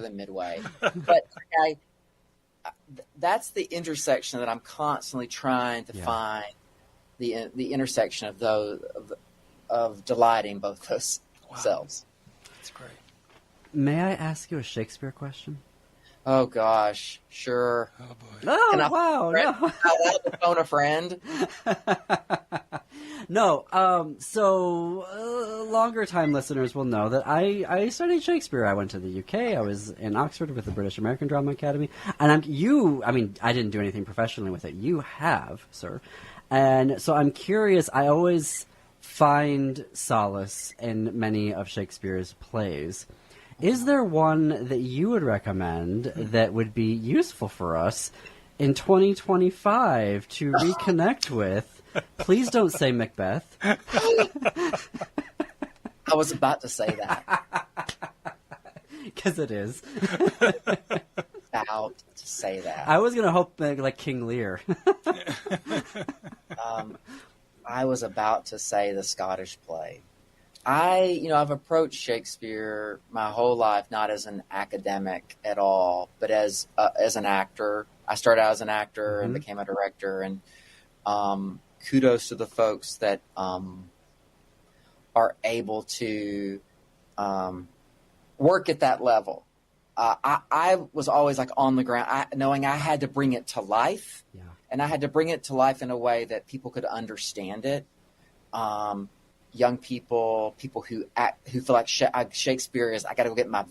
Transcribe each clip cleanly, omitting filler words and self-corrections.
than midway. But that's the intersection that I'm constantly trying to find the intersection of those of delighting both those selves. That's great. May I ask you a Shakespeare question? Oh gosh, sure. Oh boy. Oh wow! No. I'll phone a friend. No. So longer time listeners will know that I studied Shakespeare. I went to the UK. I was in Oxford with the British American Drama Academy. And I didn't do anything professionally with it. You have, sir. And so I'm curious. I always find solace in many of Shakespeare's plays. Is there one that you would recommend that would be useful for us in 2025 to reconnect with? Please don't say Macbeth. I was about to say that. Because it is. About to say that. I was going to hope like King Lear. I was about to say the Scottish play. I've approached Shakespeare my whole life, not as an academic at all, but as an actor. I started out as an actor and became a director, and kudos to the folks that are able to work at that level. I was always like on the ground, knowing I had to bring it to life, and I had to bring it to life in a way that people could understand it. Young people who feel like Shakespeare is, I got to go get my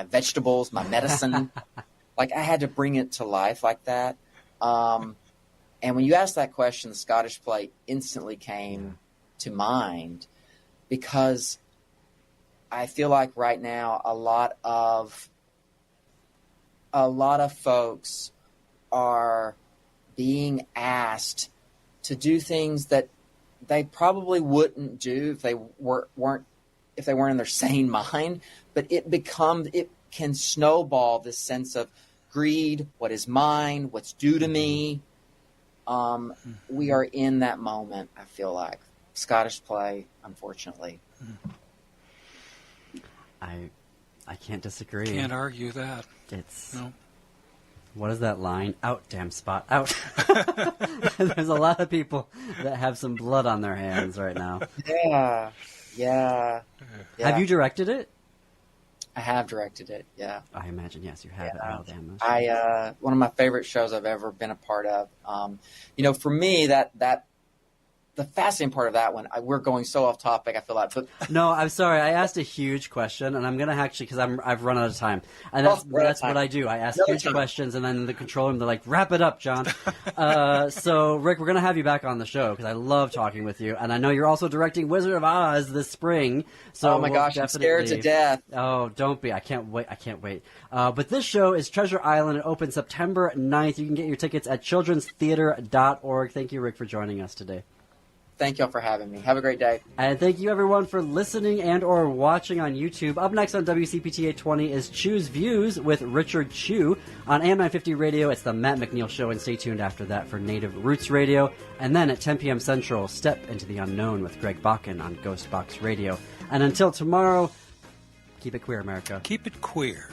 vegetables, my medicine. Like I had to bring it to life like that. And when you asked that question, the Scottish play instantly came to mind, because I feel like right now a lot of folks are being asked to do things that they probably wouldn't do if they weren't in their sane mind. But it can snowball this sense of greed, what is mine, what's due to me. We are in that moment, I feel like. Scottish play, unfortunately. I can't disagree. Can't argue that. No. What is that line? Out, damn spot, out. There's a lot of people that have some blood on their hands right now. Yeah. Have you directed it? I have directed it, yeah. I imagine, yes, you have. Alabama. One of my favorite shows I've ever been a part of. For me, that the fascinating part of that one, we're going so off topic, I feel like. But no, I'm sorry. I asked a huge question, and I'm going to actually, because I've run out of time. And that's what I do. I ask huge questions, and then in the control room, they're like, wrap it up, John. So, Rick, we're going to have you back on the show, because I love talking with you. And I know you're also directing Wizard of Oz this spring. So oh, my gosh, I'm scared to death. Oh, don't be. I can't wait. But this show is Treasure Island. It opens September 9th. You can get your tickets at childrenstheater.org. Thank you, Rick, for joining us today. Thank y'all for having me. Have a great day. And thank you, everyone, for listening and or watching on YouTube. Up next on WCPT 820 is Choose Views with Richard Chu. On AM 950 Radio, it's the Matt McNeil Show, and stay tuned after that for Native Roots Radio. And then at 10 p.m. Central, Step into the Unknown with Greg Bakken on Ghost Box Radio. And until tomorrow, keep it queer, America. Keep it queer.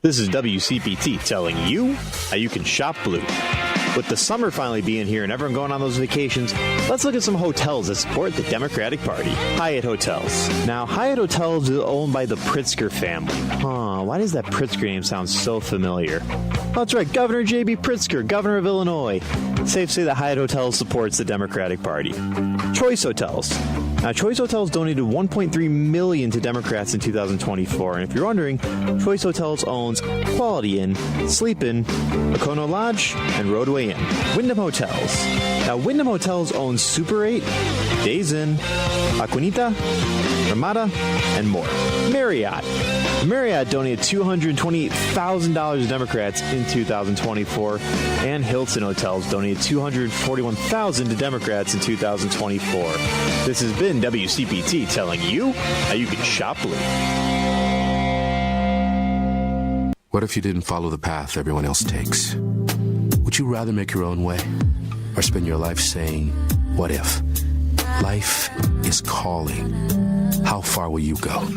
This is WCPT telling you how you can shop blue. With the summer finally being here and everyone going on those vacations, let's look at some hotels that support the Democratic Party. Hyatt Hotels. Now, Hyatt Hotels is owned by the Pritzker family. Why does that Pritzker name sound so familiar? Oh, that's right, Governor J.B. Pritzker, governor of Illinois. Safe to say that Hyatt Hotels supports the Democratic Party. Choice Hotels. Now, Choice Hotels donated $1.3 million to Democrats in 2024. And if you're wondering, Choice Hotels owns Quality Inn, Sleep Inn, Okono Lodge, and Roadway Inn. Wyndham Hotels. Now, Wyndham Hotels owns Super 8, Days Inn, Aquinita, Ramada, and more. Marriott. Marriott donated $228,000 to Democrats in 2024, and Hilton Hotels donated $241,000 to Democrats in 2024. This has been WCPT telling you how you can shop blue. What if you didn't follow the path everyone else takes? Would you rather make your own way or spend your life saying, what if? Life is calling. How far will you go?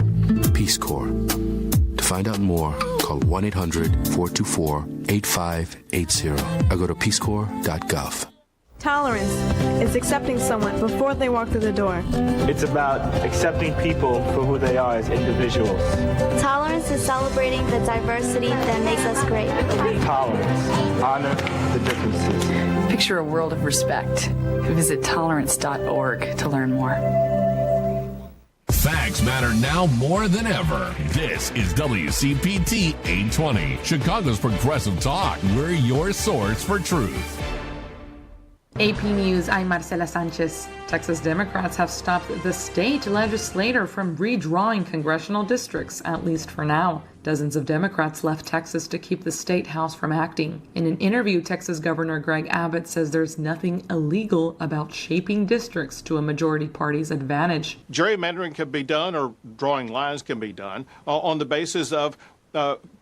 Peace Corps. To find out more, call 1-800-424-8580 or go to peacecorps.gov. Tolerance is accepting someone before they walk through the door. It's about accepting people for who they are as individuals. Tolerance is celebrating the diversity that makes us great. Tolerance. Honor the differences. Picture a world of respect. Visit tolerance.org to learn more. Facts matter now more than ever. This is WCPT 820, Chicago's Progressive Talk. We're your source for truth. AP News, I'm Marcela Sanchez. Texas Democrats have stopped the state legislature from redrawing congressional districts, at least for now. Dozens of Democrats left Texas to keep the state house from acting. In an interview, Texas Governor Greg Abbott says there's nothing illegal about shaping districts to a majority party's advantage. Gerrymandering can be done, or drawing lines can be done, on the basis of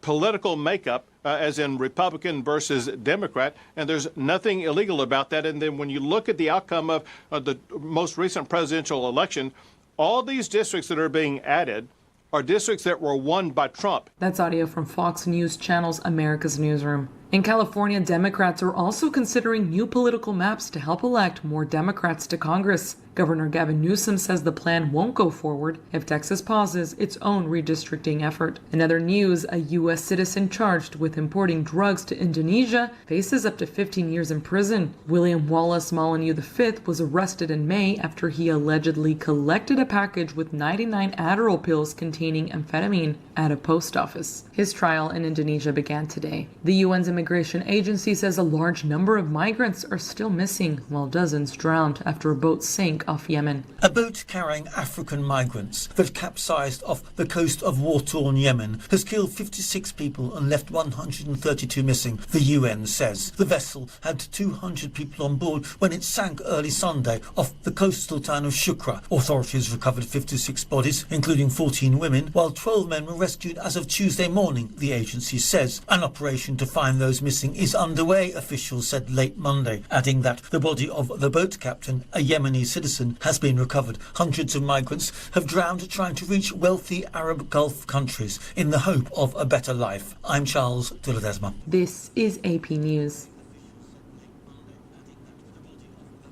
political makeup, as in Republican versus Democrat, and there's nothing illegal about that. And then when you look at the outcome of the most recent presidential election, all these districts that are being added are districts that were won by Trump. That's audio from Fox News Channel's America's Newsroom. In California, Democrats are also considering new political maps to help elect more Democrats to Congress. Governor Gavin Newsom says the plan won't go forward if Texas pauses its own redistricting effort. In other news, a U.S. citizen charged with importing drugs to Indonesia faces up to 15 years in prison. William Wallace Molyneux V was arrested in May after he allegedly collected a package with 99 Adderall pills containing amphetamine at a post office. His trial in Indonesia began today. The UN's immigration agency says a large number of migrants are still missing, while dozens drowned after a boat sank off Yemen. A boat carrying African migrants that capsized off the coast of war-torn Yemen has killed 56 people and left 132 missing, the UN says. The vessel had 200 people on board when it sank early Sunday off the coastal town of Shukra. Authorities recovered 56 bodies, including 14 women, while 12 men were rescued as of Tuesday morning, the agency says. An operation to find those missing is underway, officials said late Monday, adding that the body of the boat captain, a Yemeni citizen, has been recovered. Hundreds of migrants have drowned trying to reach wealthy Arab Gulf countries in the hope of a better life. I'm Charles de Ledesma. This is AP News.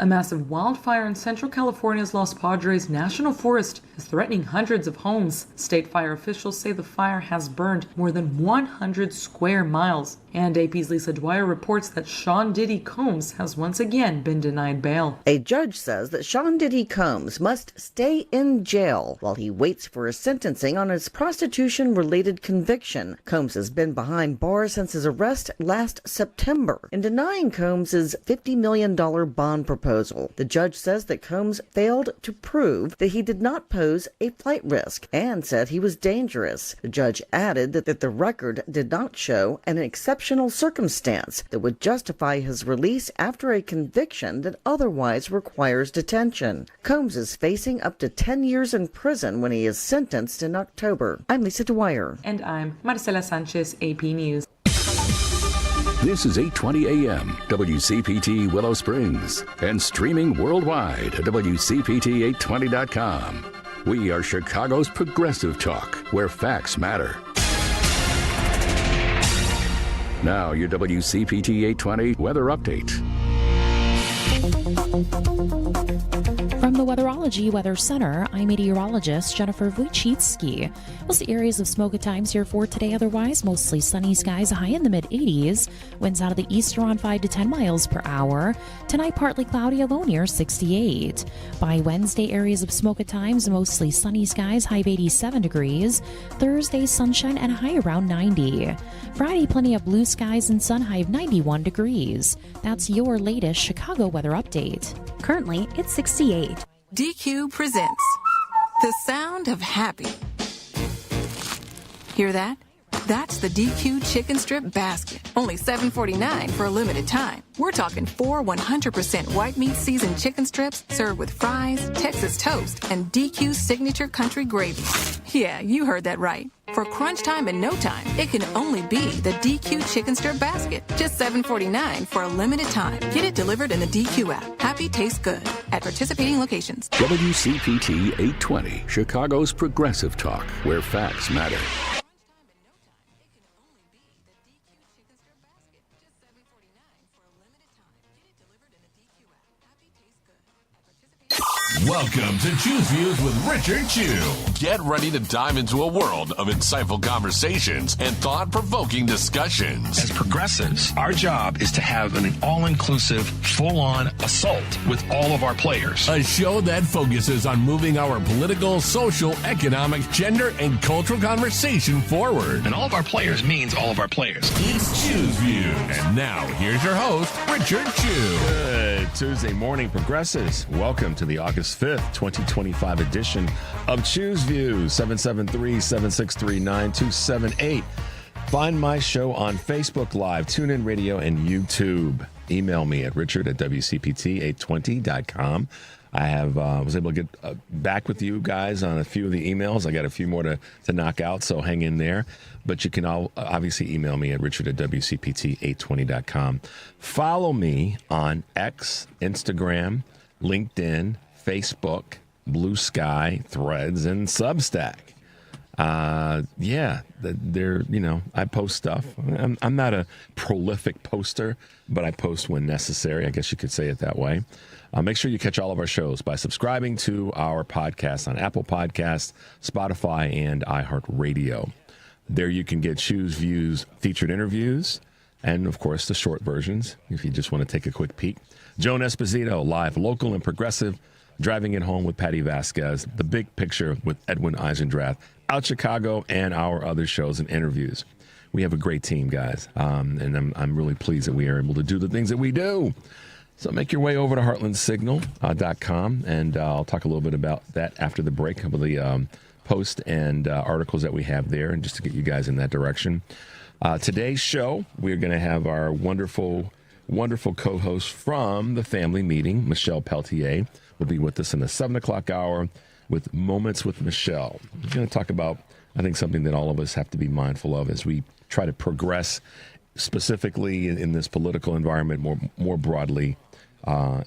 A massive wildfire in Central California's Los Padres National Forest is threatening hundreds of homes. State fire officials say the fire has burned more than 100 square miles. And AP's Lisa Dwyer reports that Sean Diddy Combs has once again been denied bail. A judge says that Sean Diddy Combs must stay in jail while he waits for his sentencing on his prostitution-related conviction. Combs has been behind bars since his arrest last September. In denying Combs' $50 million bond proposal, the judge says that Combs failed to prove that he did not pose a flight risk and said he was dangerous. The judge added that the record did not show an exceptional circumstance that would justify his release after a conviction that otherwise requires detention. Combs is facing up to 10 years in prison when he is sentenced in October. I'm Lisa Dwyer. And I'm Marcela Sanchez, AP News. This is 820 AM, WCPT Willow Springs, and streaming worldwide at WCPT820.com. We are Chicago's Progressive Talk, where facts matter. Now, your WCPT 820 weather update. From the Weatherology Weather Center, I'm meteorologist Jennifer Wojcicki. We'll see areas of smoke at times here for today. Otherwise, mostly sunny skies, high in the mid-80s. Winds out of the east around 5 to 10 miles per hour. Tonight, partly cloudy, a low near 68. By Wednesday, areas of smoke at times, mostly sunny skies, high of 87 degrees. Thursday, sunshine and a high around 90. Friday, plenty of blue skies and sun, high of 91 degrees. That's your latest Chicago weather update. Currently, it's 68. DQ presents The Sound of Happy. Hear that? That's the DQ Chicken Strip Basket. Only $7.49 for a limited time. We're talking 4 100% white meat seasoned chicken strips served with fries, Texas toast, and DQ signature country gravy. Yeah, you heard that right. For crunch time and no time, it can only be the DQ Chicken Strip Basket. Just $7.49 for a limited time. Get it delivered in the DQ app. Happy tastes good at participating locations. WCPT 820, Chicago's progressive talk, where facts matter. Welcome to Choose Views with Richard Chew. Get ready to dive into a world of insightful conversations and thought-provoking discussions. As progressives, our job is to have an all-inclusive, full-on assault with all of our players. A show that focuses on moving our political, social, economic, gender, and cultural conversation forward. And all of our players means all of our players. It's Choose Views. And now, here's your host, Richard Chew. Good Tuesday morning, progressives. Welcome to the August 5th, 2025 edition of Choose Views, 773-763-9278. Find my show on Facebook Live, TuneIn Radio, and YouTube. Email me at richard@WCPT820.com. I was able to get back with you guys on a few of the emails. I got a few more to knock out, so hang in there. But you can obviously email me at richard@WCPT820.com. Follow me on X, Instagram, LinkedIn, Facebook, Blue Sky, Threads, and Substack. I post stuff. I'm not a prolific poster, but I post when necessary. I guess you could say it that way. Make sure you catch all of our shows by subscribing to our podcast on Apple Podcasts, Spotify, and iHeartRadio. There you can get Choose Views featured interviews and, of course, the short versions if you just want to take a quick peek. Joan Esposito, live, local, and progressive, driving it home with Patty Vasquez, The Big Picture with Edwin Eisendrath, Out Chicago, and our other shows and interviews. We have a great team, guys, and I'm really pleased that we are able to do the things that we do. So make your way over to heartlandsignal.com, and I'll talk a little bit about that after the break, of the posts and articles that we have there, and just to get you guys in that direction. Today's show, we're going to have our wonderful co-host from the family meeting, Michelle Peltier, will be with us in the 7 o'clock hour with Moments with Michelle. We're going to talk about, I think, something that all of us have to be mindful of as we try to progress specifically in this political environment, more broadly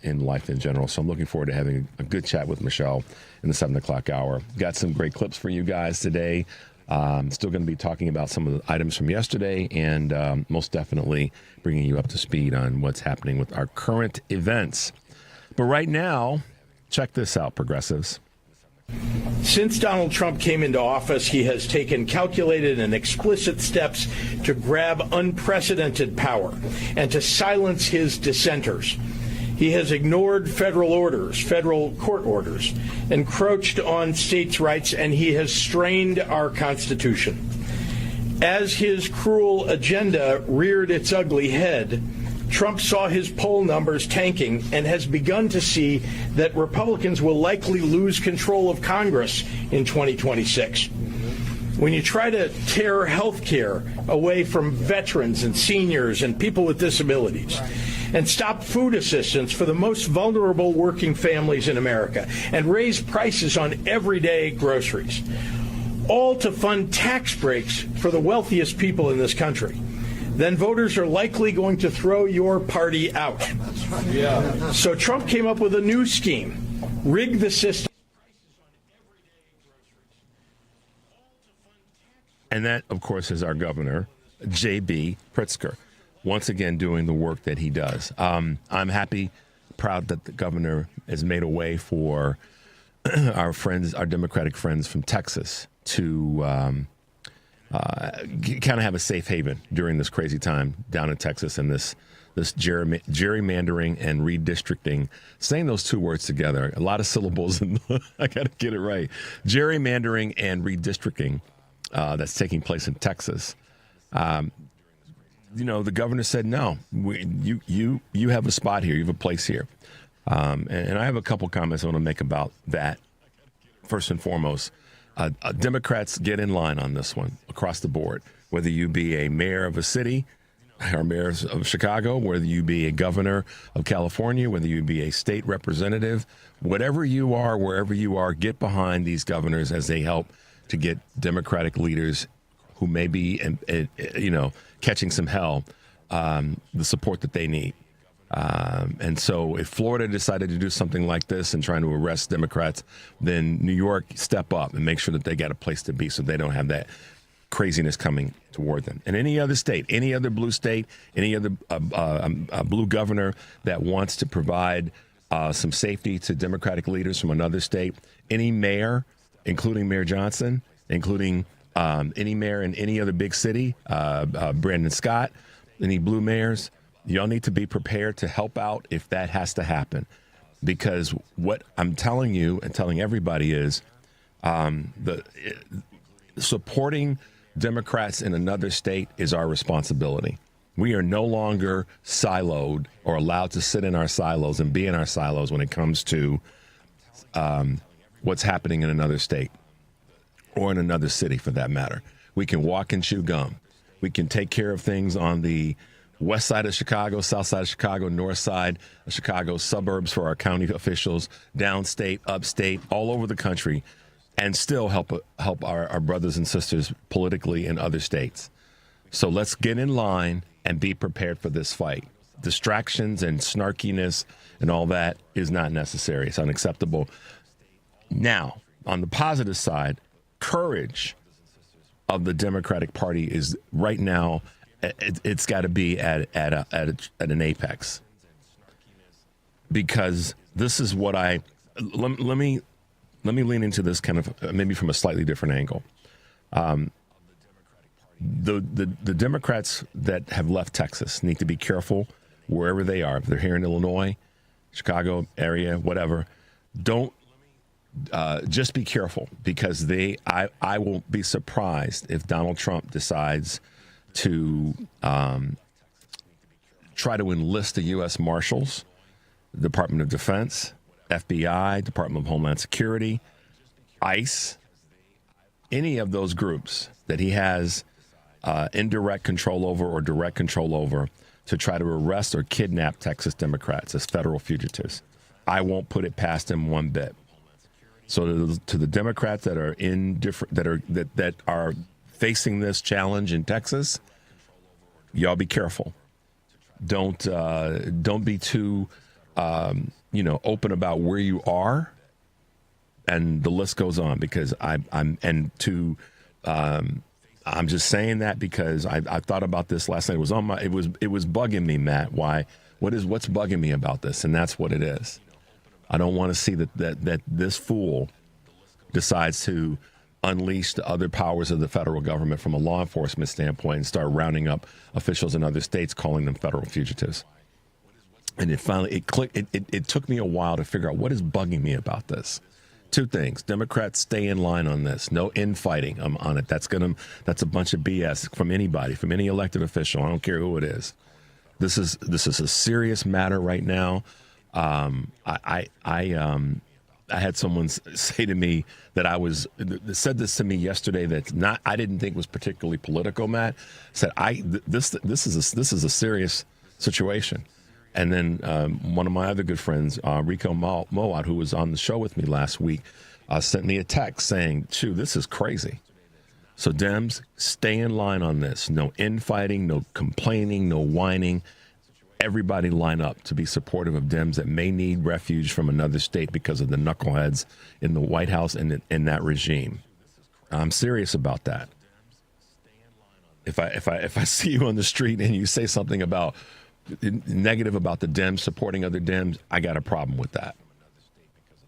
in life in general. So I'm looking forward to having a good chat with Michelle in the 7 o'clock hour. Got some great clips for you guys today. Still going to be talking about some of the items from yesterday and most definitely bringing you up to speed on what's happening with our current events. But right now, check this out, progressives. Since Donald Trump came into office, he has taken calculated and explicit steps to grab unprecedented power and to silence his dissenters. He has ignored federal court orders, encroached on states' rights, and he has strained our Constitution. As his cruel agenda reared its ugly head, Trump saw his poll numbers tanking and has begun to see that Republicans will likely lose control of Congress in 2026. When you try to tear health care away from veterans and seniors and people with disabilities, and stop food assistance for the most vulnerable working families in America, and raise prices on everyday groceries, all to fund tax breaks for the wealthiest people in this country, then voters are likely going to throw your party out. Yeah. So Trump came up with a new scheme, rig the system. And that, of course, is our governor, J.B. Pritzker, once again doing the work that he does. I'm happy, proud that the governor has made a way for our friends, our Democratic friends from Texas to kind of have a safe haven during this crazy time down in Texas and this gerrymandering and redistricting. Saying those two words together, a lot of syllables, and I got to get it right. Gerrymandering and redistricting that's taking place in Texas. The governor said, no, you have a spot here. You have a place here. And I have a couple comments I want to make about that. First and foremost, Democrats get in line on this one across the board. whether you be a mayor of a city or mayor of Chicago, whether you be a governor of California, whether you be a state representative, whatever you are, wherever you are, get behind these governors as they help to get Democratic leaders who may be, catching some hell, the support that they need. And so if Florida decided to do something like this and trying to arrest Democrats, then New York step up and make sure that they got a place to be so they don't have that craziness coming toward them. And any other state, any other blue state, any other blue governor that wants to provide some safety to Democratic leaders from another state, any mayor, including Mayor Johnson, including any mayor in any other big city, Brandon Scott, any blue mayors, y'all need to be prepared to help out if that has to happen. Because what I'm telling you and telling everybody is supporting Democrats in another state is our responsibility. We are no longer siloed or allowed to sit in our silos and be in our silos when it comes to what's happening in another state or in another city, for that matter. We can walk and chew gum. We can take care of things on the west side of Chicago, south side of Chicago, north side of Chicago, suburbs for our county officials, downstate, upstate, all over the country, and still help our brothers and sisters politically in other states. So let's get in line and be prepared for this fight. Distractions and snarkiness and all that is not necessary. It's unacceptable. Now, on the positive side, courage of the Democratic Party is right now, it's got to be at an apex. Because this is what let me lean into this kind of maybe from a slightly different angle. The Democrats that have left Texas need to be careful wherever they are. If they're here in Illinois, Chicago area, whatever, don't just be careful, because I won't be surprised if Donald Trump decides to try to enlist the U.S. Marshals, Department of Defense, FBI, Department of Homeland Security, ICE, any of those groups that he has indirect control over or direct control over to try to arrest or kidnap Texas Democrats as federal fugitives. I won't put it past him one bit. So to the Democrats that are that are facing this challenge in Texas, y'all be careful. Don't be too open about where you are, and the list goes on. Because I'm just saying that because I thought about this last night. It was bugging me, Matt. What's bugging me about this? And that's what it is. I don't want to see that this fool decides to unleash the other powers of the federal government from a law enforcement standpoint and start rounding up officials in other states, calling them federal fugitives. And it finally clicked. It took me a while to figure out what is bugging me about this. Two things: Democrats, stay in line on this. No infighting on it. That's a bunch of BS from anybody, from any elected official. I don't care who it is. This is a serious matter right now. I had someone say to me that said this to me yesterday that I didn't think was particularly political, Matt. Said this is a serious situation. And then one of my other good friends, Rico Moat, who was on the show with me last week, sent me a text saying, "Chew, this is crazy." So Dems, stay in line on this. No infighting, no complaining, no whining. Everybody line up to be supportive of Dems that may need refuge from another state because of the knuckleheads in the White House and in that regime. I'm serious about that. If I see you on the street and you say something about negative about the Dems supporting other Dems, I got a problem with that.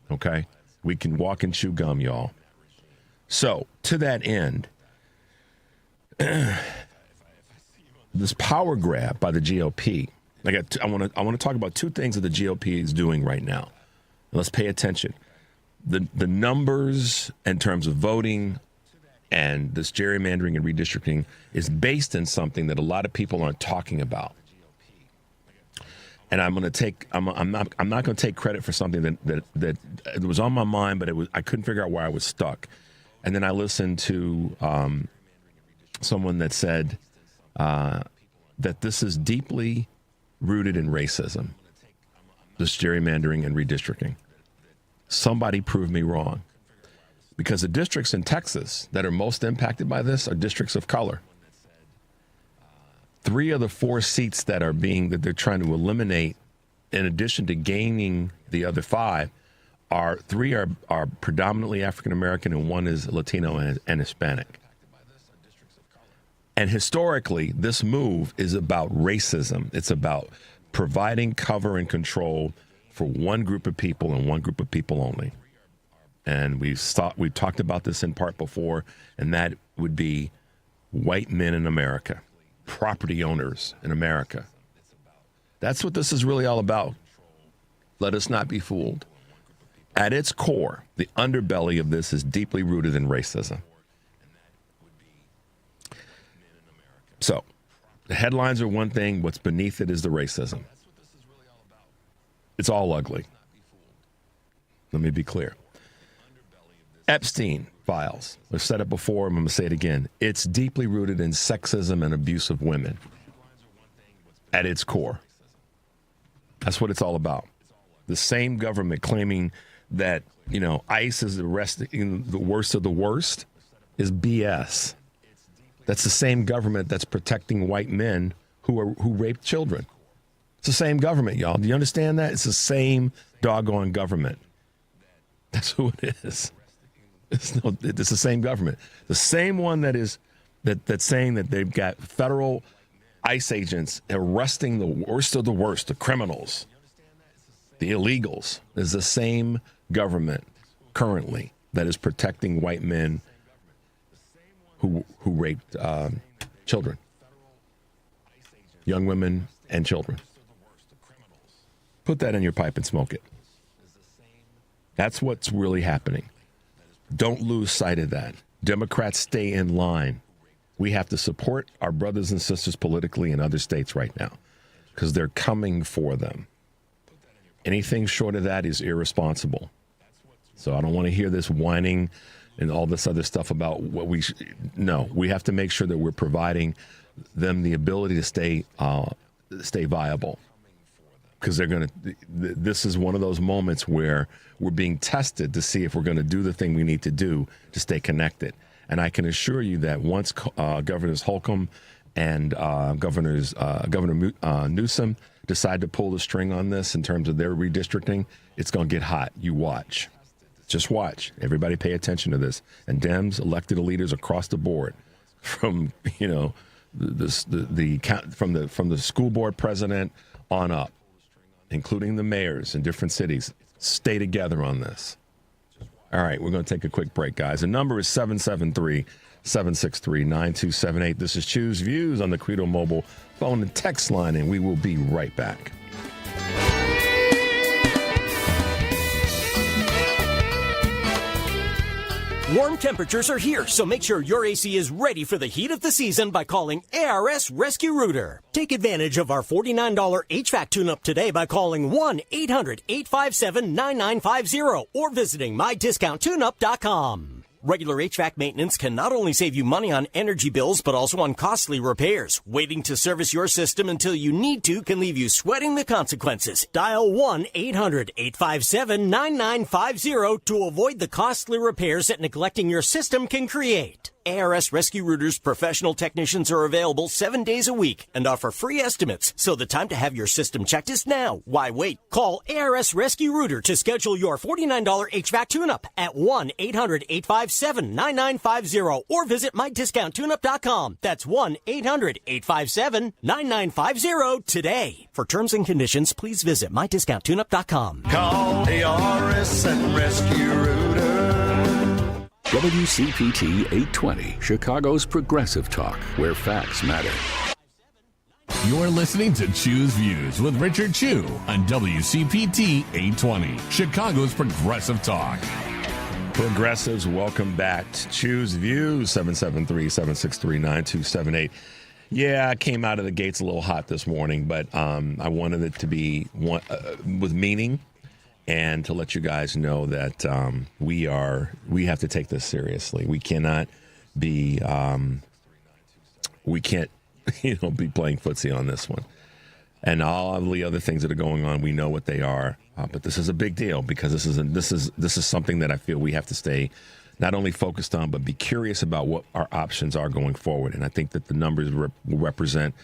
Okay? We can walk and chew gum, y'all. So, to that end, this power grab by the GOP, I want to talk about two things that the GOP is doing right now. Let's pay attention. The numbers in terms of voting and this gerrymandering and redistricting is based in something that a lot of people aren't talking about. And I'm not going to take credit for something that it was on my mind, but I couldn't figure out where I was stuck. And then I listened to someone that said that this is deeply rooted in racism, this gerrymandering and redistricting. Somebody prove me wrong. Because the districts in Texas that are most impacted by this are districts of color. 3 of the 4 seats that they're trying to eliminate, in addition to gaining the other 5, are 3 are predominantly African American and 1 is Latino and Hispanic. And historically, this move is about racism. It's about providing cover and control for one group of people and one group of people only. And we've talked about this in part before, and that would be white men in America, property owners in America. That's what this is really all about. Let us not be fooled. At its core, the underbelly of this is deeply rooted in racism. So, the headlines are one thing. What's beneath it is the racism. It's all ugly. Let me be clear. Epstein files. I've said it before. I'm going to say it again. It's deeply rooted in sexism and abuse of women at its core. That's what it's all about. The same government claiming that, ICE is arresting the worst of the worst is BS. That's the same government that's protecting white men who rape children. It's the same government, y'all. Do you understand that? It's the same doggone government. That's who it is. It's the same government. The same one that's saying that they've got federal ICE agents arresting the worst of the worst, the criminals, the illegals, is the same government currently that is protecting white men who raped children, young women and children. Put that in your pipe and smoke it. That's what's really happening. Don't lose sight of that. Democrats, stay in line. We have to support our brothers and sisters politically in other states right now because they're coming for them. Anything short of that is irresponsible. So I don't want to hear this whining and all this other stuff about what no, we have to make sure that we're providing them the ability to stay viable. Because this is one of those moments where we're being tested to see if we're going to do the thing we need to do to stay connected. And I can assure you that once Governors Holcomb and Governor Newsom decide to pull the string on this in terms of their redistricting, it's going to get hot. You watch. Just watch. Everybody pay attention to this. And Dems, elected leaders across the board, from the school board president on up, including the mayors in different cities, stay together on this. All right, we're going to take a quick break, guys. The number is 773-763-9278. This is Choose Views on the Credo Mobile phone and text line, and we will be right back. Warm temperatures are here, so make sure your AC is ready for the heat of the season by calling ARS Rescue Rooter. Take advantage of our $49 HVAC tune-up today by calling 1-800-857-9950 or visiting mydiscounttuneup.com. Regular HVAC maintenance can not only save you money on energy bills, but also on costly repairs. Waiting to service your system until you need to can leave you sweating the consequences. Dial 1-800-857-9950 to avoid the costly repairs that neglecting your system can create. ARS Rescue Rooters professional technicians are available 7 days a week and offer free estimates, so the time to have your system checked is now. Why wait? Call ARS Rescue Rooter to schedule your $49 HVAC tune-up at 1-800-857-9950 or visit mydiscounttuneup.com. That's 1-800-857-9950 today. For terms and conditions, please visit mydiscounttuneup.com. Call ARS and Rescue Rooter. WCPT 820, Chicago's progressive talk, where facts matter. You're listening to Choose Views with Richard Chu on WCPT 820, Chicago's progressive talk. Progressives, welcome back to Choose Views, 773-763-9278. Yeah, I came out of the gates a little hot this morning, but I wanted it to be with meaning. And to let you guys know that we have to take this seriously. We cannot be we can't, be playing footsie on this one. And all of the other things that are going on, we know what they are. But this is a big deal because this is something that I feel we have to stay not only focused on, but be curious about what our options are going forward. And I think that the numbers will represent.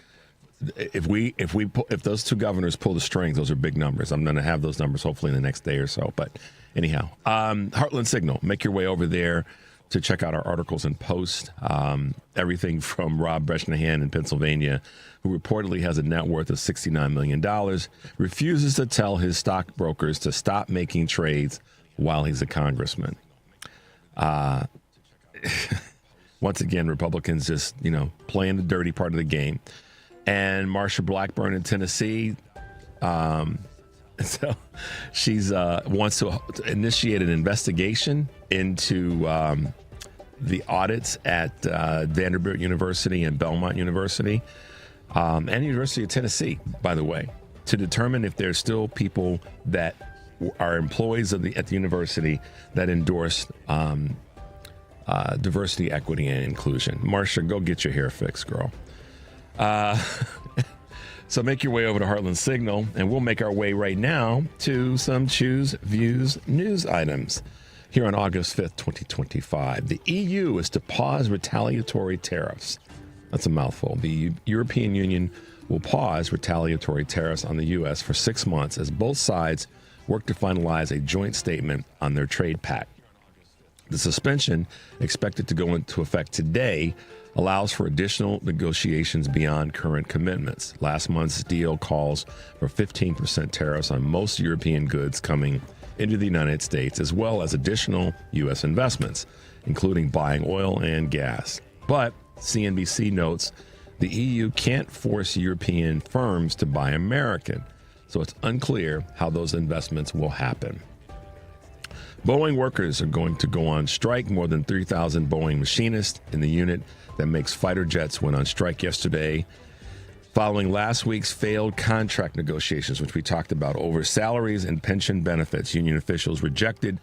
If those two governors pull the strings, those are big numbers. I'm going to have those numbers hopefully in the next day or so. But anyhow, Heartland Signal, make your way over there to check out our articles and posts. Everything from Rob Bresnahan in Pennsylvania, who reportedly has a net worth of $69 million, refuses to tell his stockbrokers to stop making trades while he's a congressman. Once again, Republicans just, playing the dirty part of the game. And Marsha Blackburn in Tennessee, so she's wants to initiate an investigation into the audits at Vanderbilt University and Belmont University and University of Tennessee, by the way, to determine if there's still people that are employees at the university that endorse diversity, equity, and inclusion. Marsha, go get your hair fixed, girl. So make your way over to Heartland Signal, and we'll make our way right now to some Choose Views news items. Here on August 5th, 2025, the EU is to pause retaliatory tariffs. That's a mouthful. The European Union will pause retaliatory tariffs on the U.S. for 6 months as both sides work to finalize a joint statement on their trade pact. The suspension, expected to go into effect today, allows for additional negotiations beyond current commitments. Last month's deal calls for 15% tariffs on most European goods coming into the United States, as well as additional U.S. investments, including buying oil and gas. But CNBC notes the EU can't force European firms to buy American, so it's unclear how those investments will happen. Boeing workers are going to go on strike. More than 3,000 Boeing machinists in the unit that makes fighter jets went on strike yesterday, following last week's failed contract negotiations, which we talked about, over salaries and pension benefits. Union officials rejected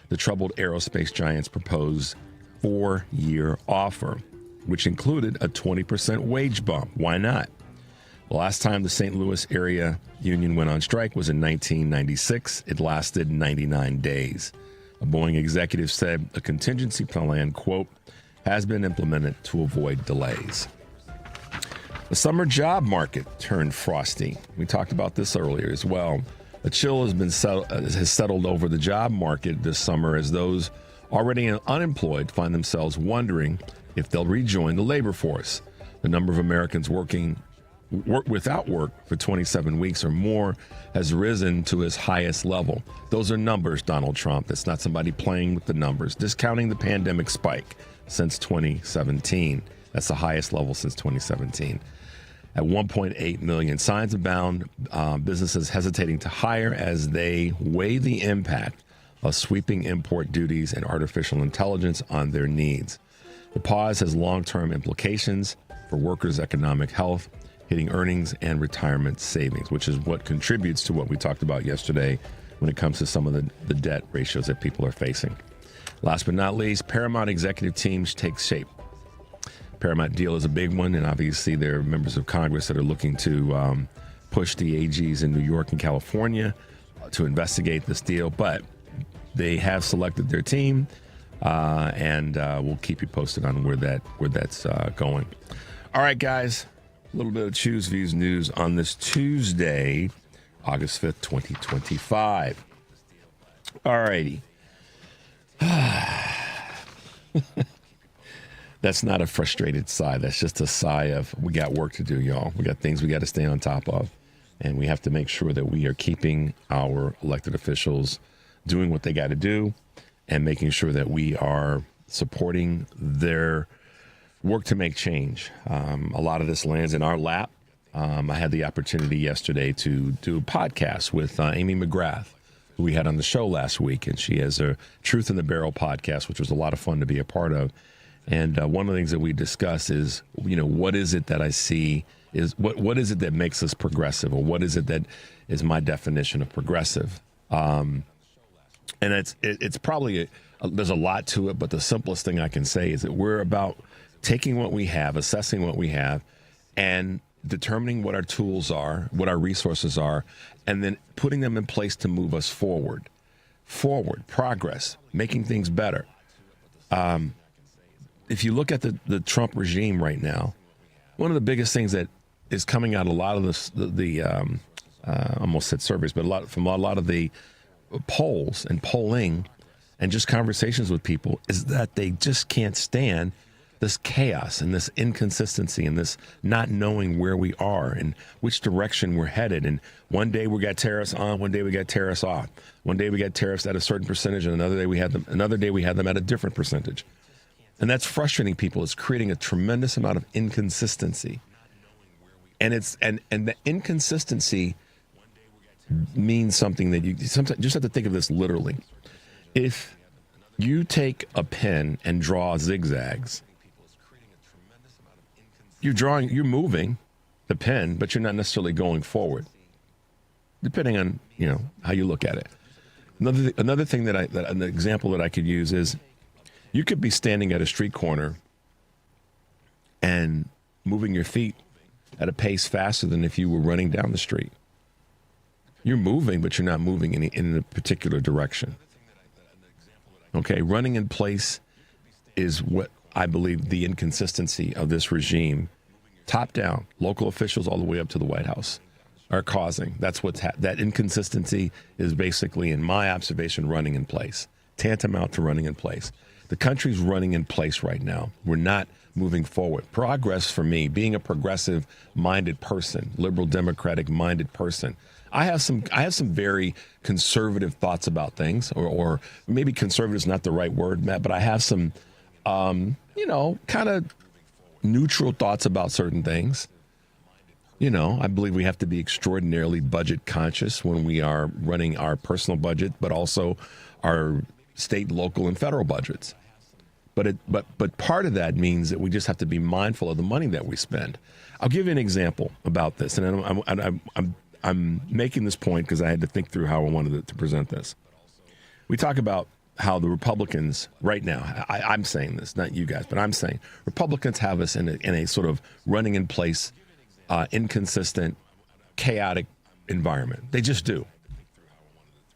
the troubled aerospace giant's proposed 4-year offer, which included a 20% wage bump. Why not? The last time the St. Louis area union went on strike was in 1996. It lasted 99 days. A Boeing executive said a contingency plan, quote, has been implemented to avoid delays. The summer job market turned frosty. We talked about this earlier as well. A chill has settled over the job market this summer as those already unemployed find themselves wondering if they'll rejoin the labor force. The number of Americans work without work for 27 weeks or more has risen to its highest level. Those are numbers, Donald Trump. That's not somebody playing with the numbers. Discounting the pandemic spike since 2017. That's the highest level since 2017. At 1.8 million. Signs abound, businesses hesitating to hire as they weigh the impact of sweeping import duties and artificial intelligence on their needs. The pause has long-term implications for workers' economic health, hitting earnings and retirement savings, which is what contributes to what we talked about yesterday when it comes to some of the debt ratios that people are facing. Last but not least, Paramount executive teams take shape. Paramount deal is a big one, and obviously there are members of Congress that are looking to push the AGs in New York and California to investigate this deal, but they have selected their team, and we'll keep you posted on where that's going. All right, guys, a little bit of Choose Views news on this Tuesday, August 5th, 2025. All righty. That's not a frustrated sigh. That's just a sigh of, we got work to do, y'all. We got things we got to stay on top of. And we have to make sure that we are keeping our elected officials doing what they got to do and making sure that we are supporting their work to make change. A lot of this lands in our lap. I had the opportunity yesterday to do a podcast with Amy McGrath, who we had on the show last week. And she has a Truth in the Barrel podcast, which was a lot of fun to be a part of. And one of the things that we discuss is, what is it that I see is what is it that makes us progressive, or what is it that is my definition of progressive? And it's probably there's a lot to it, but the simplest thing I can say is that we're about taking what we have, assessing what we have, and determining what our tools are, what our resources are, and then putting them in place to move us forward, progress, making things better. If you look at the Trump regime right now, one of the biggest things that is coming out a lot of I almost said surveys, but from a lot of the polls and polling and just conversations with people is that they just can't stand this chaos and this inconsistency and this not knowing where we are and which direction we're headed. And one day we got tariffs on, one day we got tariffs off. One day we got tariffs at a certain percentage, and another day we had them at a different percentage. And that's frustrating people. It's creating a tremendous amount of inconsistency. And the inconsistency means something that you sometimes just have to think of this literally. If you take a pen and draw zigzags, you're moving the pen, but you're not necessarily going forward, depending on how you look at it. Another thing an example that I could use is you could be standing at a street corner and moving your feet at a pace faster than if you were running down the street. You're moving, but you're not moving in a particular direction. Okay, running in place is what I believe the inconsistency of this regime, top down, local officials all the way up to the White House, are causing. That's that inconsistency is basically, in my observation, running in place, tantamount to running in place. The country's running in place right now. We're not moving forward. Progress for me, being a progressive-minded person, liberal democratic-minded person, I have some very conservative thoughts about things, or maybe conservative is not the right word, Matt, but I have some, kind of neutral thoughts about certain things. I believe we have to be extraordinarily budget conscious when we are running our personal budget, but also our state, local, and federal budgets. But part of that means that we just have to be mindful of the money that we spend. I'll give you an example about this, and I'm making this point because I had to think through how I wanted to present this. We talk about how the Republicans right now, I'm saying this, not you guys, but I'm saying Republicans have us in a sort of running in place, inconsistent, chaotic environment. They just do.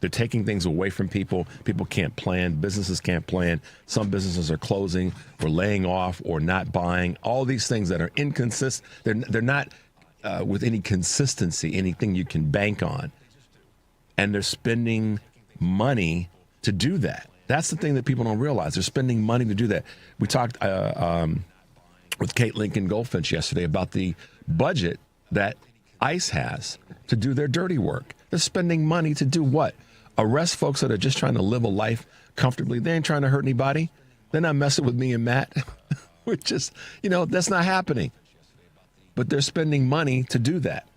They're taking things away from people. People can't plan. Businesses can't plan. Some businesses are closing or laying off or not buying. All these things that are inconsistent. They're not with any consistency, anything you can bank on. And they're spending money to do that. That's the thing that people don't realize. They're spending money to do that. We talked with Kate Lincoln Goldfinch yesterday about the budget that ICE has to do their dirty work. They're spending money to do what? Arrest folks that are just trying to live a life comfortably. They ain't trying to hurt anybody. They're not messing with me and Matt. We're just, that's not happening. But they're spending money to do that.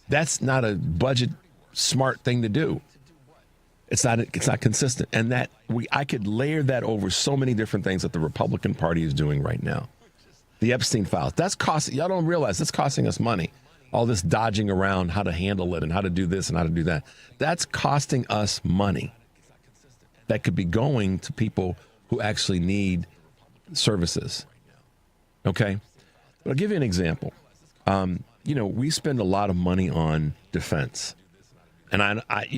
That's not a budget smart thing to do. It's not consistent. And I could layer that over so many different things that the Republican Party is doing right now. The Epstein files. Y'all don't realize that's costing us money. All this dodging around how to handle it and how to do this and how to do that. That's costing us money that could be going to people who actually need services. Okay? But I'll give you an example. We spend a lot of money on defense. And I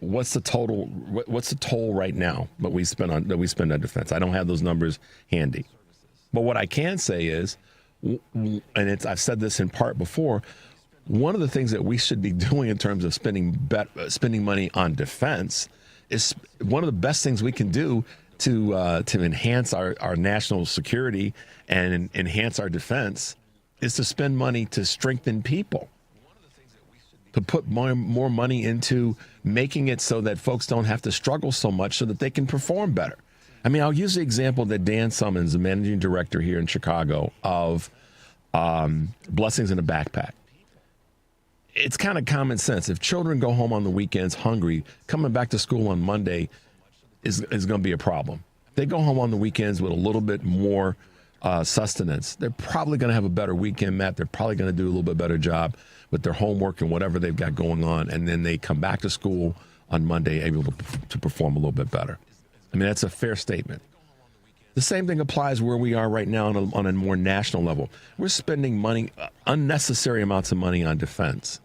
what's the toll right now that we spend on defense? I don't have those numbers handy. But what I can say is, and I've said this in part before, one of the things that we should be doing in terms of spending money on defense is one of the best things we can do to enhance our national security and enhance our defense is to spend money to strengthen people, to put more money into making it so that folks don't have to struggle so much so that they can perform better. I mean, I'll use the example that Dan Summons, the managing director here in Chicago of Blessings in a Backpack. It's kind of common sense. If children go home on the weekends hungry, coming back to school on Monday is going to be a problem. They go home on the weekends with a little bit more sustenance. They're probably going to have a better weekend, Matt. They're probably going to do a little bit better job with their homework and whatever they've got going on. And then they come back to school on Monday able to perform a little bit better. I mean, that's a fair statement. The same thing applies where we are right now on a more national level. We're spending money, unnecessary amounts of money on defense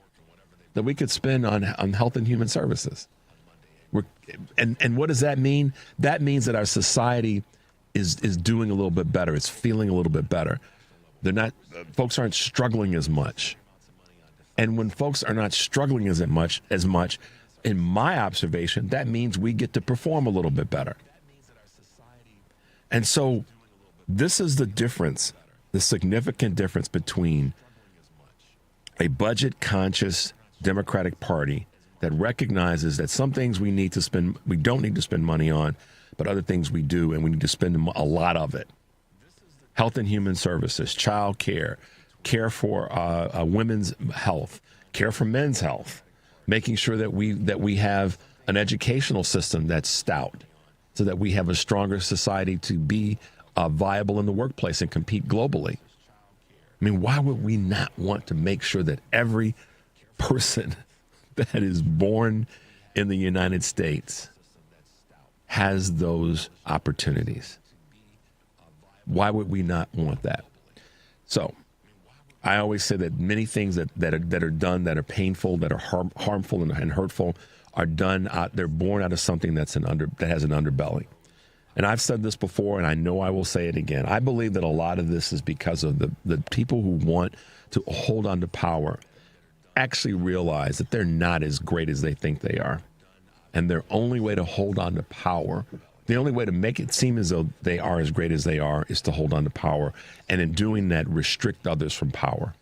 that we could spend on health and human services. And what does that mean? That means that our society is doing a little bit better. It's feeling a little bit better. Folks aren't struggling as much. And when folks are not struggling as much, in my observation, that means we get to perform a little bit better. And so this is the difference, the significant difference between a budget-conscious Democratic Party that recognizes that some things we don't need to spend money on, but other things we do, and we need to spend a lot of it. Health and human services, child care, care for women's health, care for men's health, making sure that we have an educational system that's stout so that we have a stronger society to be viable in the workplace and compete globally. I mean, why would we not want to make sure that every person that is born in the United States has those opportunities? Why would we not want that? So I always say that many things that are done that are painful, that are harmful and hurtful are done they're born out of something that has an underbelly. And I've said this before, and I know I will say it again. I believe that a lot of this is because of the people who want to hold on to power actually realize that they're not as great as they think they are. And their only way to hold on to power, the only way to make it seem as though they are as great as they are, is to hold on to power. And in doing that, restrict others from power.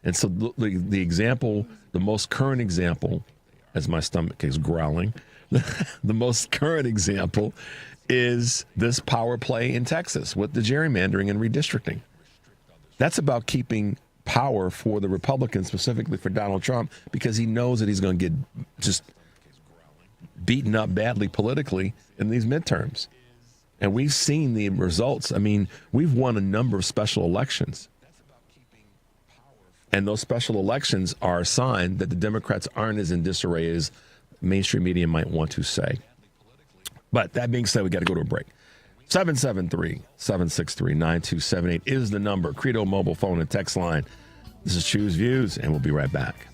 And so the example, the most current example, as my stomach is growling, the most current example is this power play in Texas with the gerrymandering and redistricting. That's about keeping power for the Republicans, specifically for Donald Trump, because he knows that he's going to get just beaten up badly politically in these midterms. And we've seen the results. I mean, we've won a number of special elections. And those special elections are a sign that the Democrats aren't as in disarray as mainstream media might want to say. But that being said, we got to go to a break. 773-763-9278 is the number. Credo mobile phone and text line. This is Choose Views, and we'll be right back.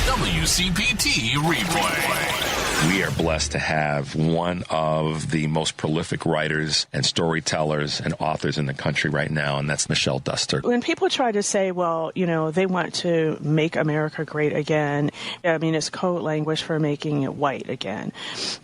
WCPT Replay. We are blessed to have one of the most prolific writers and storytellers and authors in the country right now, and that's Michelle Duster. When people try to say, well, they want to make America great again, I mean, it's code language for making it white again.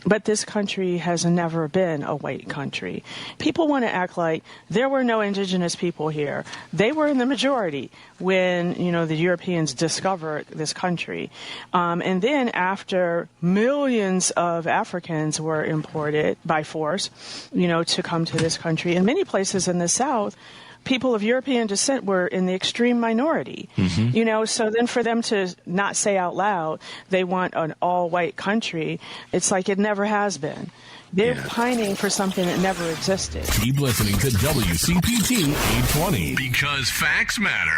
But this country has never been a white country. People want to act like there were no indigenous people here. They were in the majority when, the Europeans discovered this country. And then after millions of Africans were imported by force, to come to this country. In many places in the South, people of European descent were in the extreme minority. Mm-hmm. So then for them to not say out loud they want an all-white country, it's like it never has been. They're pining for something that never existed. Keep listening to WCPT 820 because facts matter.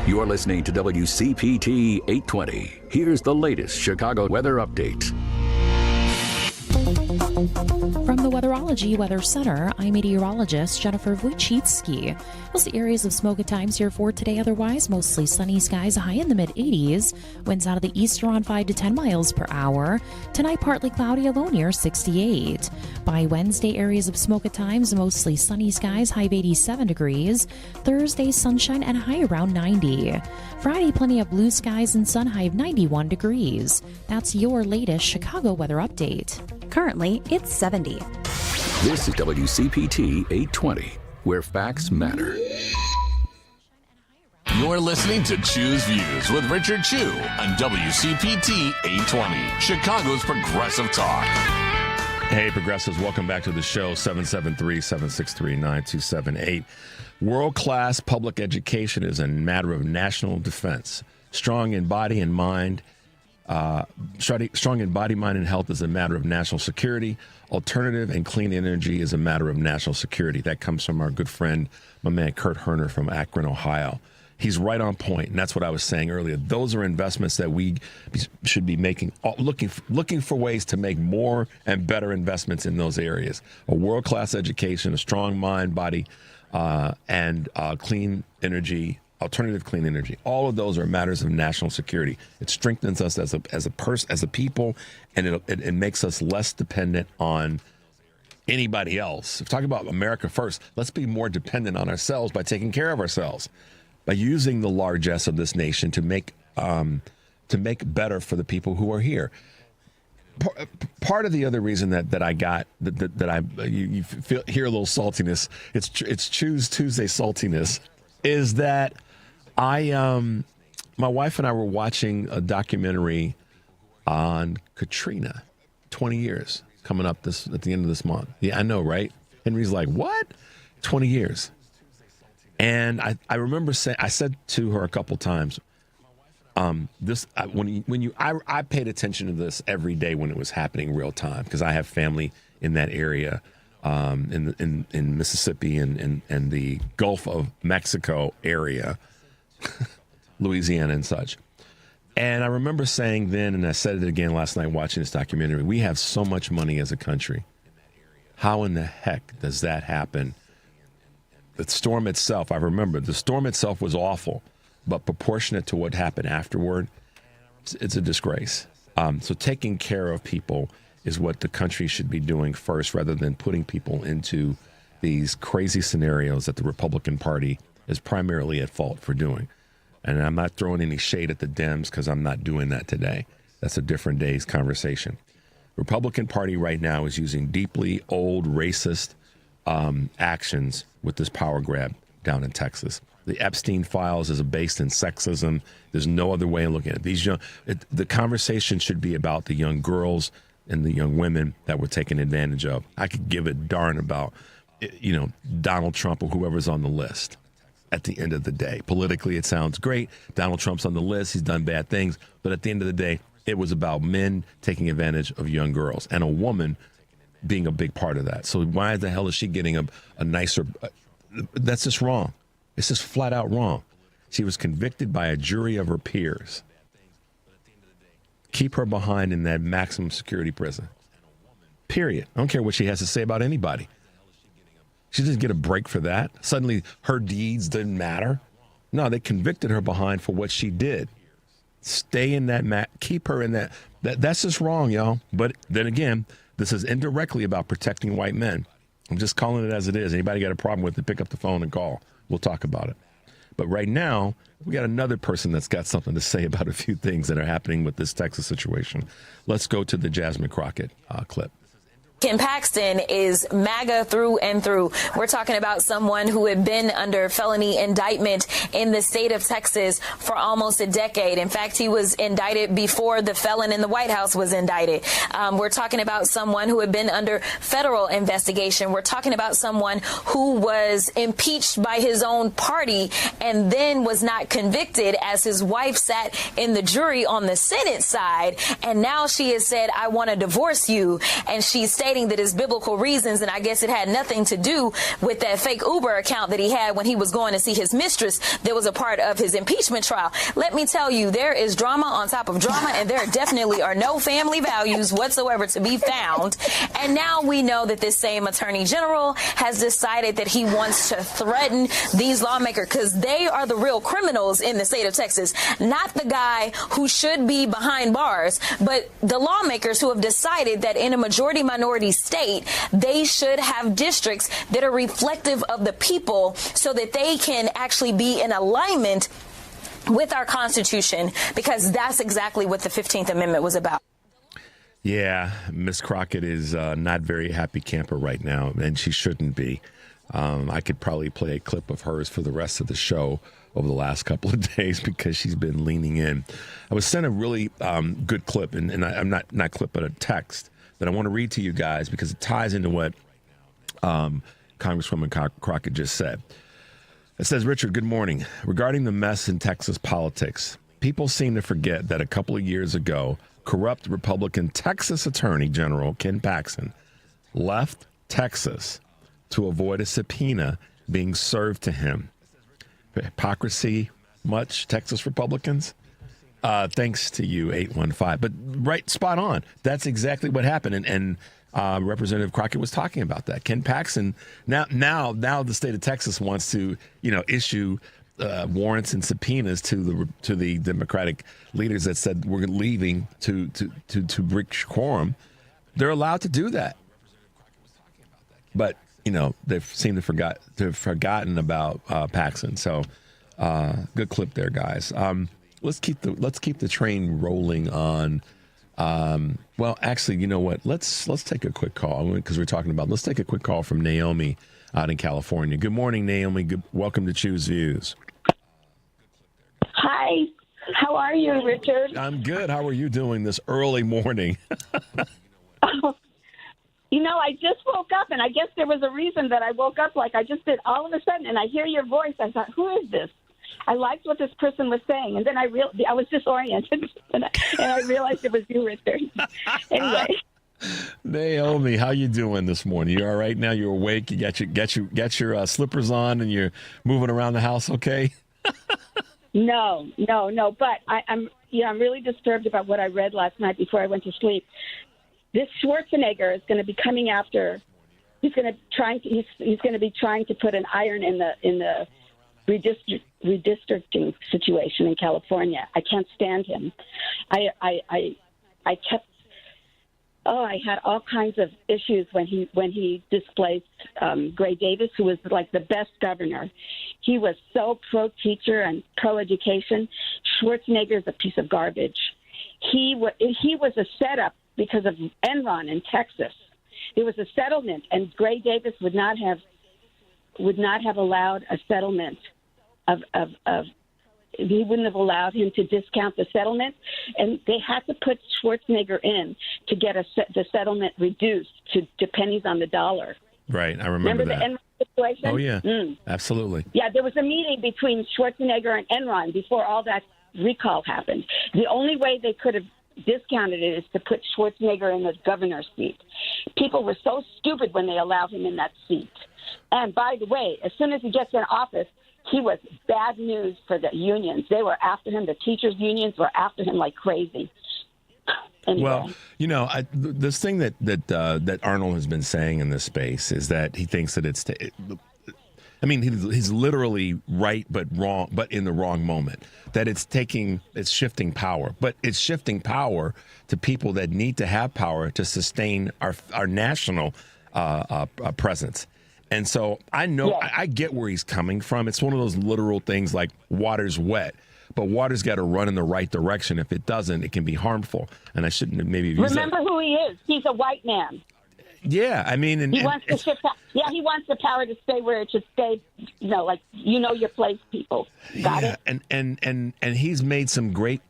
You're listening to WCPT 820. Here's the latest Chicago weather update. From the Weatherology Weather Center, I'm meteorologist Jennifer Wojcicki. We'll see areas of smoke at times here for today. Otherwise, mostly sunny skies, a high in the mid-80s. Winds out of the east around 5 to 10 miles per hour. Tonight, partly cloudy, a low near 68. By Wednesday, areas of smoke at times, mostly sunny skies, high of 87 degrees. Thursday, sunshine and a high around 90. Friday, plenty of blue skies and sun, high of 91 degrees. That's your latest Chicago weather update. Currently, it's 70. This is WCPT 820, where facts matter. You're listening to Choose Views with Richard Chu on WCPT 820, Chicago's Progressive Talk. Hey, progressives, welcome back to the show, 773-763-9278. World-class public education is a matter of national defense. Strong in body and mind, Strong in body, mind, and health is a matter of national security. Alternative and clean energy is a matter of national security. That comes from our good friend, my man Kurt Herner from Akron, Ohio. He's right on point, and that's what I was saying earlier. Those are investments that we should be making, looking for ways to make more and better investments in those areas. A world-class education, a strong mind, body, and clean energy, alternative clean energy. All of those are matters of national security. It strengthens us as a people, and it makes us less dependent on anybody else. If we're talking about America first, let's be more dependent on ourselves by taking care of ourselves, by using the largesse of this nation to make better for the people who are here. Part of the other reason that I got that you hear a little saltiness, it's Choose Tuesday saltiness, is that my wife and I were watching a documentary on Katrina, 20 years coming up at the end of this month. Yeah, I know, right? Henry's like, what? 20 years. And I remember I said to her a couple times, I paid attention to this every day when it was happening real time, because I have family in that area, in Mississippi and the Gulf of Mexico area, Louisiana and such. And I remember saying then, and I said it again last night watching this documentary, we have so much money as a country. How in the heck does that happen? The storm itself, I remember, the storm itself was awful, but proportionate to what happened afterward, it's a disgrace. So taking care of people is what the country should be doing first, rather than putting people into these crazy scenarios that the Republican Party is primarily at fault for doing. And I'm not throwing any shade at the Dems, because I'm not doing that today. That's a different day's conversation. Republican Party right now is using deeply old racist actions with this power grab down in Texas. The Epstein files is based in sexism. There's no other way of looking at it. The conversation should be about the young girls and the young women that were taken advantage of. I could give a darn about, Donald Trump or whoever's on the list at the end of the day. Politically, it sounds great. Donald Trump's on the list. He's done bad things. But at the end of the day, it was about men taking advantage of young girls, and a woman being a big part of that. So why the hell is she getting a nicer... That's just wrong. It's just flat out wrong. She was convicted by a jury of her peers. Keep her behind in that maximum security prison. Period. I don't care what she has to say about anybody. She didn't get a break for that. Suddenly her deeds didn't matter. No, they convicted her behind for what she did. Stay in that keep her in that. That's just wrong, y'all. But then again, this is indirectly about protecting white men. I'm just calling it as it is. Anybody got a problem with it, pick up the phone and call. We'll talk about it. But right now, we got another person that's got something to say about a few things that are happening with this Texas situation. Let's go to the Jasmine Crockett clip. Ken Paxton is MAGA through and through. We're talking about someone who had been under felony indictment in the state of Texas for almost a decade. In fact, he was indicted before the felon in the White House was indicted. We're talking about someone who had been under federal investigation. We're talking about someone who was impeached by his own party and then was not convicted, as his wife sat in the jury on the Senate side. And now she has said, I want to divorce you. And she's stating that it's biblical reasons, and I guess it had nothing to do with that fake Uber account that he had when he was going to see his mistress that was a part of his impeachment trial. Let me tell you, there is drama on top of drama, and there definitely are no family values whatsoever to be found. And now we know that this same attorney general has decided that he wants to threaten these lawmakers, because they are the real criminals in the state of Texas, not the guy who should be behind bars, but the lawmakers who have decided that in a majority minority state, they should have districts that are reflective of the people so that they can actually be in alignment with our Constitution, because that's exactly what the 15th Amendment was about. Yeah, Miss Crockett is not very happy camper right now, and she shouldn't be. I could probably play a clip of hers for the rest of the show over the last couple of days, because she's been leaning in. I was sent a really good clip, and I'm not clip, but a text that I want to read to you guys, because it ties into what Congresswoman Crockett just said. It says, Richard, good morning. Regarding the mess in Texas politics, people seem to forget that a couple of years ago, corrupt Republican Texas Attorney General Ken Paxton left Texas to avoid a subpoena being served to him. Hypocrisy much, Texas Republicans? Thanks to you, 815. But right, spot on. That's exactly what happened. And Representative Crockett was talking about that. Ken Paxton, now the state of Texas wants to, issue warrants and subpoenas to the Democratic leaders that said we're leaving to reach quorum. They're allowed to do that. But, they seem to have forgotten about Paxton. So good clip there, guys. Let's keep the train rolling on. Well, actually, you know what? Let's take a quick call because we're talking about. Let's take a quick call from Naomi out in California. Good morning, Naomi. Welcome to Choose Views. Hi. How are you, Richard? I'm good. How are you doing this early morning? I just woke up, and I guess there was a reason that I woke up like I just did all of a sudden, and I hear your voice. I thought, who is this? I liked what this person was saying, and then I was disoriented, and I realized it was you, Richard. Anyway. Naomi, how you doing this morning? You all right now? You're awake? You got your slippers on, and you're moving around the house, okay? No. But I'm really disturbed about what I read last night before I went to sleep. This Schwarzenegger is going to be coming after. He's going to be trying to put an iron in the redistricting situation in California. I can't stand him. I had all kinds of issues when he displaced Gray Davis, who was like the best governor. He was so pro-teacher and pro-education. Schwarzenegger is a piece of garbage. He was a setup because of Enron in Texas. It was a settlement, and Gray Davis would not have allowed a settlement he wouldn't have allowed him to discount the settlement, and they had to put Schwarzenegger in to get the settlement reduced to pennies on the dollar. Right, I remember that. The Enron situation? Oh, yeah, absolutely. Yeah, there was a meeting between Schwarzenegger and Enron before all that recall happened. The only way they could have discounted it is to put Schwarzenegger in the governor's seat. People were so stupid when they allowed him in that seat. And by the way, as soon as he gets in office, he was bad news for the unions. They were after him. The teachers' unions were after him like crazy. Anyway. Well, this thing that Arnold has been saying in this space is that he thinks that he's literally right but wrong, but in the wrong moment. That it's shifting power, but it's shifting power to people that need to have power to sustain our national presence. And so I know I get where he's coming from. It's one of those literal things like water's wet, but water's got to run in the right direction. If it doesn't, it can be harmful. And I shouldn't have maybe used Remember who he is. He's a white man. Yeah, I mean, he wants to shift. Yeah, he wants the power to stay where it should stay. Your place, people. Got it. And he's made some great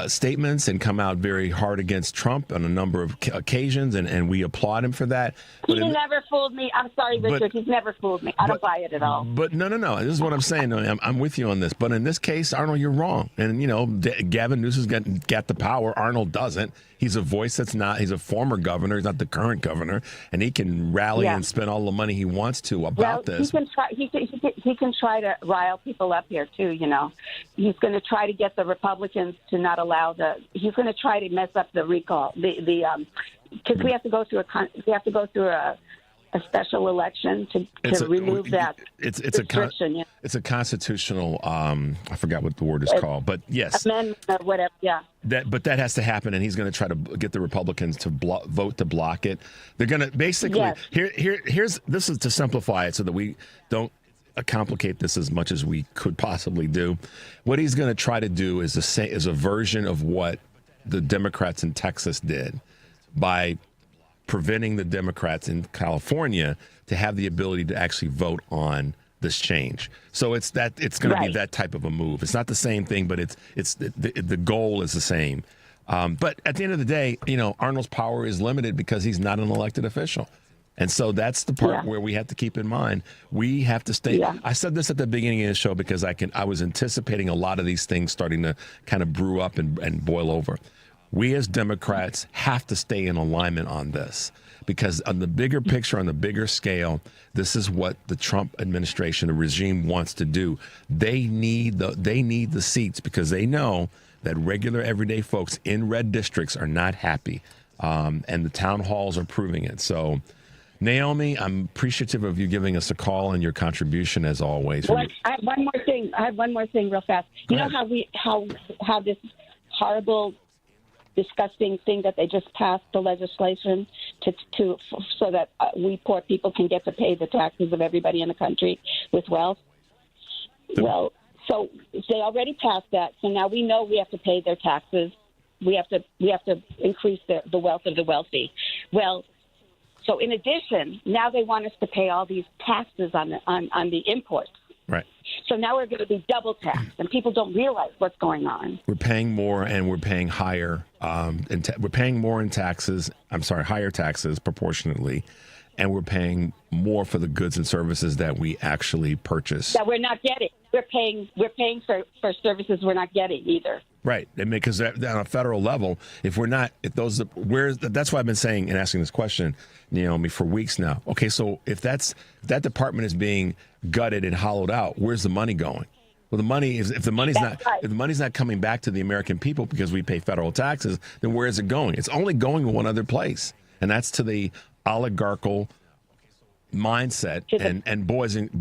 statements and come out very hard against Trump on a number of occasions, and we applaud him for that. He never fooled me. I'm sorry, Richard. He's never fooled me. I don't buy it at all. But no. This is what I'm saying. I'm with you on this. But in this case, Arnold, you're wrong. And, Gavin Newsom's got the power. Arnold doesn't. He's a voice he's a former governor. He's not the current governor. And he can rally and spend all the money he wants to about this. He can try to rile people up here, too, He's going to try to get the Republicans to not allow he's going to try to mess up the recall. Because we have to go through a special election to remove that restriction. It's a constitutional, I forgot what the word is called, but yes. Amendment or whatever, yeah. But that has to happen, and he's going to try to get the Republicans to vote to block it. They're going to basically, this is to simplify it so that we don't complicate this as much as we could possibly do. What he's going to try to do is a version of what the Democrats in Texas did by preventing the Democrats in California to have the ability to actually vote on this change. So it's going to be that type of a move. It's not the same thing, but the goal is the same. But at the end of the day, Arnold's power is limited because he's not an elected official. And so that's the part where we have to keep in mind. We have to stay. Yeah. I said this at the beginning of the show because I was anticipating a lot of these things starting to kind of brew up and boil over. We as Democrats have to stay in alignment on this because on the bigger picture, on the bigger scale, this is what the Trump administration, the regime wants to do. They need the seats because they know that regular everyday folks in red districts are not happy. And the town halls are proving it. So, Naomi, I'm appreciative of you giving us a call and your contribution as always. I have one more thing real fast. You know how this horrible, disgusting thing that they just passed the legislation so that we poor people can get to pay the taxes of everybody in the country with wealth? Well, so they already passed that. So now we know we have to pay their taxes. We have to increase the wealth of the wealthy. Well, so in addition, now they want us to pay all these taxes on the imports. Right. So now we're going to be double taxed, and people don't realize what's going on. We're paying more, and we're paying higher. We're paying more in taxes. Higher taxes proportionately, and we're paying more for the goods and services that we actually purchase. That we're not getting. We're paying for services we're not getting either. Right, because on a federal level, that's why I've been saying and asking this question, Naomi, for weeks now. Okay, so if that department is being gutted and hollowed out, where's the money going? Well, if the money's not coming back to the American people because we pay federal taxes, then where is it going? It's only going to one other place, and that's to the oligarchical mindset and boys and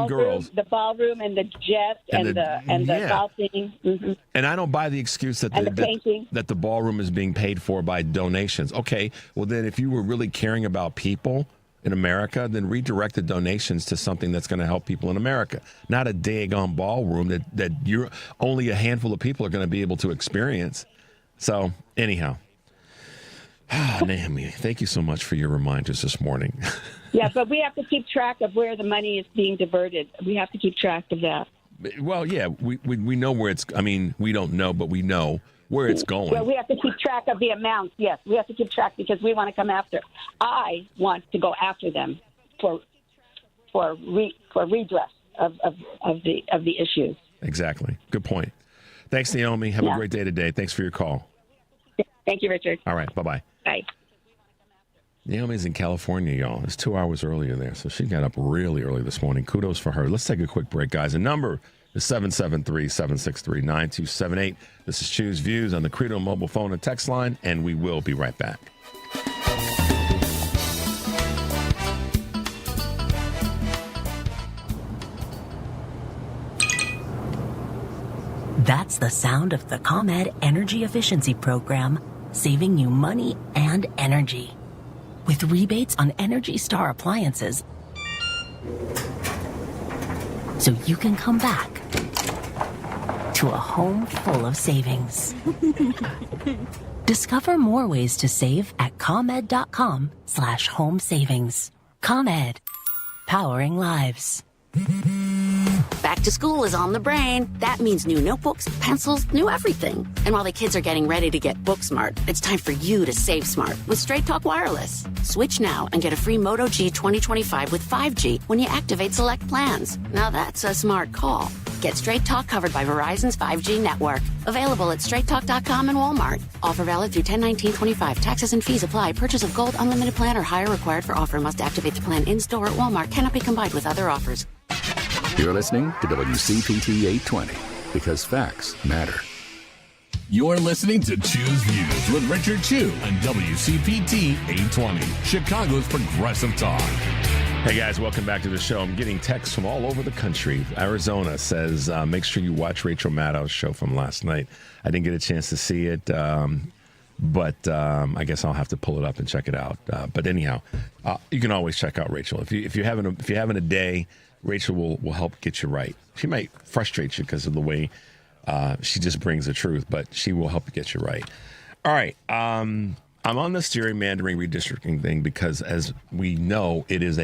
girls, the ballroom and the jet and the golfing. Mm-hmm. And I don't buy the excuse that the ballroom is being paid for by donations. Okay, well then if you were really caring about people in America, then redirect the donations to something that's going to help people in America, not a daggone ballroom that you're only a handful of people are going to be able to experience. So anyhow. Naomi, thank you so much for your reminders this morning. Yeah, but we have to keep track of where the money is being diverted. We have to keep track of that. Well, yeah, we know where it's. I mean, we don't know, but we know where it's going. Well, we have to keep track of the amounts. Yes, we have to keep track because we want to come after. I want to go after them for redress of the issues. Exactly. Good point. Thanks, Naomi. Have a great day today. Thanks for your call. Thank you, Richard. All right. Bye-bye. Bye. Naomi's in California, y'all. It's 2 hours earlier there, so she got up really early this morning. Kudos for her. Let's take a quick break, guys. The number is 773-763-9278. This is Choose Views on the Credo mobile phone and text line, and we will be right back. That's the sound of the ComEd Energy Efficiency Program, saving you money and energy. With rebates on Energy Star appliances, so you can come back to a home full of savings. Discover more ways to save at ComEd.com/home savings. ComEd, powering lives. Back to school is on the brain. That means new notebooks, pencils, new everything. And while the kids are getting ready to get book smart, it's time for you to save smart with Straight Talk Wireless. Switch now and get a free Moto G 2025 with 5G when you activate select plans. Now that's a smart call. Get Straight Talk covered by Verizon's 5G network. Available at straighttalk.com and Walmart. Offer valid through 10/19/25. Taxes and fees apply. Purchase of gold unlimited plan or higher required for offer. Must activate the plan in-store at Walmart. Cannot be combined with other offers. You're listening to WCPT 820 because facts matter. You're listening to Choose Views with Richard Chu on WCPT 820, Chicago's Progressive Talk. Hey guys, welcome back to the show. I'm getting texts from all over the country. Arizona says, make sure you watch Rachel Maddow's show from last night. I didn't get a chance to see it, but I guess I'll have to pull it up and check it out. But anyhow, you can always check out Rachel. If you're having a day, Rachel will help get you right. She might frustrate you because of the way she just brings the truth, but she will help you get you right. All right. I'm on the gerrymandering redistricting thing because, as we know, it's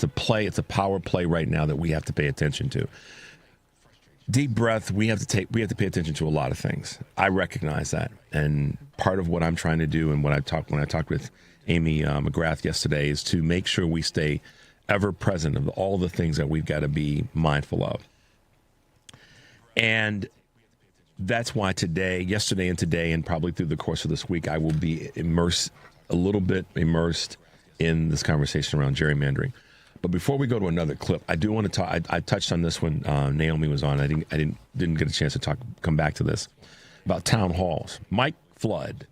a power play right now that we have to pay attention to. Deep breath. We have to pay attention to a lot of things. I recognize that, and part of what I'm trying to do, and when I talk with Amy McGrath yesterday, is to make sure we stay ever present of all the things that we've got to be mindful of. And that's why yesterday and today, and probably through the course of this week, I will be a little bit immersed in this conversation around gerrymandering. But before we go to another clip, I do want to talk. I touched on this when Naomi was on. I didn't get a chance to come back to this about town halls. Mike Flood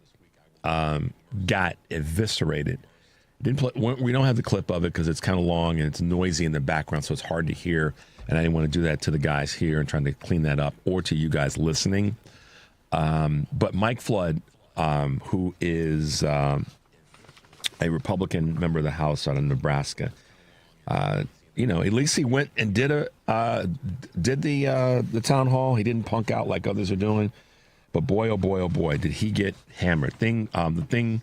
got eviscerated. We don't have the clip of it because it's kind of long and it's noisy in the background, so it's hard to hear. And I didn't want to do that to the guys here and trying to clean that up, or to you guys listening. But Mike Flood, who is a Republican member of the House out of Nebraska, at least he went and did the town hall. He didn't punk out like others are doing. But boy, oh boy, did he get hammered. The thing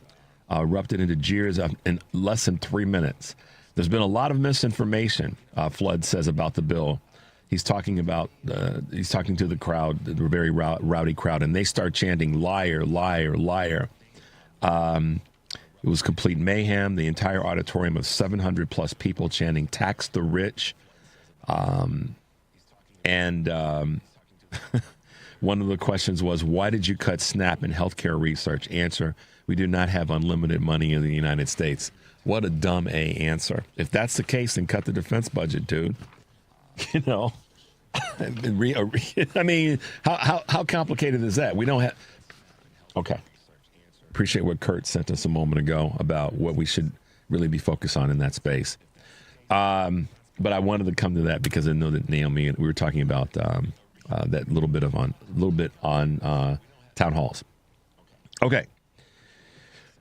erupted into jeers in less than 3 minutes. There's been a lot of misinformation, Flood says, about the bill. He's talking to the crowd, the very rowdy crowd, and they start chanting, liar, liar, liar. It was complete mayhem. The entire auditorium of 700 plus people chanting, tax the rich. And one of the questions was, why did you cut SNAP and healthcare research? Answer, we do not have unlimited money in the United States. What a dumb answer. If that's the case, then cut the defense budget, dude. I mean, how complicated is that? We don't have. Okay. Appreciate what Kurt sent us a moment ago about what we should really be focused on in that space. But I wanted to come to that because I know that Naomi, we were talking about that little bit on town halls. Okay.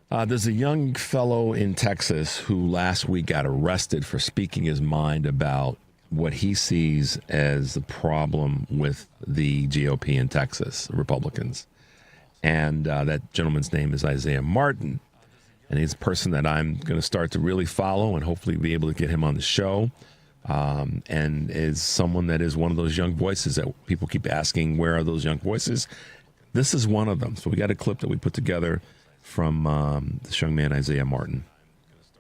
There's a young fellow in Texas who last week got arrested for speaking his mind about what he sees as the problem with the GOP in Texas, Republicans. And that gentleman's name is Isaiah Martin. And he's a person that I'm going to start to really follow and hopefully be able to get him on the show. And is someone that is one of those young voices that people keep asking, where are those young voices? This is one of them. So we got a clip that we put together from this young man, Isaiah Martin.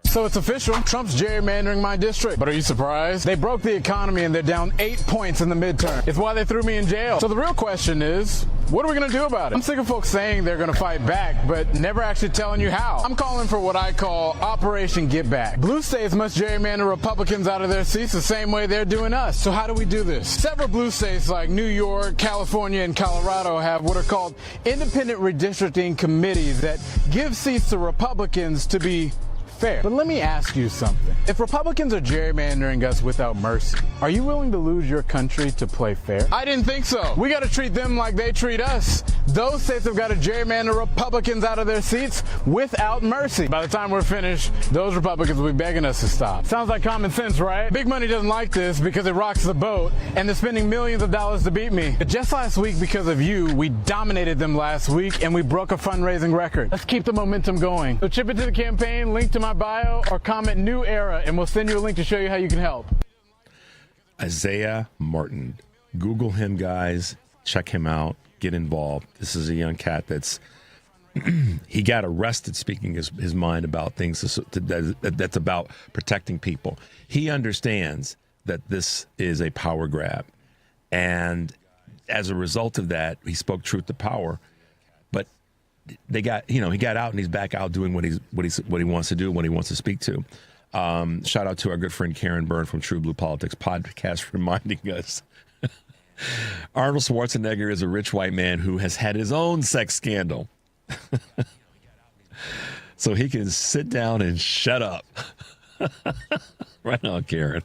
So it's official. Trump's gerrymandering my district. But are you surprised? They broke the economy and they're down 8 points in the midterm. It's why they threw me in jail. So the real question is, what are we going to do about it? I'm sick of folks saying they're going to fight back, but never actually telling you how. I'm calling for what I call Operation Get Back. Blue states must gerrymander Republicans out of their seats the same way they're doing us. So how do we do this? Several blue states like New York, California, and Colorado have what are called independent redistricting committees that give seats to Republicans to be fair. But let me ask you something. If Republicans are gerrymandering us without mercy, are you willing to lose your country to play fair? I didn't think so. We got to treat them like they treat us. Those states have got to gerrymander Republicans out of their seats without mercy. By the time we're finished, those Republicans will be begging us to stop. Sounds like common sense, right? Big money doesn't like this because it rocks the boat, and they're spending millions of dollars to beat me. But just last week, because of you, we dominated them last week, and we broke a fundraising record. Let's keep the momentum going. So chip it to the campaign, link to my bio, or comment New Era, and we'll send you a link to show you how you can help. Isaiah Martin. Google him, guys. Check him out. Get involved. This is a young cat that's he got arrested speaking his mind about things that's about protecting people. He understands that this is a power grab. And as a result of that, he spoke truth to power. But he got out and he's back out doing what he wants to do, what he wants to speak to. Shout out to our good friend Karen Byrne from True Blue Politics podcast reminding us Arnold Schwarzenegger is a rich white man who has had his own sex scandal. So he can sit down and shut up. Right on, Karen.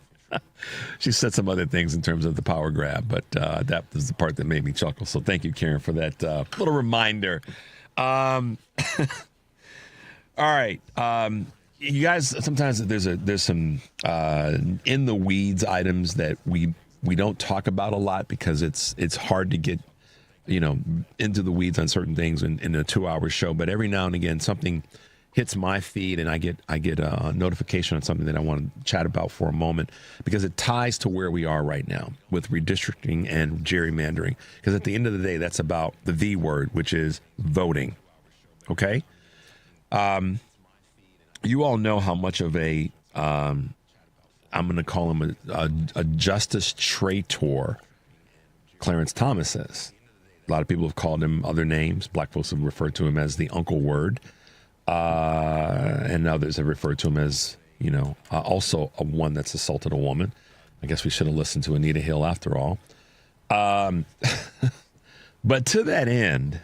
She said some other things in terms of the power grab, but that was the part that made me chuckle. So thank you, Karen, for that little reminder. All right. You guys, sometimes there's some in the weeds items that we don't talk about a lot because it's hard to get, into the weeds on certain things in a 2-hour show. But every now and again, something hits my feed and I get a notification on something that I want to chat about for a moment because it ties to where we are right now with redistricting and gerrymandering. Because at the end of the day, that's about the V word, which is voting. Okay? you all know how much of a I'm going to call him a justice traitor Clarence Thomas is. A lot of people have called him other names. Black folks have referred to him as the Uncle Word, and others have referred to him as, also a one that's assaulted a woman. I guess we should have listened to Anita Hill after all. But to that end,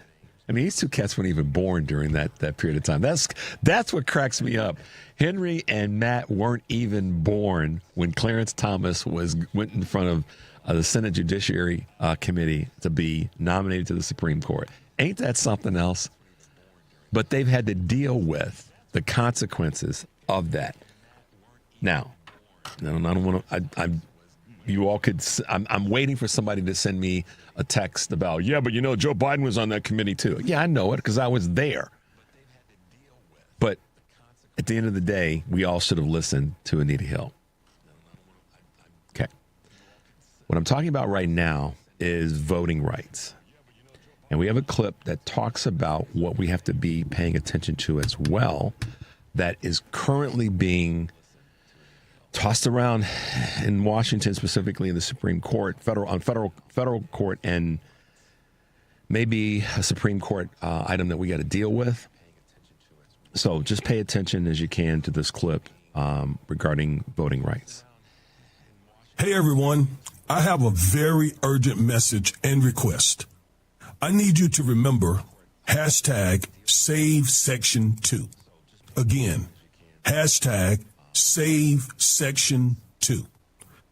I mean, these two cats weren't even born during that period of time. That's what cracks me up. Henry and Matt weren't even born when Clarence Thomas went in front of the Senate Judiciary Committee to be nominated to the Supreme Court. Ain't that something else? But they've had to deal with the consequences of that. Now, I don't want to. You all could. I'm waiting for somebody to send me a text about, Joe Biden was on that committee too. Yeah, I know it because I was there. But at the end of the day, we all should have listened to Anita Hill. Okay. What I'm talking about right now is voting rights. And we have a clip that talks about what we have to be paying attention to as well that is currently being tossed around in Washington, specifically in the Supreme Court, federal court, and maybe a Supreme Court item that we got to deal with. So just pay attention as you can to this clip regarding voting rights. Hey, everyone. I have a very urgent message and request. I need you to remember hashtag Save Section 2. Again, hashtag Save Section 2.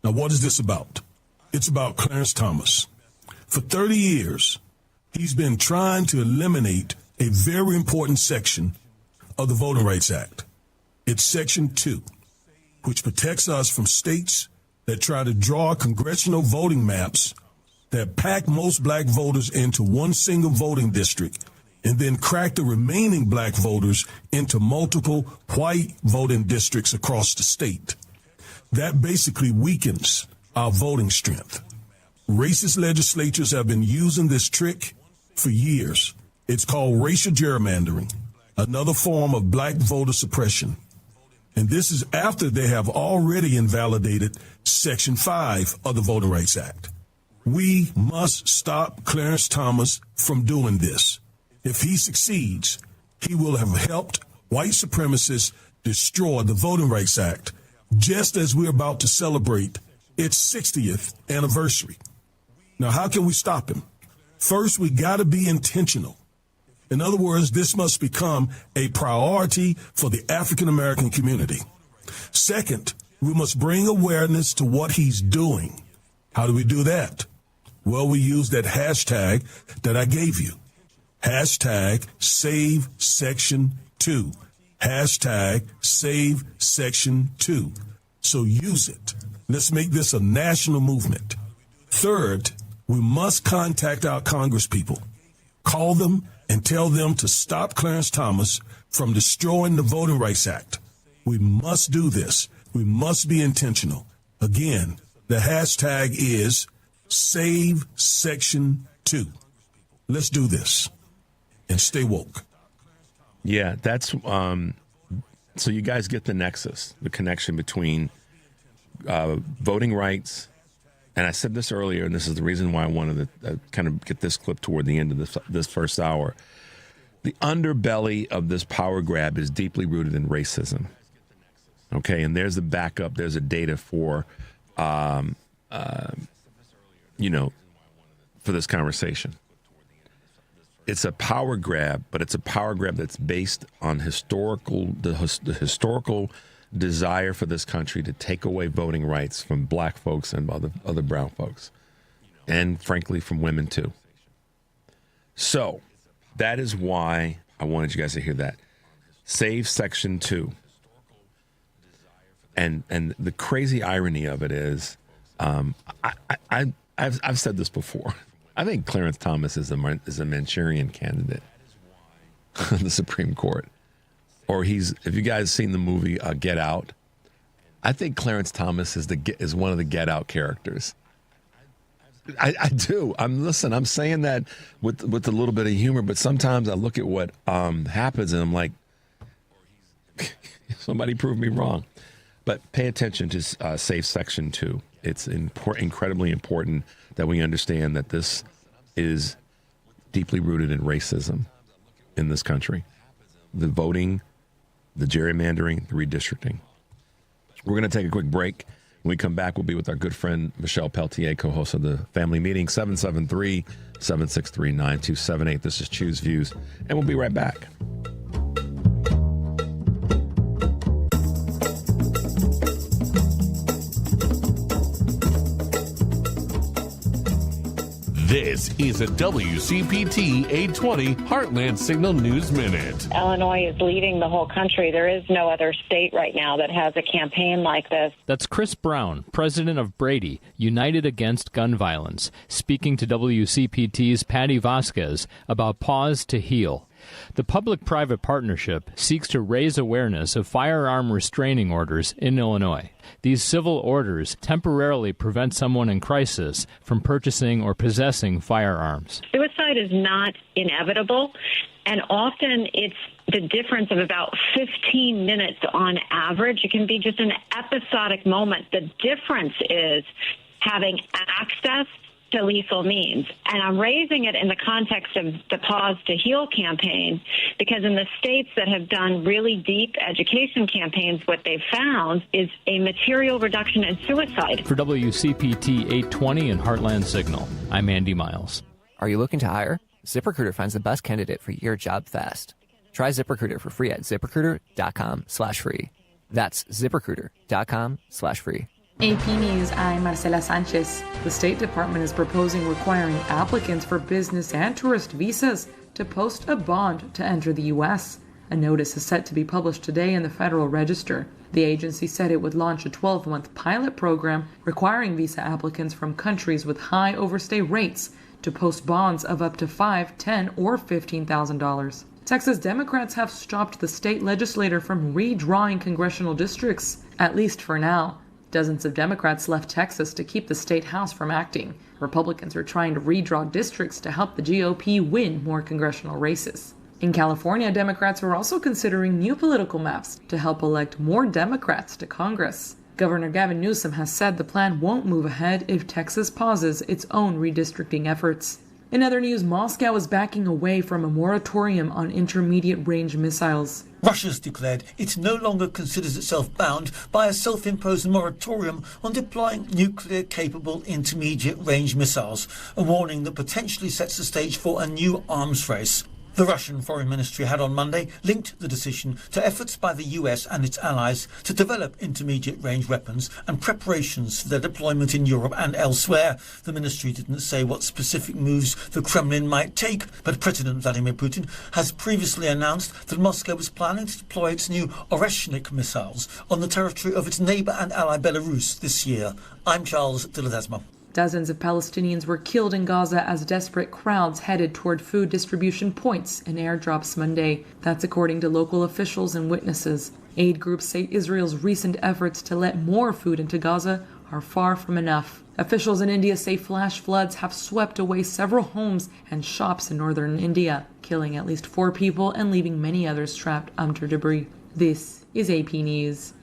Now, what is this about? It's about Clarence Thomas. For 30 years, he's been trying to eliminate a very important section of the Voting Rights Act. It's Section 2, which protects us from states that try to draw congressional voting maps that pack most black voters into one single voting district and then crack the remaining black voters into multiple white voting districts across the state. That basically weakens our voting strength. Racist legislatures have been using this trick for years. It's called racial gerrymandering, another form of black voter suppression. And this is after they have already invalidated Section 5 of the Voting Rights Act. We must stop Clarence Thomas from doing this. If he succeeds, he will have helped white supremacists destroy the Voting Rights Act, just as we're about to celebrate its 60th anniversary. Now, how can we stop him? First, we got to be intentional. In other words, this must become a priority for the African American community. Second, we must bring awareness to what he's doing. How do we do that? Well, we use that hashtag that I gave you. Hashtag Save Section 2. Hashtag Save Section 2. So use it. Let's make this a national movement. Third, we must contact our congresspeople. Call them and tell them to stop Clarence Thomas from destroying the Voting Rights Act. We must do this. We must be intentional. Again, the hashtag is Save Section 2. Let's do this and stay woke. Yeah, that's so you guys get the nexus, the connection between voting rights. And I said this earlier, and this is the reason why I wanted to kind of get this clip toward the end of this first hour. The underbelly of this power grab is deeply rooted in racism. Okay, and there's the backup. There's a data for, for this conversation. It's a power grab, but it's a power grab that's based on the historical desire for this country to take away voting rights from black folks and other brown folks, and frankly from women too. So that is why I wanted you guys to hear that. Save Section 2. And the crazy irony of it is, I've said this before. I think Clarence Thomas is a Manchurian candidate in the Supreme Court. Or if you guys seen the movie Get Out, I think Clarence Thomas is one of the Get Out characters. I do. I'm saying that with a little bit of humor, but sometimes I look at what happens and I'm like, Somebody prove me wrong. But pay attention to Safe Section 2. It's incredibly important that we understand that this is deeply rooted in racism in this country. The voting, the gerrymandering, the redistricting. We're going to take a quick break. When we come back, we'll be with our good friend Michelle Peltier, co-host of the Family Meeting, 773-763-9278. This is Choose Views, and we'll be right back. This is a WCPT 820 Heartland Signal News Minute. Illinois is leading the whole country. There is no other state right now that has a campaign like this. That's Chris Brown, president of Brady, United Against Gun Violence, speaking to WCPT's Patty Vasquez about Pause to Heal. The public-private partnership seeks to raise awareness of firearm restraining orders in Illinois. These civil orders temporarily prevent someone in crisis from purchasing or possessing firearms. Suicide is not inevitable, and often it's the difference of about 15 minutes on average. It can be just an episodic moment. The difference is having access to lethal means. And I'm raising it in the context of the Pause to Heal campaign, because in the states that have done really deep education campaigns, what they've found is a material reduction in suicide. For WCPT 820 and Heartland Signal, I'm Andy Miles. Are you looking to hire? ZipRecruiter finds the best candidate for your job fast. Try ZipRecruiter for free at ZipRecruiter.com/free. That's ZipRecruiter.com/free. AP News, I'm Marcela Sanchez. The State Department is proposing requiring applicants for business and tourist visas to post a bond to enter the U.S. A notice is set to be published today in the Federal Register. The agency said it would launch a 12-month pilot program requiring visa applicants from countries with high overstay rates to post bonds of up to $5,000, $10,000, or $15,000. Texas Democrats have stopped the state legislature from redrawing congressional districts, at least for now. Dozens of Democrats left Texas to keep the state house from acting. Republicans are trying to redraw districts to help the GOP win more congressional races. In California, Democrats are also considering new political maps to help elect more Democrats to Congress. Governor Gavin Newsom has said the plan won't move ahead if Texas pauses its own redistricting efforts. In other news, Moscow is backing away from a moratorium on intermediate-range missiles. Russia's declared it no longer considers itself bound by a self-imposed moratorium on deploying nuclear-capable intermediate-range missiles, a warning that potentially sets the stage for a new arms race. The Russian Foreign Ministry had on Monday linked the decision to efforts by the US and its allies to develop intermediate-range weapons and preparations for their deployment in Europe and elsewhere. The ministry didn't say what specific moves the Kremlin might take, but President Vladimir Putin has previously announced that Moscow was planning to deploy its new Oreshnik missiles on the territory of its neighbour and ally Belarus this year. I'm Charles de Ledesma. Dozens of Palestinians were killed in Gaza as desperate crowds headed toward food distribution points and airdrops Monday. That's according to local officials and witnesses. Aid groups say Israel's recent efforts to let more food into Gaza are far from enough. Officials in India say flash floods have swept away several homes and shops in northern India, killing at least 4 people and leaving many others trapped under debris. This is AP News.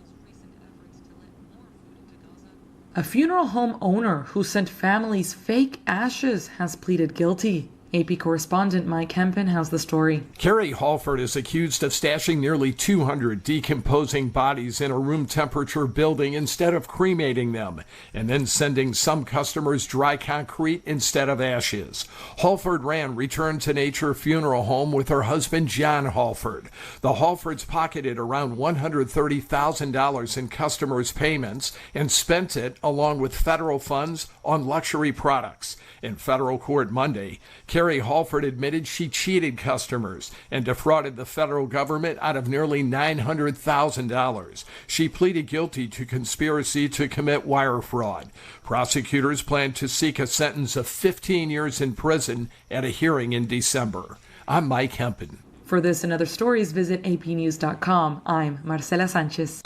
A funeral home owner who sent families fake ashes has pleaded guilty. AP correspondent Mike Hempen has the story. Carrie Halford is accused of stashing nearly 200 decomposing bodies in a room temperature building instead of cremating them, and then sending some customers dry concrete instead of ashes. Halford ran Return to Nature Funeral Home with her husband John Halford. The Halfords pocketed around $130,000 in customers' payments and spent it, along with federal funds, on luxury products. In federal court Monday, Carrie Halford admitted she cheated customers and defrauded the federal government out of nearly $900,000. She pleaded guilty to conspiracy to commit wire fraud. Prosecutors plan to seek a sentence of 15 years in prison at a hearing in December. I'm Mike Hempen. For this and other stories, visit apnews.com. I'm Marcela Sanchez.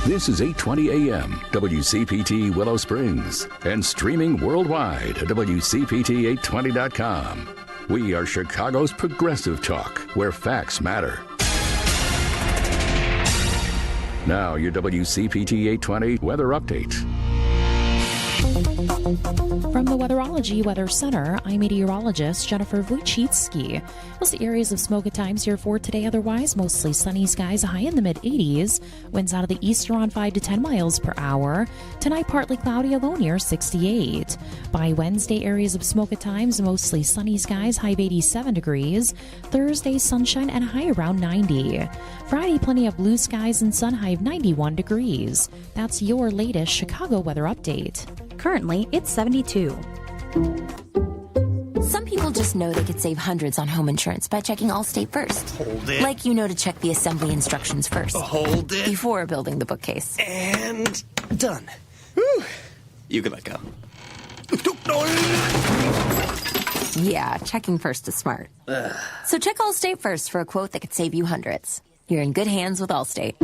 This is 820 AM, WCPT Willow Springs, and streaming worldwide at WCPT820.com. We are Chicago's progressive talk, where facts matter. Now, your WCPT 820 weather update. From the Weatherology Weather Center, I'm meteorologist Jennifer Wojcicki. We'll see areas of smoke at times here for today. Otherwise, mostly sunny skies, a high in the mid-80s. Winds out of the east around 5 to 10 miles per hour. Tonight, partly cloudy, a low near 68. By Wednesday, areas of smoke at times, mostly sunny skies, high of 87 degrees. Thursday, sunshine and a high around 90. Friday, plenty of blue skies and sun, high of 91 degrees. That's your latest Chicago weather update. Currently, it's 72. Some people just know they could save hundreds on home insurance by checking Allstate first. Hold it. Like you know to check the assembly instructions first. Hold it. Before building the bookcase. And done. Whew. You can let go. Yeah, checking first is smart. So check Allstate first for a quote that could save you hundreds. You're in good hands with Allstate.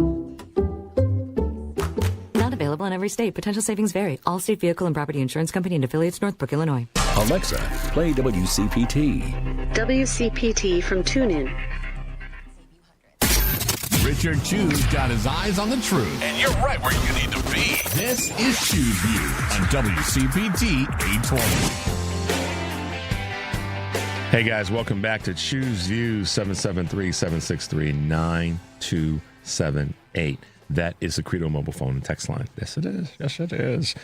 Not available in every state. Potential savings vary. Allstate Vehicle and Property Insurance Company and affiliates, Northbrook, Illinois. Alexa, play WCPT. WCPT from TuneIn. Richard Chu's got his eyes on the truth. And you're right where you need to be. This is Chu's Views on WCPT 820. Hey guys, welcome back to Choose Views, 773-763-9278. That is the Credo mobile phone and text line. Yes, it is. Yes, it is.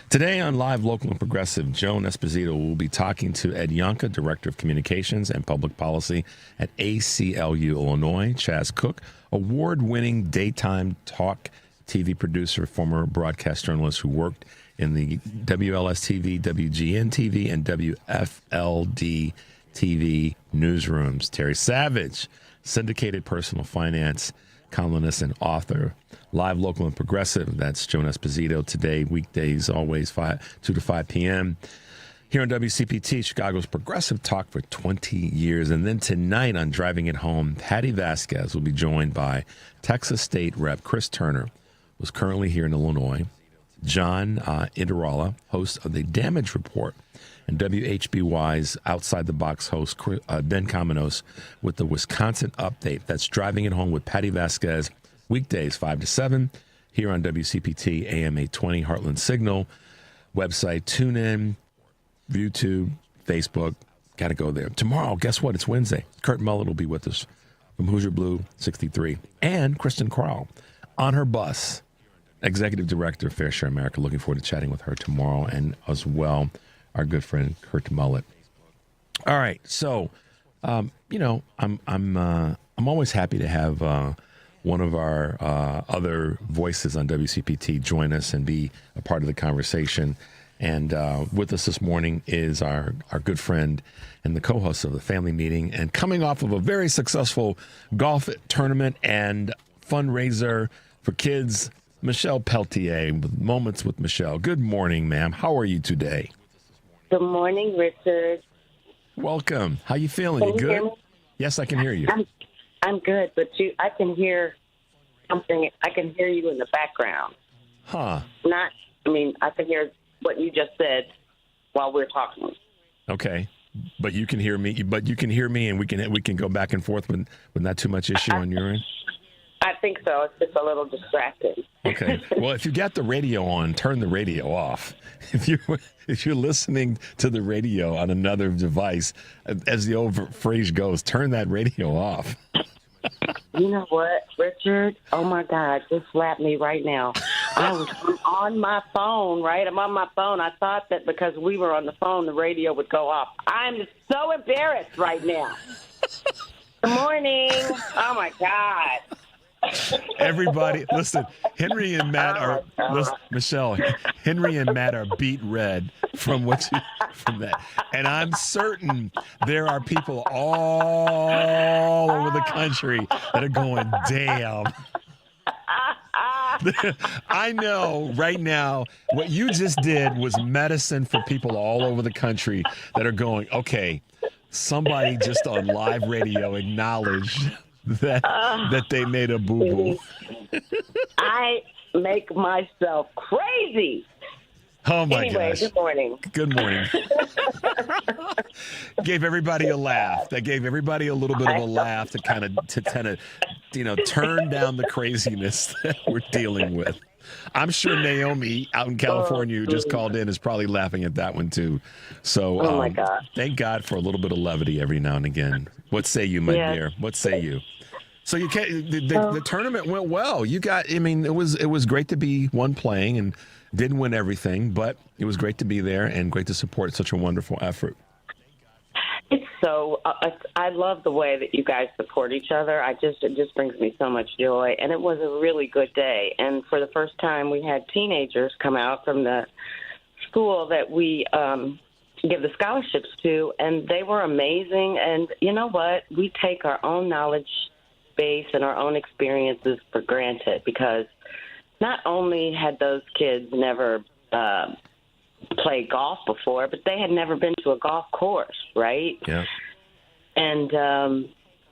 Today on Live, Local, and Progressive, Joan Esposito will be talking to Ed Yonka, Director of Communications and Public Policy at ACLU, Illinois. Chaz Cook, award-winning daytime talk TV producer, former broadcast journalist who worked in the WLS-TV, WGN-TV, and WFLD-TV newsrooms. Terry Savage, syndicated personal finance columnist and author. Live, Local, and Progressive. That's Joan Esposito today, weekdays, always 2 to 5 p.m. here on WCPT, Chicago's progressive talk for 20 years. And then tonight on Driving It Home, Patty Vasquez will be joined by Texas State Rep Chris Turner, who's currently here in Illinois, John Idarala, host of The Damage Report, and WHBY's Outside the Box host, Ben Kamenos, with the Wisconsin Update. That's Driving It Home with Patty Vasquez, weekdays 5 to 7, here on WCPT, AM 820, Heartland Signal, website, TuneIn, YouTube, Facebook. Got to go there. Tomorrow, guess what? It's Wednesday. Kurt Mullet will be with us from Hoosier Blue 63. And Kristen Crowell on her bus, Executive Director of Fair Share America. Looking forward to chatting with her tomorrow, and as well, our good friend Kurt Mullet. All right, so I'm always happy to have one of our other voices on WCPT join us and be a part of the conversation. And with us this morning is our good friend and the co-host of the Family Meeting, and coming off of a very successful golf tournament and fundraiser for kids, Michelle Peltier, with Moments with Michelle. Good morning, ma'am. How are you today? Good morning, Richard. Welcome. How you feeling? You good? Hear me? Yes, I can hear you. I'm good, but I can hear something. I can hear you in the background. Huh. I can hear what you just said while we're talking. Okay. But you can hear me, and we can go back and forth with not too much issue on your end? I think so. It's just a little distracting. Okay. Well, if you got the radio on, turn the radio off. If you're listening to the radio on another device, as the old phrase goes, turn that radio off. You know what, Richard? Oh, my God. Just slap me right now. I was on my phone, right? I'm on my phone. I thought that because we were on the phone, the radio would go off. I'm so embarrassed right now. Good morning. Oh, my God. Everybody, listen, Henry and Matt are, Michelle, Henry and Matt are beat red from that. And I'm certain there are people all over the country that are going, damn. I know right now what you just did was medicine for people all over the country that are going, okay, somebody just on live radio acknowledged that they made a boo-boo. I make myself crazy. Oh, my gosh. Good morning. Good morning. Gave everybody a laugh. That gave everybody a little bit of a laugh to kind of turn down the craziness that we're dealing with. I'm sure Naomi out in California who just called in is probably laughing at that one too. So oh my God. Thank God for a little bit of levity every now and again. What say you, my dear? What say you? So you can't. The tournament went well. It was great to be one playing and didn't win everything, but it was great to be there and great to support such a wonderful effort. It's so, I love the way that you guys support each other. It just brings me so much joy. And it was a really good day. And for the first time, we had teenagers come out from the school that we give the scholarships to, and they were amazing. And you know what? We take our own knowledge base and our own experiences for granted, because not only had those kids never played golf before, but they had never been to a golf course, right? Yeah. And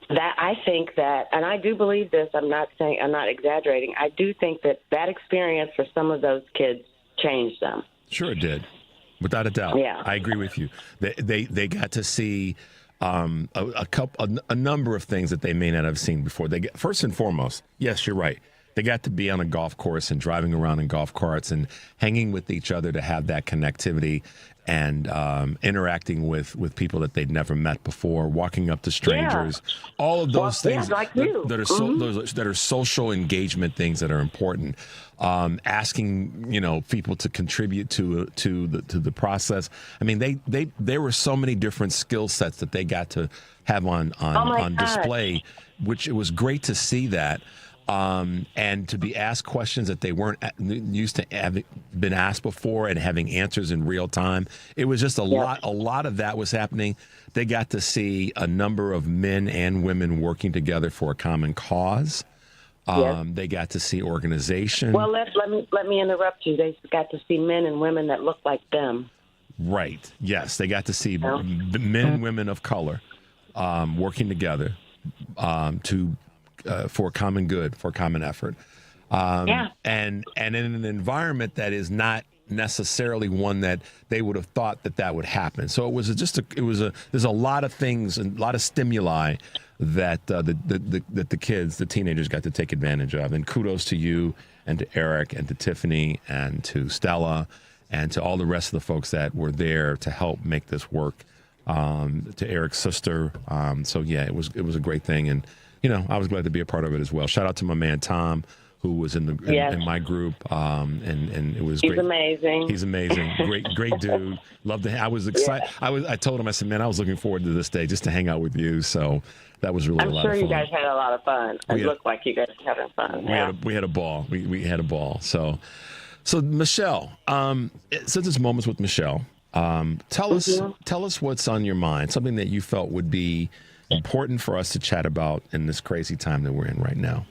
that I think that, and I do believe this, I'm not exaggerating, I do think that experience for some of those kids changed them. Sure it did. Without a doubt. Yeah. I agree with you. They got to see a number of things that they may not have seen before. First and foremost, yes, you're right. They got to be on a golf course and driving around in golf carts and hanging with each other to have that connectivity and interacting with people that they'd never met before, walking up to strangers, all of those things like that are social engagement things that are important. Asking people to contribute to the process. I mean, there were so many different skill sets that they got to have on display, which it was great to see that. And to be asked questions that they weren't used to having been asked before and having answers in real time. It was just a lot of that was happening. They got to see a number of men and women working together for a common cause. They got to see organization. Well, let me interrupt you. They got to see men and women that looked like them. Right. Yes, they got to see men and women of color working together for a common good, for a common effort. And in an environment that is not necessarily one that they would have thought that would happen. So it was there's a lot of things and a lot of stimuli that the kids, the teenagers got to take advantage of. And kudos to you and to Eric and to Tiffany and to Stella and to all the rest of the folks that were there to help make this work. To Eric's sister. So yeah, it was a great thing. And I was glad to be a part of it as well. Shout out to my man Tom, who was in my group, and it was great. He's amazing. He's amazing. Great dude. Loved to. I was excited. I told him, I said, man, I was looking forward to this day just to hang out with you. So that was really a lot of fun. I'm sure you guys had a lot of fun. It looked like you guys were having fun. We had a ball. We had a ball. So Michelle, since it's Moments with Michelle, tell us what's on your mind. Something that you felt would be important for us to chat about in this crazy time that we're in right now.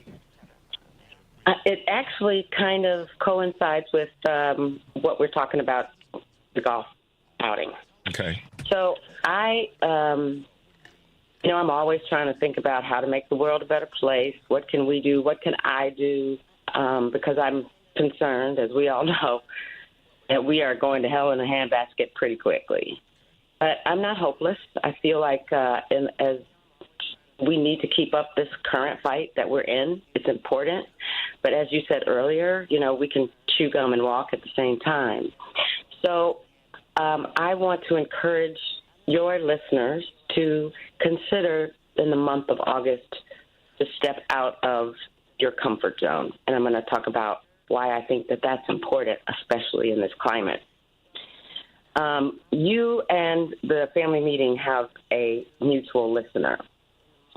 It actually kind of coincides with what we're talking about, the golf outing. Okay. So I'm always trying to think about how to make the world a better place. What can we do? What can I do? Because I'm concerned, as we all know, that we are going to hell in a handbasket pretty quickly. But I'm not hopeless. I feel like as we need to keep up this current fight that we're in. It's important. But as you said earlier, we can chew gum and walk at the same time. So I want to encourage your listeners to consider in the month of August to step out of your comfort zone. And I'm going to talk about why I think that that's important, especially in this climate. You and the family meeting have a mutual listener.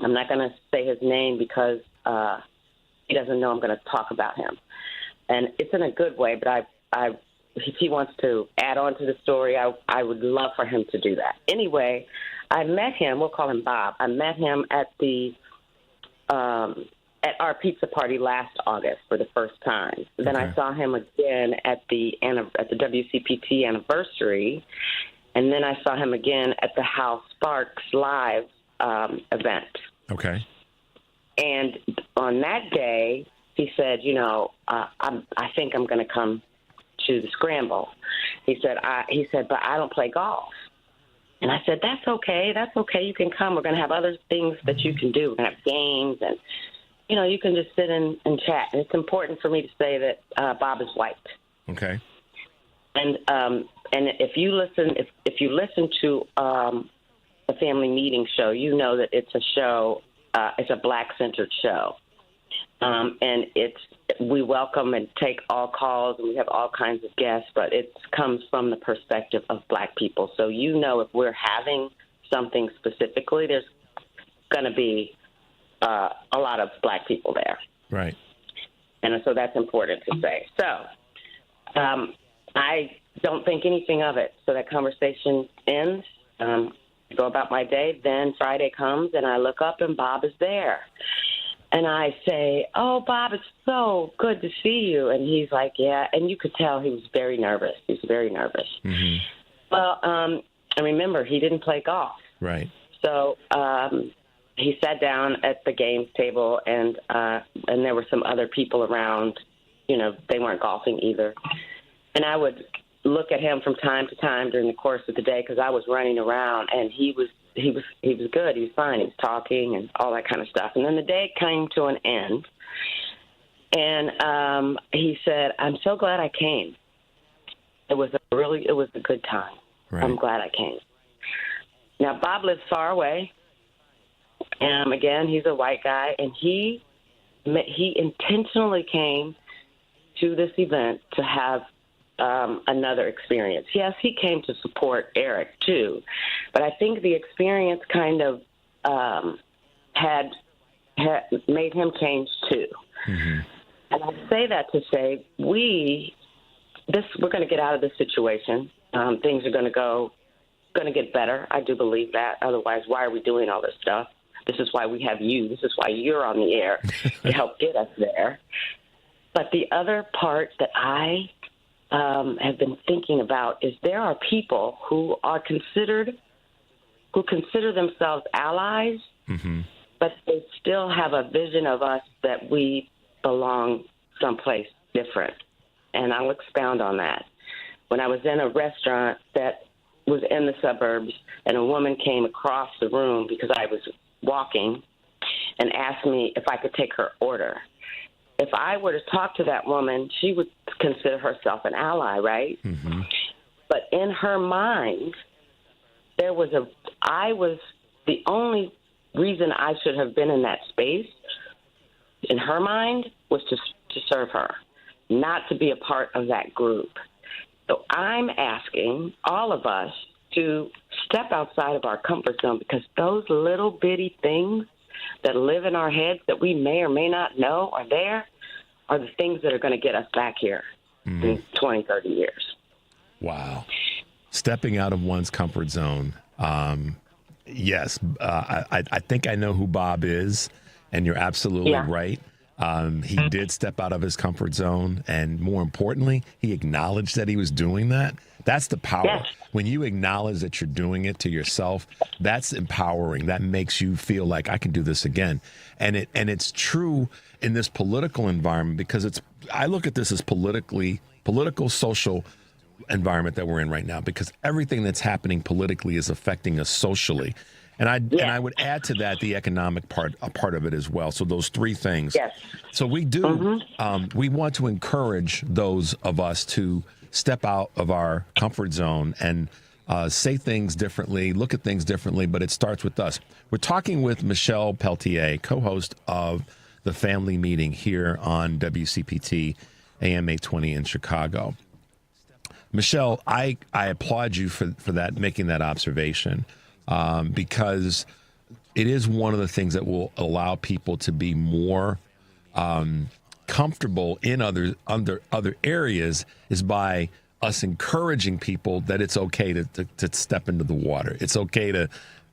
I'm not going to say his name because he doesn't know I'm going to talk about him. And it's in a good way, but if he wants to add on to the story, I would love for him to do that. Anyway, I met him, we'll call him Bob. I met him at our pizza party last August for the first time. Okay. Then I saw him again at the WCPT anniversary, and then I saw him again at the How Sparks Live event. Okay. And on that day, he said, I think I'm going to come to the scramble. He said, but I don't play golf. And I said, that's okay. You can come. We're going to have other things that you can do. We're going to have games you can just sit and chat. And it's important for me to say that Bob is white. Okay. And if you listen to the Family Meeting show, you know that it's a show. It's a Black-centered show, and we welcome and take all calls, and we have all kinds of guests. But it comes from the perspective of Black people. So if we're having something specifically, there's going to be a lot of Black people there. Right. And so that's important to say. So I don't think anything of it. So that conversation ends. Go about my day. Then Friday comes, and I look up, and Bob is there. And I say, "Oh, Bob, it's so good to see you." And he's like, "Yeah." And you could tell he was very nervous. He was very nervous. Mm-hmm. Well, and remember, he didn't play golf. Right. So he sat down at the games table, and there were some other people around. They weren't golfing either. And I would look at him from time to time during the course of the day because I was running around, and he was good. He was fine. He was talking and all that kind of stuff. And then the day came to an end, and he said, "I'm so glad I came. It was a good time. Right. I'm glad I came." Now, Bob lives far away. Again, he's a white guy, and he intentionally came to this event to have another experience. Yes, he came to support Eric too, but I think the experience kind of had made him change too. Mm-hmm. And I say that to say we're going to get out of this situation. Things are going to get better. I do believe that. Otherwise, why are we doing all this stuff? This is why we have you. This is why you're on the air to help get us there. But the other part that I have been thinking about is there are people who consider themselves allies, mm-hmm. but they still have a vision of us that we belong someplace different. And I'll expound on that. When I was in a restaurant that was in the suburbs, and a woman came across the room because I was walking and asked me if I could take her order. If I were to talk to that woman, she would consider herself an ally, right? Mm-hmm. But in her mind, I was the only reason I should have been in that space, in her mind, was to serve her, not to be a part of that group. So I'm asking all of us to step outside of our comfort zone, because those little bitty things that live in our heads that we may or may not know are there are the things that are going to get us back here in 20, 30 years. Wow. Stepping out of one's comfort zone. Yes, I think I know who Bob is, and you're absolutely right. He did step out of his comfort zone, and more importantly, he acknowledged that he was doing that. That's the power. Yes. When you acknowledge that you're doing it to yourself, that's empowering. That makes you feel like I can do this again. And it's true in this political environment, because I look at this as political, social environment that we're in right now, because everything that's happening politically is affecting us socially. And I would add to that the economic part of it as well. So those three things. Yes. So we do. We want to encourage those of us to step out of our comfort zone and say things differently, look at things differently. But it starts with us. We're talking with Michelle Peltier, co-host of the Family Meeting here on WCPT AM 820 in Chicago. Michelle, I applaud you for that, making that observation. Because it is one of the things that will allow people to be more comfortable in other areas, is by us encouraging people that it's okay to step into the water. It's okay to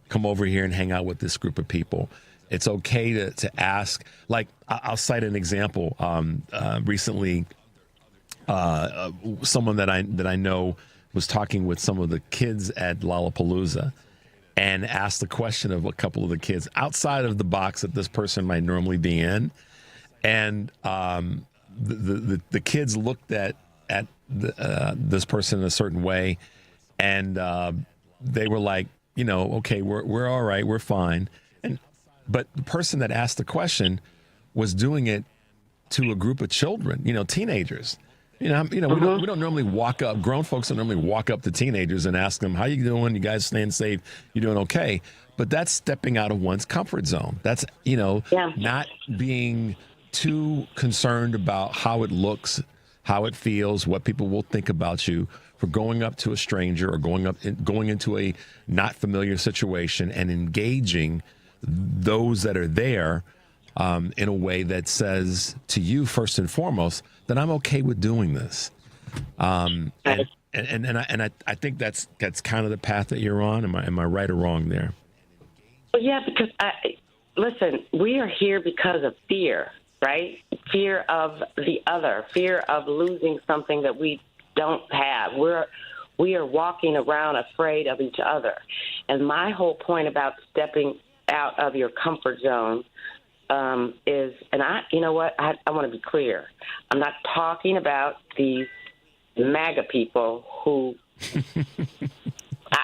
come over here and hang out with this group of people. It's okay to ask. Like, I'll cite an example. Recently, someone that I know was talking with some of the kids at Lollapalooza, and asked the question of a couple of the kids outside of the box that this person might normally be in. And the kids looked at this person in a certain way, and they were like, okay, we're all right, we're fine. But the person that asked the question was doing it to a group of children, teenagers. We don't normally walk up. Grown folks don't normally walk up to teenagers and ask them, "How you doing? You guys staying safe? You doing okay?" But that's stepping out of one's comfort zone. That's not being too concerned about how it looks, how it feels, what people will think about you for going up to a stranger or going into a not familiar situation and engaging those that are there in a way that says to you first and foremost that I'm okay with doing this. And I think that's kind of the path that you're on. Am I right or wrong there? Well, yeah, because listen, we are here because of fear, right? Fear of the other, fear of losing something that we don't have. We are walking around afraid of each other. And my whole point about stepping out of your comfort zone is, and I want to be clear. I'm not talking about these MAGA people who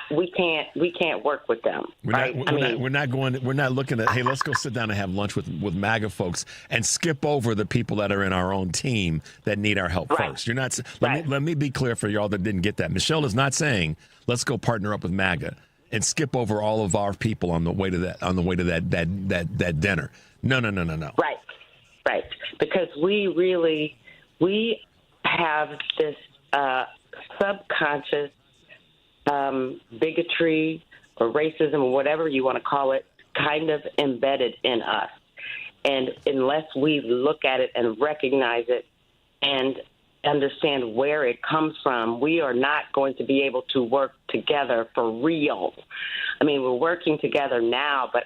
we can't work with them. We're not looking at, hey, let's go sit down and have lunch with MAGA folks and skip over the people that are in our own team that need our help first. You're not. Let me be clear for y'all that didn't get that. Michelle is not saying let's go partner up with MAGA and skip over all of our people on the way to that dinner. No. Right. Because we have this subconscious bigotry or racism or whatever you want to call it kind of embedded in us. And unless we look at it and recognize it and understand where it comes from, we are not going to be able to work together for real. I mean, we're working together now, but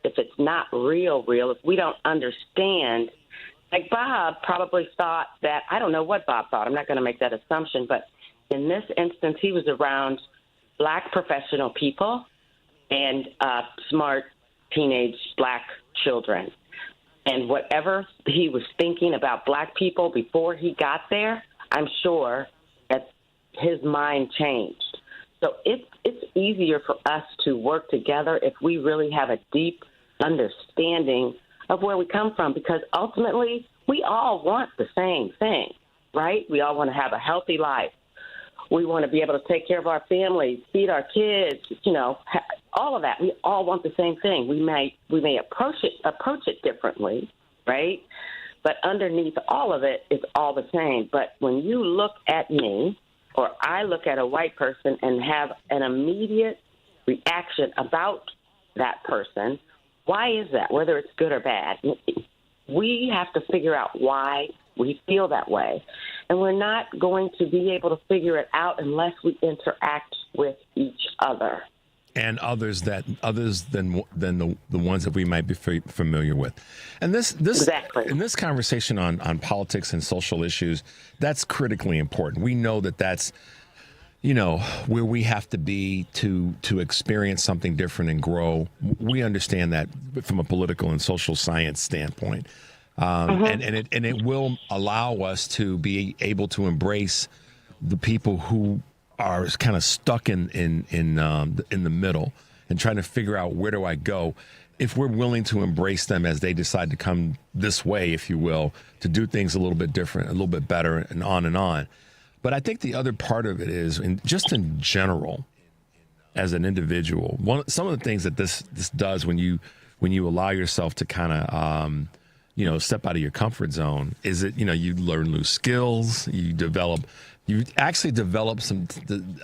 if it's not real, if we don't understand, like Bob probably thought that, I don't know what Bob thought, I'm not going to make that assumption, but in this instance, he was around Black professional people and smart teenage Black children. And whatever he was thinking about Black people before he got there, I'm sure that his mind changed. So it's easier for us to work together if we really have a deep understanding of where we come from, because ultimately we all want the same thing, right? We all want to have a healthy life. We want to be able to take care of our families, feed our kids, all of that. We all want the same thing. We may approach it differently, right? But underneath all of it is all the same. But when you look at me, or I look at a white person and have an immediate reaction about that person, why is that? Whether it's good or bad, we have to figure out why we feel that way. And we're not going to be able to figure it out unless we interact with each other. And others than the ones that we might be familiar with. And this exactly. In this conversation on politics and social issues, that's critically important. We know that that's where we have to be to experience something different and grow. We understand that from a political and social science standpoint. And it will allow us to be able to embrace the people who are kind of stuck in the middle and trying to figure out, where do I go? If we're willing to embrace them as they decide to come this way, if you will, to do things a little bit different, a little bit better, and on and on. But I think the other part of it is, just in general, as an individual, some of the things that this does when you allow yourself to kind of step out of your comfort zone, is that you learn new skills, you actually develop some,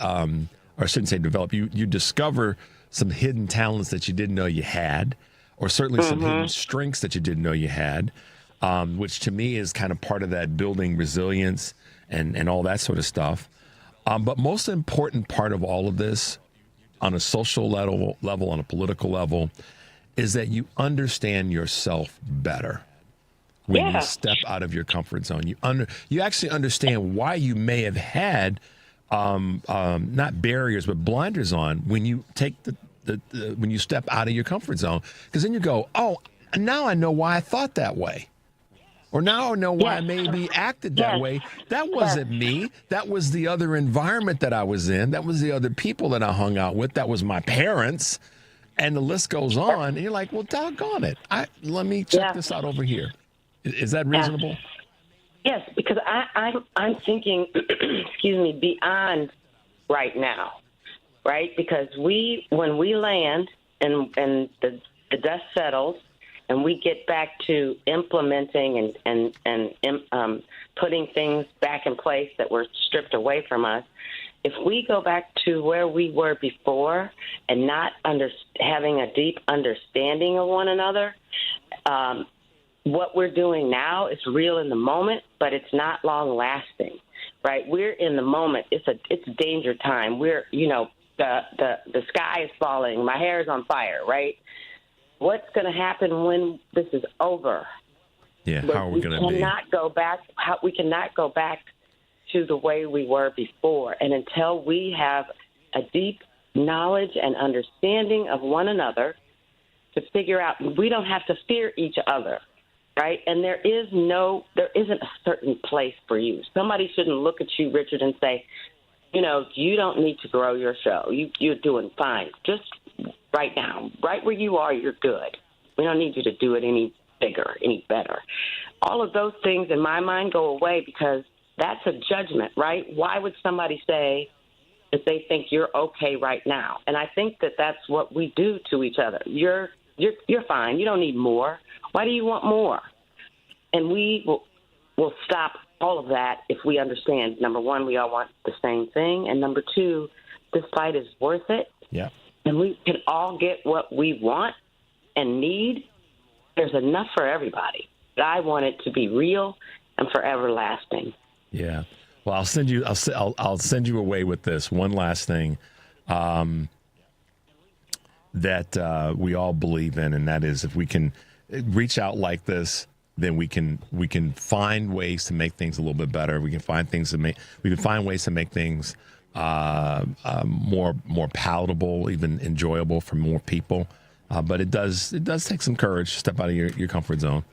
or I shouldn't say develop, you discover some hidden talents that you didn't know you had, or certainly some hidden strengths that you didn't know you had, which to me is kind of part of that building resilience and all that sort of stuff. But most important part of all of this, on a social level, on a political level, is that you understand yourself better. When you step out of your comfort zone, you actually understand why you may have had not barriers but blinders on when you take when you step out of your comfort zone, because then you go, oh, now I know why I thought that way, or now I know why I maybe acted that way. That wasn't me. That was the other environment that I was in. That was the other people that I hung out with. That was my parents, and the list goes on. And you're like, well, doggone it. Let me check this out over here. Is that reasonable? Yes, because I'm thinking, excuse me, beyond right now, right? Because when we land and the dust settles and we get back to implementing and putting things back in place that were stripped away from us, if we go back to where we were before and not having a deep understanding of one another, what we're doing now is real in the moment, but it's not long lasting, right? We're in the moment. It's a danger time. We're, the sky is falling. My hair is on fire, right? What's going to happen when this is over? Yeah, how are we going to be? We cannot go back to the way we were before. And until we have a deep knowledge and understanding of one another to figure out, we don't have to fear each other. Right? And there isn't a certain place for you. Somebody shouldn't look at you, Richard, and say, you don't need to grow your show. You're doing fine. Just right now, right where you are, you're good. We don't need you to do it any bigger, any better. All of those things in my mind go away because that's a judgment, right? Why would somebody say that they think you're okay right now? And I think that that's what we do to each other. You're fine. You don't need more. Why do you want more? And we will stop all of that if we understand, number one, we all want the same thing. And number two, this fight is worth it. Yeah. And we can all get what we want and need. There's enough for everybody. But I want it to be real and forever lasting. Yeah. Well, I'll send you away with this one last thing that we all believe in, and that is if we can reach out like this, then we can find ways to make things a little bit better. We can find ways to make things more palatable, even enjoyable for more people. But it does take some courage to step out of your comfort zone.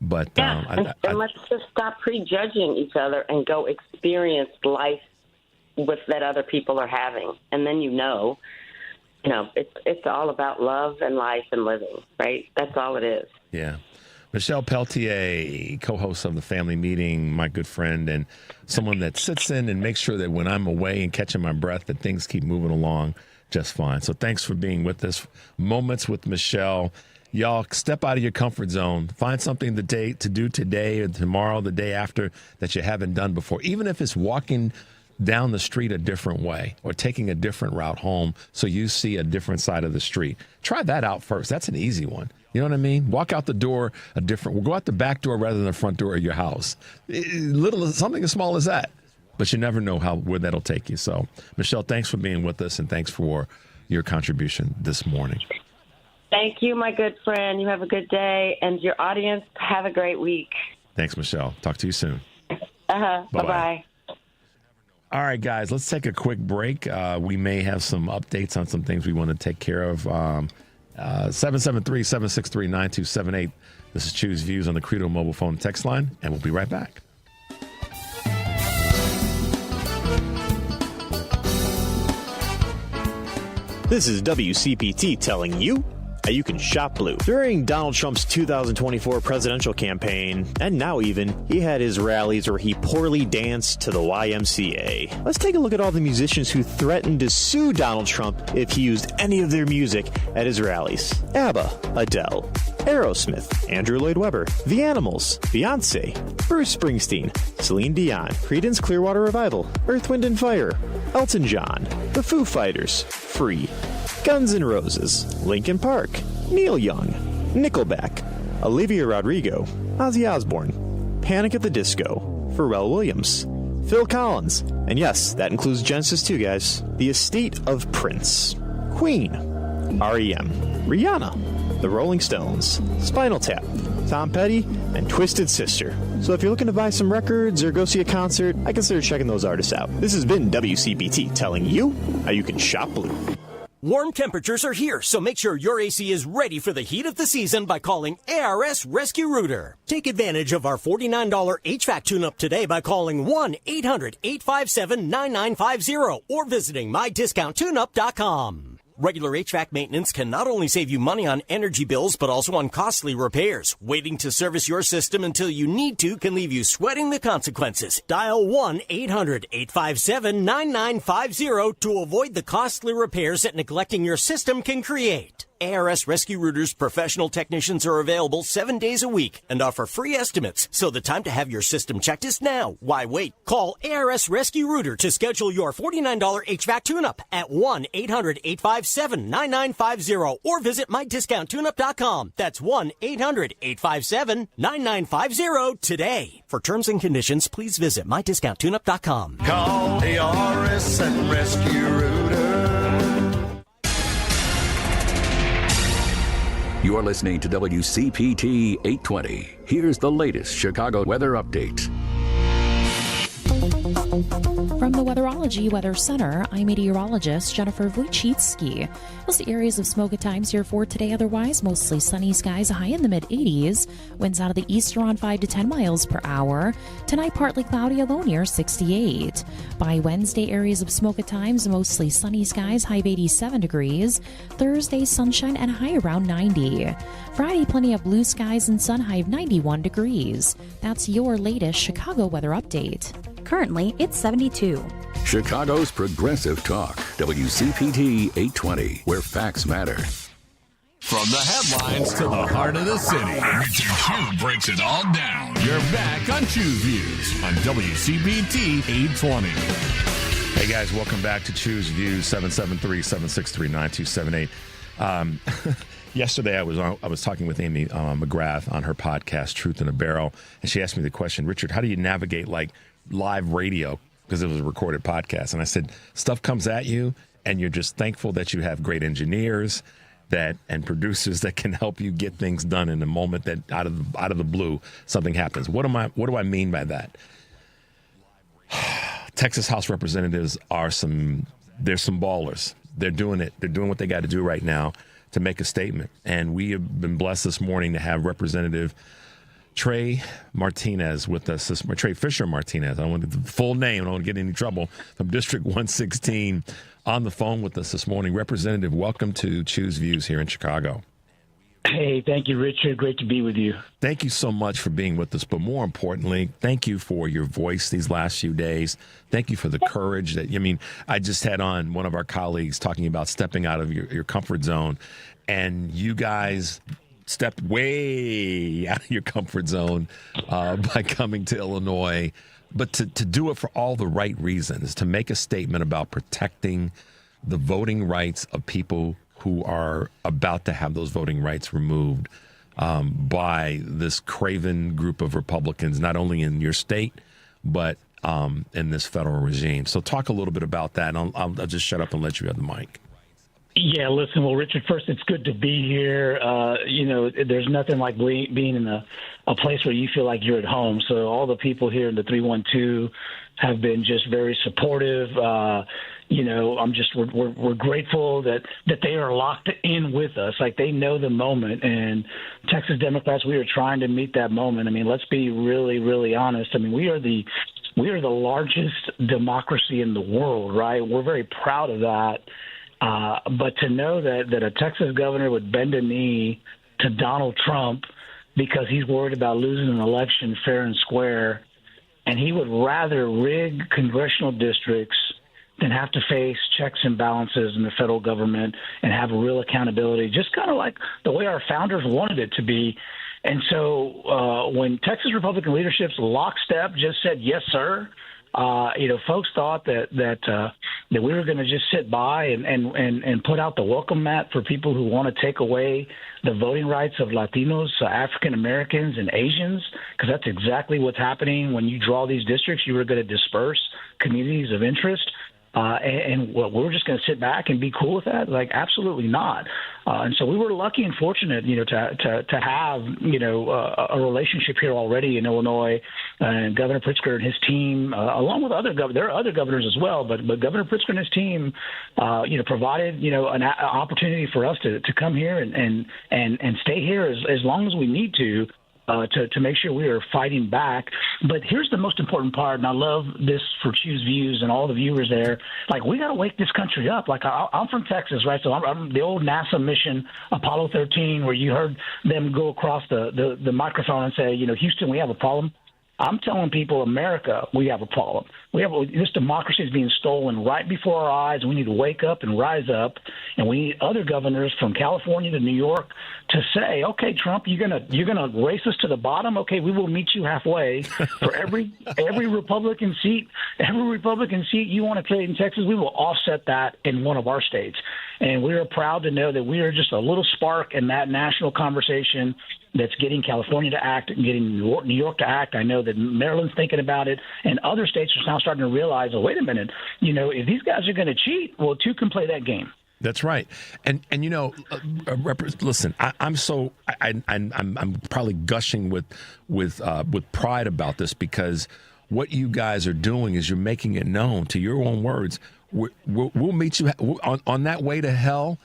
But and let's just stop prejudging each other and go experience life that other people are having, and then it's all about love and life and living, right? That's all it is. Yeah. Michelle Peltier, co-host of The Family Meeting, my good friend, and someone that sits in and makes sure that when I'm away and catching my breath, that things keep moving along just fine. So thanks for being with us. Moments with Michelle. Y'all, step out of your comfort zone. Find something to do today or tomorrow, the day after, that you haven't done before. Even if it's walking down the street a different way or taking a different route home so you see a different side of the street. Try that out first. That's an easy one. You know what I mean? Walk out the door we'll go out the back door rather than the front door of your house. Something as small as that. But you never know where that'll take you. So, Michelle, thanks for being with us, and thanks for your contribution this morning. Thank you, my good friend. You have a good day, and your audience, have a great week. Thanks, Michelle. Talk to you soon. Bye-bye. All right, guys, let's take a quick break. We may have some updates on some things we want to take care of. 773-763-9278. This is Choose Views on the Credo mobile phone text line, and we'll be right back. This is WCPT telling you how you can shop blue. During Donald Trump's 2024 presidential campaign, and now even, he had his rallies where he poorly danced to the YMCA. Let's take a look at all the musicians who threatened to sue Donald Trump if he used any of their music at his rallies. ABBA, Adele, Aerosmith, Andrew Lloyd Webber, The Animals, Beyonce, Bruce Springsteen, Celine Dion, Creedence Clearwater Revival, Earth, Wind & Fire, Elton John, The Foo Fighters, Free, Guns N' Roses, Linkin Park, Neil Young, Nickelback, Olivia Rodrigo, Ozzy Osbourne, Panic at the Disco, Pharrell Williams, Phil Collins, and yes, that includes Genesis too, guys, The Estate of Prince, Queen, R.E.M., Rihanna, The Rolling Stones, Spinal Tap, Tom Petty, and Twisted Sister. So if you're looking to buy some records or go see a concert, I consider checking those artists out. This has been WCPT telling you how you can shop blue. Warm temperatures are here, so make sure your AC is ready for the heat of the season by calling ARS Rescue Rooter. Take advantage of our $49 HVAC tune-up today by calling 1-800-857-9950 or visiting mydiscounttune-up.com. Regular HVAC maintenance can not only save you money on energy bills, but also on costly repairs. Waiting to service your system until you need to can leave you sweating the consequences. Dial 1-800-857-9950 to avoid the costly repairs that neglecting your system can create. ARS Rescue Routers professional technicians are available 7 days a week and offer free estimates, so the time to have your system checked is now. Why wait? Call ARS Rescue Router to schedule your $49 HVAC tune-up at 1-800-857-9950 or visit mydiscounttune-up.com. That's 1-800-857-9950 today. For terms and conditions, please visit mydiscounttune-up.com. Call ARS and Rescue Router. You're listening to WCPT 820. Here's the latest Chicago weather update. From the Weatherology Weather Center, I'm meteorologist Jennifer Wojcicki. We'll see areas of smoke at times here for today. Otherwise, mostly sunny skies, high in the mid-80s. Winds out of the east around 5 to 10 miles per hour. Tonight, partly cloudy, a low near 68. By Wednesday, areas of smoke at times, mostly sunny skies, high of 87 degrees. Thursday, sunshine and high around 90. Friday, plenty of blue skies and sun, high of 91 degrees. That's your latest Chicago weather update. Currently, it's 72. Chicago's Progressive Talk, WCPT 820, where facts matter. From the headlines to the heart of the city, Richard Q breaks it all down. You're back on Choose Views on WCPT 820. Hey guys, welcome back to Choose Views, 773-763-9278. Yesterday I was talking with Amy McGrath on her podcast, Truth in a Barrel, and she asked me the question, Richard, how do you navigate like live radio, because it was a recorded podcast? And I said, stuff comes at you and you're just thankful that you have great engineers and producers that can help you get things done in the moment that out of the blue something happens. What do I mean by that? Texas House Representatives they're some ballers. They're doing it. They're doing what they got to do right now to make a statement. And we have been blessed this morning to have Representative Trey Martinez with us. Trey Fisher Martinez. I don't want the full name. I don't want to get in any trouble. From District 116 on the phone with us this morning. Representative, welcome to Choose Views here in Chicago. Hey, thank you, Richard. Great to be with you. Thank you so much for being with us. But more importantly, thank you for your voice these last few days. Thank you for the courage I just had on one of our colleagues talking about stepping out of your comfort zone, and you guys stepped way out of your comfort zone by coming to Illinois, but to do it for all the right reasons, to make a statement about protecting the voting rights of people who are about to have those voting rights removed by this craven group of Republicans, not only in your state, but in this federal regime. So talk a little bit about that, and I'll just shut up and let you have the mic. Yeah, listen, well, Richard, first, it's good to be here. There's nothing like being in a place where you feel like you're at home. So all the people here in the 312 have been just very supportive. We're grateful that they are locked in with us. Like, they know the moment. And Texas Democrats, we are trying to meet that moment. I mean, let's be really, really honest. I mean, we are the largest democracy in the world, right? We're very proud of that. But to know that a Texas governor would bend a knee to Donald Trump because he's worried about losing an election fair and square, and he would rather rig congressional districts than have to face checks and balances in the federal government and have real accountability, just kind of like the way our founders wanted it to be. And so when Texas Republican leadership's lockstep just said, yes, sir, folks thought that we were going to just sit by and put out the welcome mat for people who want to take away the voting rights of Latinos, African Americans, and Asians, because that's exactly what's happening when you draw these districts. You were going to disperse communities of interest. And we're just going to sit back and be cool with that? Like, absolutely not. And so we were lucky and fortunate, to have, a relationship here already in Illinois, and Governor Pritzker and his team, along with other governors. There are other governors as well, but Governor Pritzker and his team, provided, an opportunity for us to come here and stay here as long as we need to. to make sure we are fighting back. But here's the most important part, and I love this for Choose Views and all the viewers there. Like, we got to wake this country up. Like, I'm from Texas, right? So I'm the old NASA mission, Apollo 13, where you heard them go across the microphone and say, Houston, we have a problem. I'm telling people, America, we have a problem. This democracy is being stolen right before our eyes. We need to wake up and rise up, and we need other governors from California to New York to say, okay, Trump, you're gonna race us to the bottom. Okay, we will meet you halfway. For every Republican seat you want to create in Texas, we will offset that in one of our states. And we are proud to know that we are just a little spark in that national conversation that's getting California to act and getting New York to act. I know that Maryland's thinking about it, and other states are now starting to realize, oh, wait a minute, if these guys are going to cheat, well, two can play that game. That's right, and listen, I'm probably gushing with pride about this, because what you guys are doing is you're making it known, to your own words. We'll meet you on that way to hell.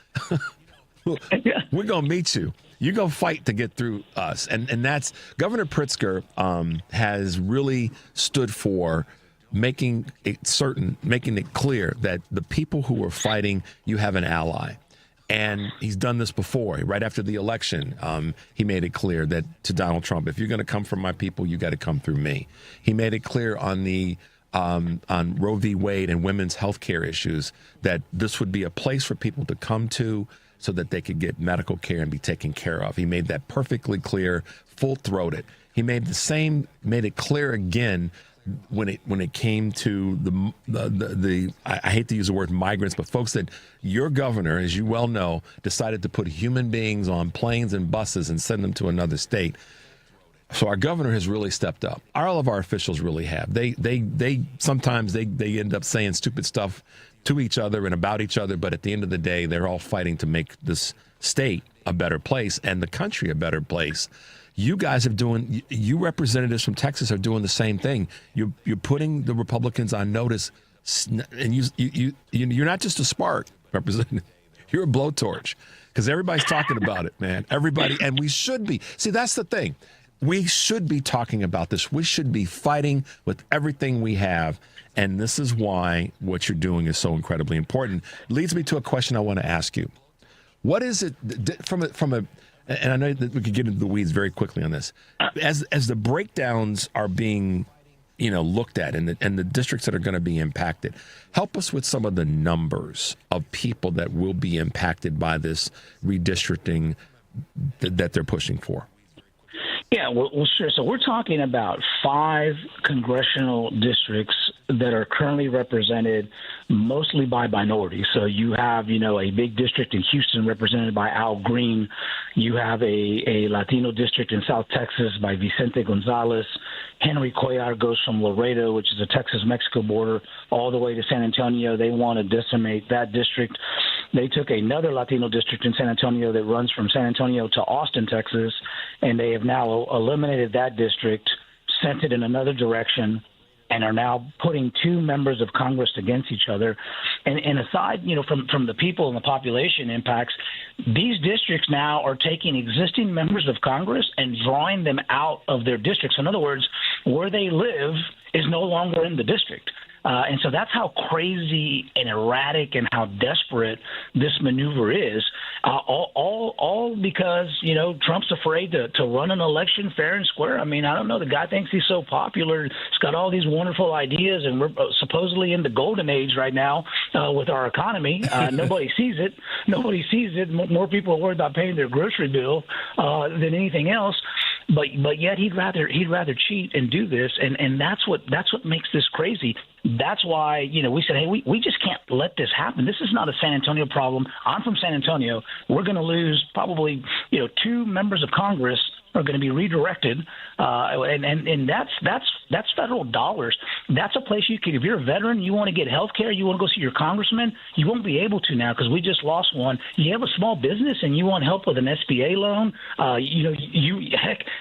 We're gonna meet you. You're gonna fight to get through us, and that's Governor Pritzker has really stood for making it clear that the people who are fighting, you have an ally. And he's done this before. Right after the election, he made it clear that to Donald Trump, if you're going to come from my people, you got to come through me. He made it clear on Roe v. Wade and women's health care issues that this would be a place for people to come to so that they could get medical care and be taken care of. He made that perfectly clear, full-throated. He made it clear again when it came to the I hate to use the word migrants, but folks that your governor, as you well know, decided to put human beings on planes and buses and send them to another state. So our governor has really stepped up. All of our officials really have. They sometimes end up saying stupid stuff to each other and about each other, but at the end of the day, they're all fighting to make this state a better place and the country a better place. You guys you representatives from Texas are doing the same thing. You're putting the Republicans on notice, and you're not just a spark, Representative. You're a blowtorch, because everybody's talking about it, man. Everybody, and we should be. See, that's the thing. We should be talking about this. We should be fighting with everything we have, and this is why what you're doing is so incredibly important. Leads me to a question I want to ask you. What is it from a and I know that we could get into the weeds very quickly on this. As the breakdowns are being, looked at, and the districts that are going to be impacted, help us with some of the numbers of people that will be impacted by this redistricting that they're pushing for. Yeah, well, sure. So we're talking about 5 congressional districts that are currently represented mostly by minorities. So you have, a big district in Houston represented by Al Green. You have a Latino district in South Texas by Vicente Gonzalez. Henry Cuellar goes from Laredo, which is the Texas-Mexico border, all the way to San Antonio. They want to decimate that district. They took another Latino district in San Antonio that runs from San Antonio to Austin, Texas, and they have now eliminated that district, sent it in another direction, and are now putting 2 members of Congress against each other. And aside, from the people and the population impacts, these districts now are taking existing members of Congress and drawing them out of their districts. In other words, where they live is no longer in the district. And so that's how crazy and erratic and how desperate this maneuver is, all because, Trump's afraid to run an election fair and square. I mean, I don't know. The guy thinks he's so popular. He's got all these wonderful ideas, and we're supposedly in the golden age right now with our economy. Nobody sees it. Nobody sees it. More people are worried about paying their grocery bill than anything else. But yet he'd rather cheat and do this, and that's what makes this crazy. That's why, we said, hey, we just can't let this happen. This is not a San Antonio problem. I'm from San Antonio. We're going to lose probably, 2 members of Congress are going to be redirected, and that's federal dollars. That's a place you could, if you're a veteran, you want to get health care, you want to go see your congressman, you won't be able to now because we just lost one. You have a small business and you want help with an SBA loan,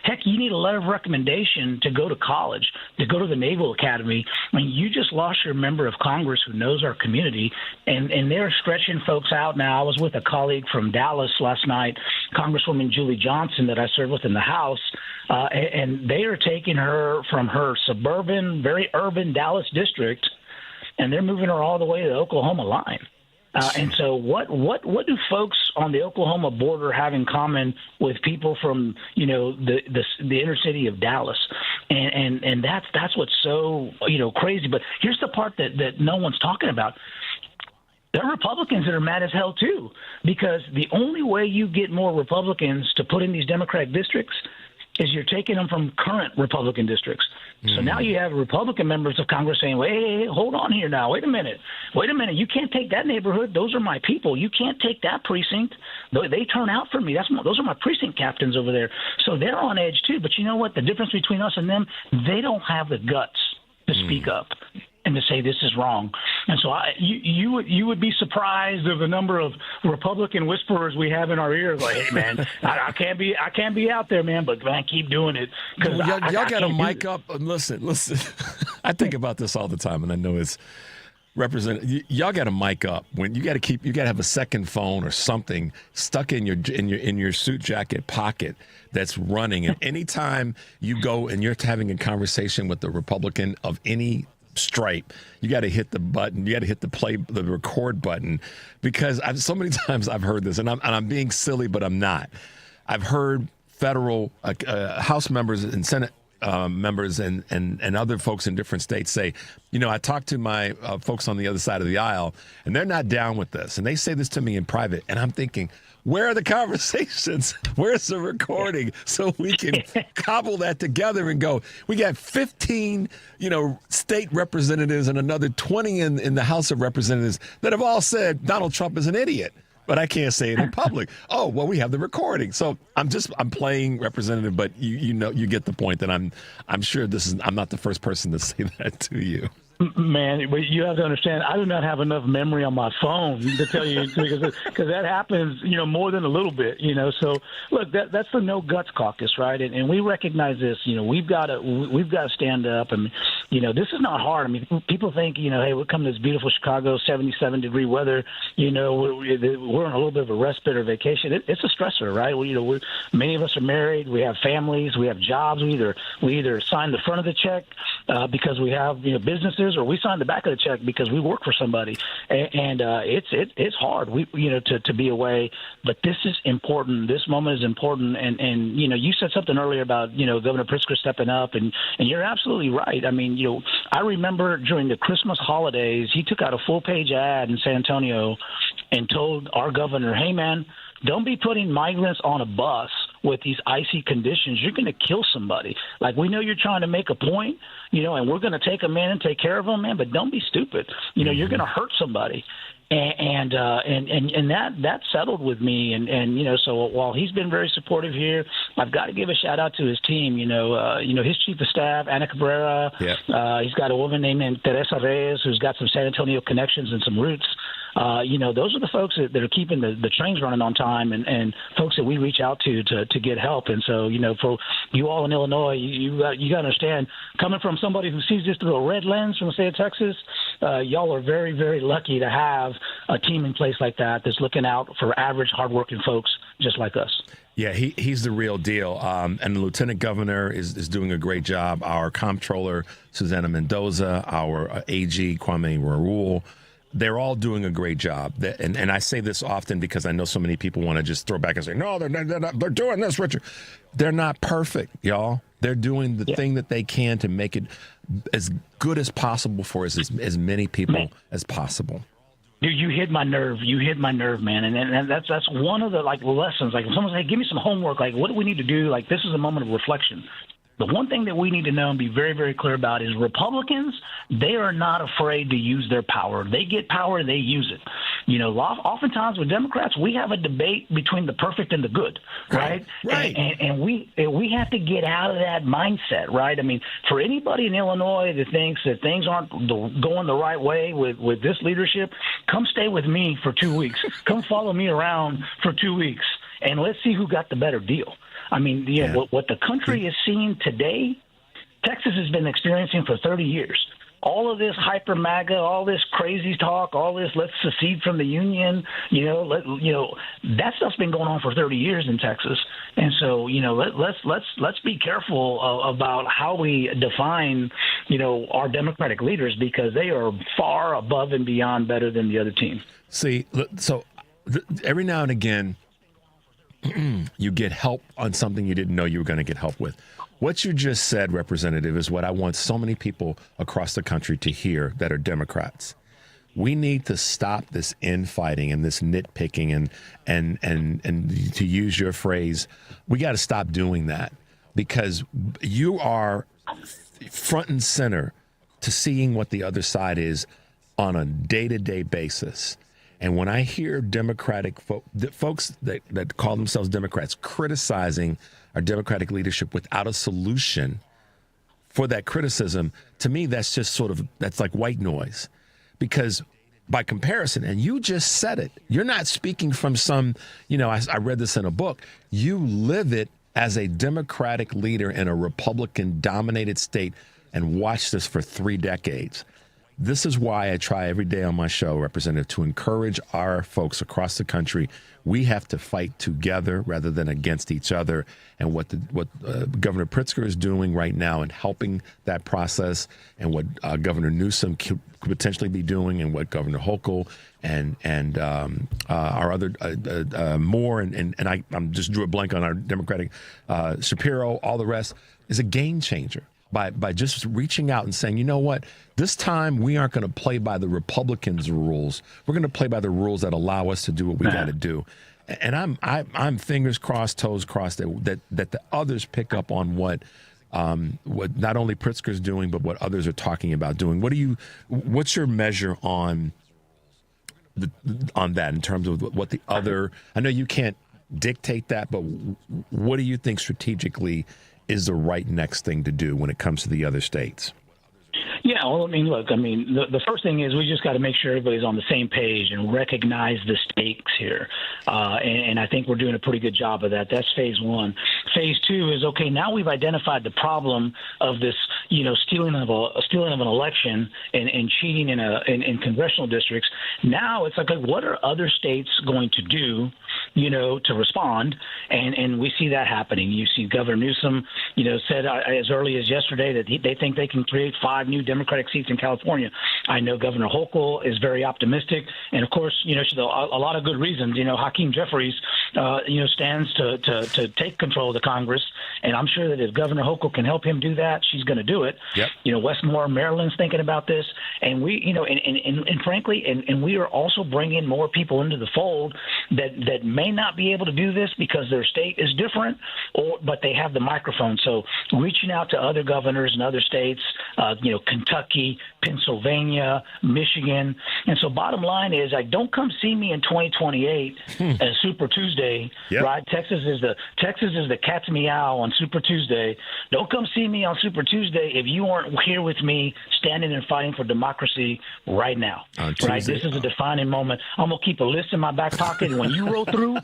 heck, you need a letter of recommendation to go to college, to go to the Naval Academy. I mean, you just lost your member of Congress who knows our community, and they're stretching folks out now. I was with a colleague from Dallas last night, Congresswoman Julie Johnson, that I serve with in the House, and they are taking her from her suburban, very urban Dallas district, and they're moving her all the way to the Oklahoma line. And so what do folks on the Oklahoma border have in common with people from, you know, the inner city of Dallas? And that's what's so, you know, crazy. But here's the part that no one's talking about. There are Republicans that are mad as hell, too, because the only way you get more Republicans to put in these Democratic districts is you're taking them from current Republican districts. So now you have Republican members of Congress saying, well, hey, hold on here now. Wait a minute. You can't take that neighborhood. Those are my people. You can't take that precinct. They turn out for me. Those are my precinct captains over there. So they're on edge, too. But you know what? The difference between us and them, they don't have the guts to speak up and to say this is wrong. And so you would be surprised of the number of Republican whisperers we have in our ears. Like, hey, man, I can't be out there, man, but man, keep doing it. Well, y'all got to mic up. Listen. I think about this all the time, and I know it's y'all got to mic up. When you got to have a second phone or something stuck in your suit jacket pocket that's running. And anytime you go and you're having a conversation with a Republican of any stripe, you got to hit the button. You got to hit the record button, because so many times I've heard this, and I'm being silly, but I'm not. I've heard federal House members and Senate members and other folks in different states say, you know, I talked to my folks on the other side of the aisle, and they're not down with this, and they say this to me in private, and I'm thinking, where are the conversations? Where's the recording so we can cobble that together and go, we got 15, you know, state representatives and another 20 in the House of Representatives that have all said Donald Trump is an idiot, but I can't say it in public. Oh, well, we have the recording. So I'm playing representative, but you know, you get the point that I'm sure I'm not the first person to say that to you. Man, but you have to understand, I do not have enough memory on my phone to tell you, because that happens, you know, more than a little bit, you know. So look, that's the No Guts Caucus, right? And we recognize this. You know, we've got to stand up, and you know, this is not hard. I mean, people think, you know, hey, we're coming to this beautiful Chicago, 77-degree weather. You know, we're on a little bit of a respite or vacation. It's a stressor, right? You know, many of us are married. We have families. We have jobs. We either sign the front of the check because we have, you know, businesses, or we sign the back of the check because we work for somebody, and it's hard, to be away. But this is important. This moment is important, and you know, you said something earlier about, you know, Governor Pritzker stepping up, and you're absolutely right. I mean, you know, I remember during the Christmas holidays, he took out a full-page ad in San Antonio and told our governor, hey, man, don't be putting migrants on a bus with these icy conditions. You're going to kill somebody. Like, we know you're trying to make a point, you know, and we're going to take them in and take care of them, man, but don't be stupid. You know, you're going to hurt somebody. And that settled with me. And, you know, so while he's been very supportive here, I've got to give a shout out to his team. You know, his chief of staff, Ana Cabrera. Yeah. He's got a woman named Teresa Reyes, who's got some San Antonio connections and some roots. You know, those are the folks that are keeping the trains running on time, and folks that we reach out to get help. And so, you know, for you all in Illinois, you got to understand, coming from somebody who sees this through a red lens from the state of Texas, y'all are very, very lucky to have a team in place like that that's looking out for average, hardworking folks just like us. Yeah, he's the real deal. And the lieutenant governor is doing a great job. Our comptroller, Susana Mendoza, our AG, Kwame Raoul, they're all doing a great job. And I say this often because I know so many people want to just throw back and say, no, they're not, they're doing this, Richard. They're not perfect, y'all. They're doing the thing that they can to make it as good as possible for as many people as possible. You hit my nerve. You hit my nerve, man. And that's one of the lessons. Like, if someone says, hey, give me some homework, like, what do we need to do? Like, this is a moment of reflection. The one thing that we need to know and be very, very clear about is Republicans, they are not afraid to use their power. They get power, they use it. You know, oftentimes with Democrats, we have a debate between the perfect and the good, right? Right. And we have to get out of that mindset, right? I mean, for anybody in Illinois that thinks that things aren't going the right way with this leadership, come stay with me for 2 weeks. Come follow me around for 2 weeks, and let's see who got the better deal. I mean, what the country is seeing today, Texas has been experiencing for 30 years. all of this hyper MAGA, all this crazy talk, all this let's secede from the union, that stuff's been going on for 30 years in Texas. And so, let's be careful about how we define, our Democratic leaders, because they are far above and beyond better than the other team. See, so every now and again, you get help on something you didn't know you were going to get help with. What you just said, Representative, is what I want so many people across the country to hear that are Democrats. We need to stop this infighting and this nitpicking and to use your phrase, we got to stop doing that, because you are front and center to seeing what the other side is on a day-to-day basis. And when I hear Democratic folks that call themselves Democrats criticizing our Democratic leadership without a solution for that criticism, to me, that's like white noise. Because by comparison, and you just said it, you're not speaking from some, I read this in a book. You live it as a Democratic leader in a Republican-dominated state and watched this for 3 decades. This is why I try every day on my show, Representative, to encourage our folks across the country. We have to fight together rather than against each other. And what Governor Pritzker is doing right now and helping that process, and what Governor Newsom could potentially be doing, and what Governor Hochul and our other Moore and I just drew a blank on our Democratic Shapiro, all the rest, is a game changer. By just reaching out and saying, you know what, this time we aren't going to play by the Republicans' rules. We're going to play by the rules that allow us to do what we got to do. And I'm fingers crossed, toes crossed that the others pick up on what not only Pritzker's doing, but what others are talking about doing. What's your measure on that in terms of what the other? I know you can't dictate that, but what do you think strategically is the right next thing to do when it comes to the other states? Yeah, well, the first thing is we just got to make sure everybody's on the same page and recognize the stakes here. And I think we're doing a pretty good job of that. That's phase one. Phase two is, okay, now we've identified the problem of this, stealing of an election and cheating in congressional districts. Now it's like, what are other states going to do, to respond? And we see that happening. You see Governor Newsom, said as early as yesterday that they think they can create 5 new Democratic seats in California. I know Governor Hochul is very optimistic, and of course, a lot of good reasons. Hakeem Jeffries, stands to take control of the Congress, and I'm sure that if Governor Hochul can help him do that, she's going to do it. Yep. Westmore, Maryland's thinking about this, and we, and frankly, we are also bringing more people into the fold that may not be able to do this because their state is different, but they have the microphone. So reaching out to other governors and other states, Kentucky, Pennsylvania, Michigan. And so bottom line is, don't come see me in 2028 as Super Tuesday, right? Texas is the cat's meow on Super Tuesday. Don't come see me on Super Tuesday if you aren't here with me standing and fighting for democracy right now. Right? This is a defining moment. I'm going to keep a list in my back pocket. And when you roll through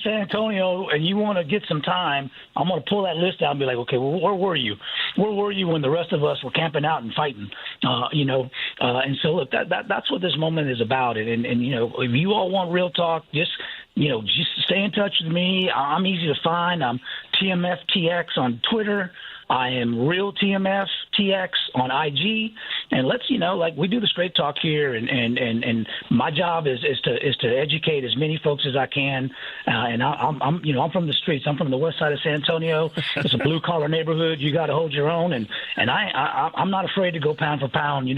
San Antonio and you want to get some time, I'm going to pull that list out and be like, okay, well, where were you? Where were you when the rest of us were camping out and fighting? And so look, that's what this moment is about. And if you all want real talk, just stay in touch with me. I'm easy to find. I'm TMFTX on Twitter. I am Real TMFTX on IG. And let's, we do the straight talk here. And my job is to educate as many folks as I can. And I'm from the streets. I'm from the west side of San Antonio. It's a blue collar neighborhood. You got to hold your own. And I'm not afraid to go pound for pound,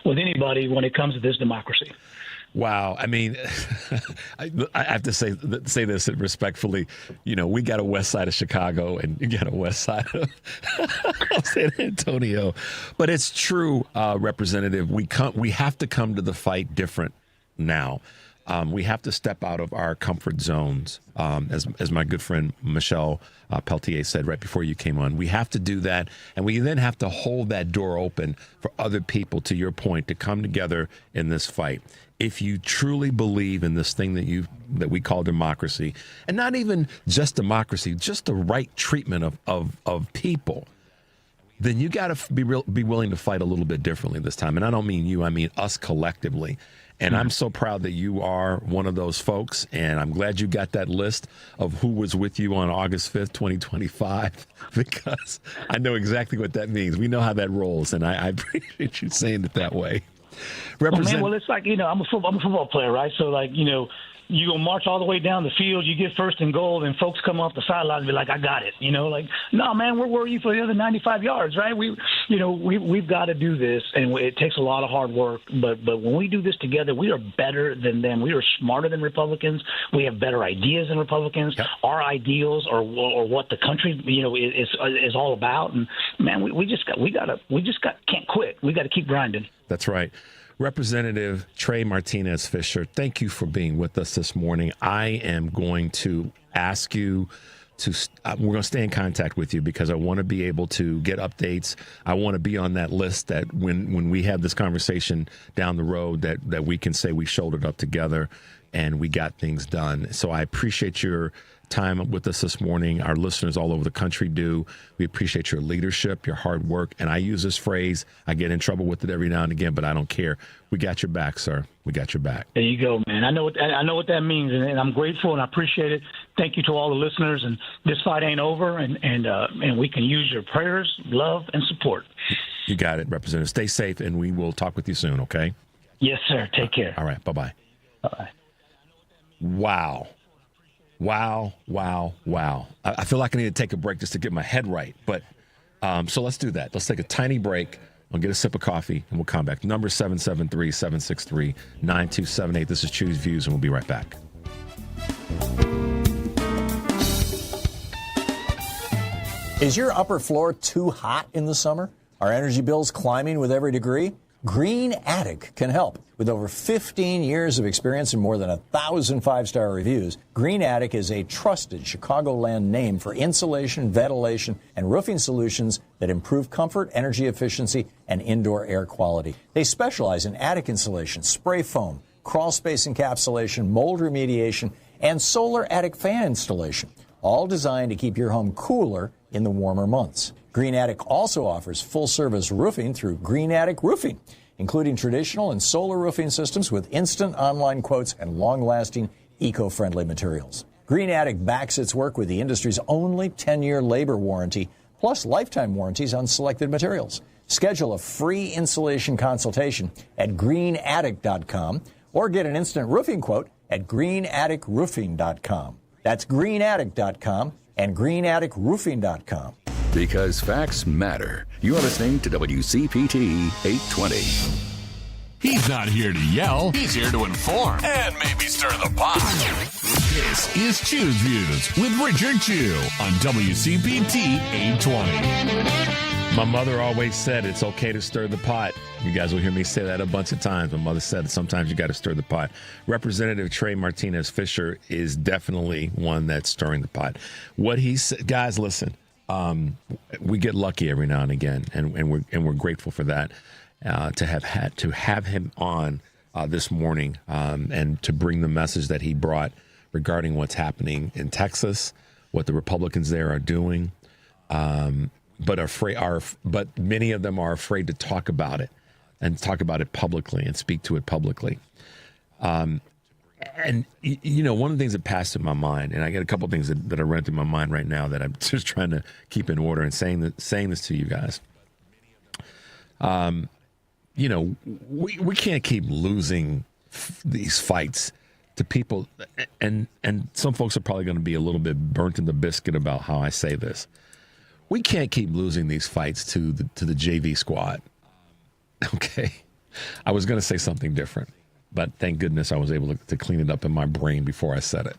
with anybody when it comes to this democracy. Wow. I mean, I have to say this respectfully. We got a west side of Chicago and you got a west side of San Antonio. But it's true, Representative. We have to come to the fight different now. We have to step out of our comfort zones, as my good friend Michelle Peltier said right before you came on. We have to do that, and we then have to hold that door open for other people, to your point, to come together in this fight. If you truly believe in this thing that we call democracy, and not even just democracy, just the right treatment of people, then you got to be willing to fight a little bit differently this time. And I don't mean you, I mean us collectively. And I'm so proud that you are one of those folks. And I'm glad you got that list of who was with you on August 5th, 2025, because I know exactly what that means. We know how that rolls. And I appreciate you saying it that way. Well, it's like, I'm a football player, right? So, like, you go march all the way down the field, you get first and goal, and folks come off the sideline and be like, I got it. Like, no, man, where were you for the other 95 yards, right? We've got to do this, and it takes a lot of hard work. But when we do this together, we are better than them. We are smarter than Republicans. We have better ideas than Republicans. Yep. Our ideals are what the country, is all about. And man, we can't quit. We got to keep grinding. That's right. Representative Trey Martinez-Fischer, thank you for being with us this morning. I am going to ask you we're going to stay in contact with you because I want to be able to get updates. I want to be on that list that when we have this conversation down the road that we can say we shouldered up together and we got things done. So I appreciate your time with us this morning. Our listeners all over the country do. We appreciate your leadership, your hard work. And I use this phrase. I get in trouble with it every now and again, but I don't care. We got your back, sir. We got your back. There you go, man. I know what that means, and I'm grateful and I appreciate it. Thank you to all the listeners. And this fight ain't over, and we can use your prayers, love, and support. You got it, Representative. Stay safe, and we will talk with you soon. Okay? Yes, sir. Take care. All right. Bye-bye. Bye-bye. Wow. I feel like I need to take a break just to get my head right. But so let's do that. Let's take a tiny break. I'll get a sip of coffee, and we'll come back. Number 773-763-9278. This is Choose Views, and we'll be right back. Is your upper floor too hot in the summer? Are energy bills climbing with every degree? Green Attic can help. With over 15 years of experience and more than 1,000 five-star reviews, Green Attic is a trusted Chicagoland name for insulation, ventilation, and roofing solutions that improve comfort, energy efficiency, and indoor air quality. They specialize in attic insulation, spray foam, crawl space encapsulation, mold remediation, and solar attic fan installation, all designed to keep your home cooler in the warmer months. Green Attic also offers full-service roofing through Green Attic Roofing, including traditional and solar roofing systems with instant online quotes and long-lasting, eco-friendly materials. Green Attic backs its work with the industry's only 10-year labor warranty, plus lifetime warranties on selected materials. Schedule a free insulation consultation at greenattic.com or get an instant roofing quote at greenatticroofing.com. That's greenattic.com and greenatticroofing.com. Because facts matter. You're listening to WCPT 820. He's not here to yell. He's here to inform and maybe stir the pot. This is Choose Views with Richard Chew on WCPT 820. My mother always said it's okay to stir the pot. You guys will hear me say that a bunch of times. My mother said sometimes you got to stir the pot. Representative Trey Martinez-Fischer is definitely one that's stirring the pot. What he said, guys, listen. We get lucky every now and again, and we're grateful for that. To have him on this morning and to bring the message that he brought regarding what's happening in Texas, what the Republicans there are doing, but many of them are afraid to talk about it and talk about it publicly and speak to it publicly. And, one of the things that passed in my mind, and I got a couple of things that are running through my mind right now that I'm just trying to keep in order and saying this to you guys. We can't keep losing these fights to people. And some folks are probably going to be a little bit burnt in the biscuit about how I say this. We can't keep losing these fights to the JV squad. Okay. I was going to say something different. But thank goodness I was able to clean it up in my brain before I said it.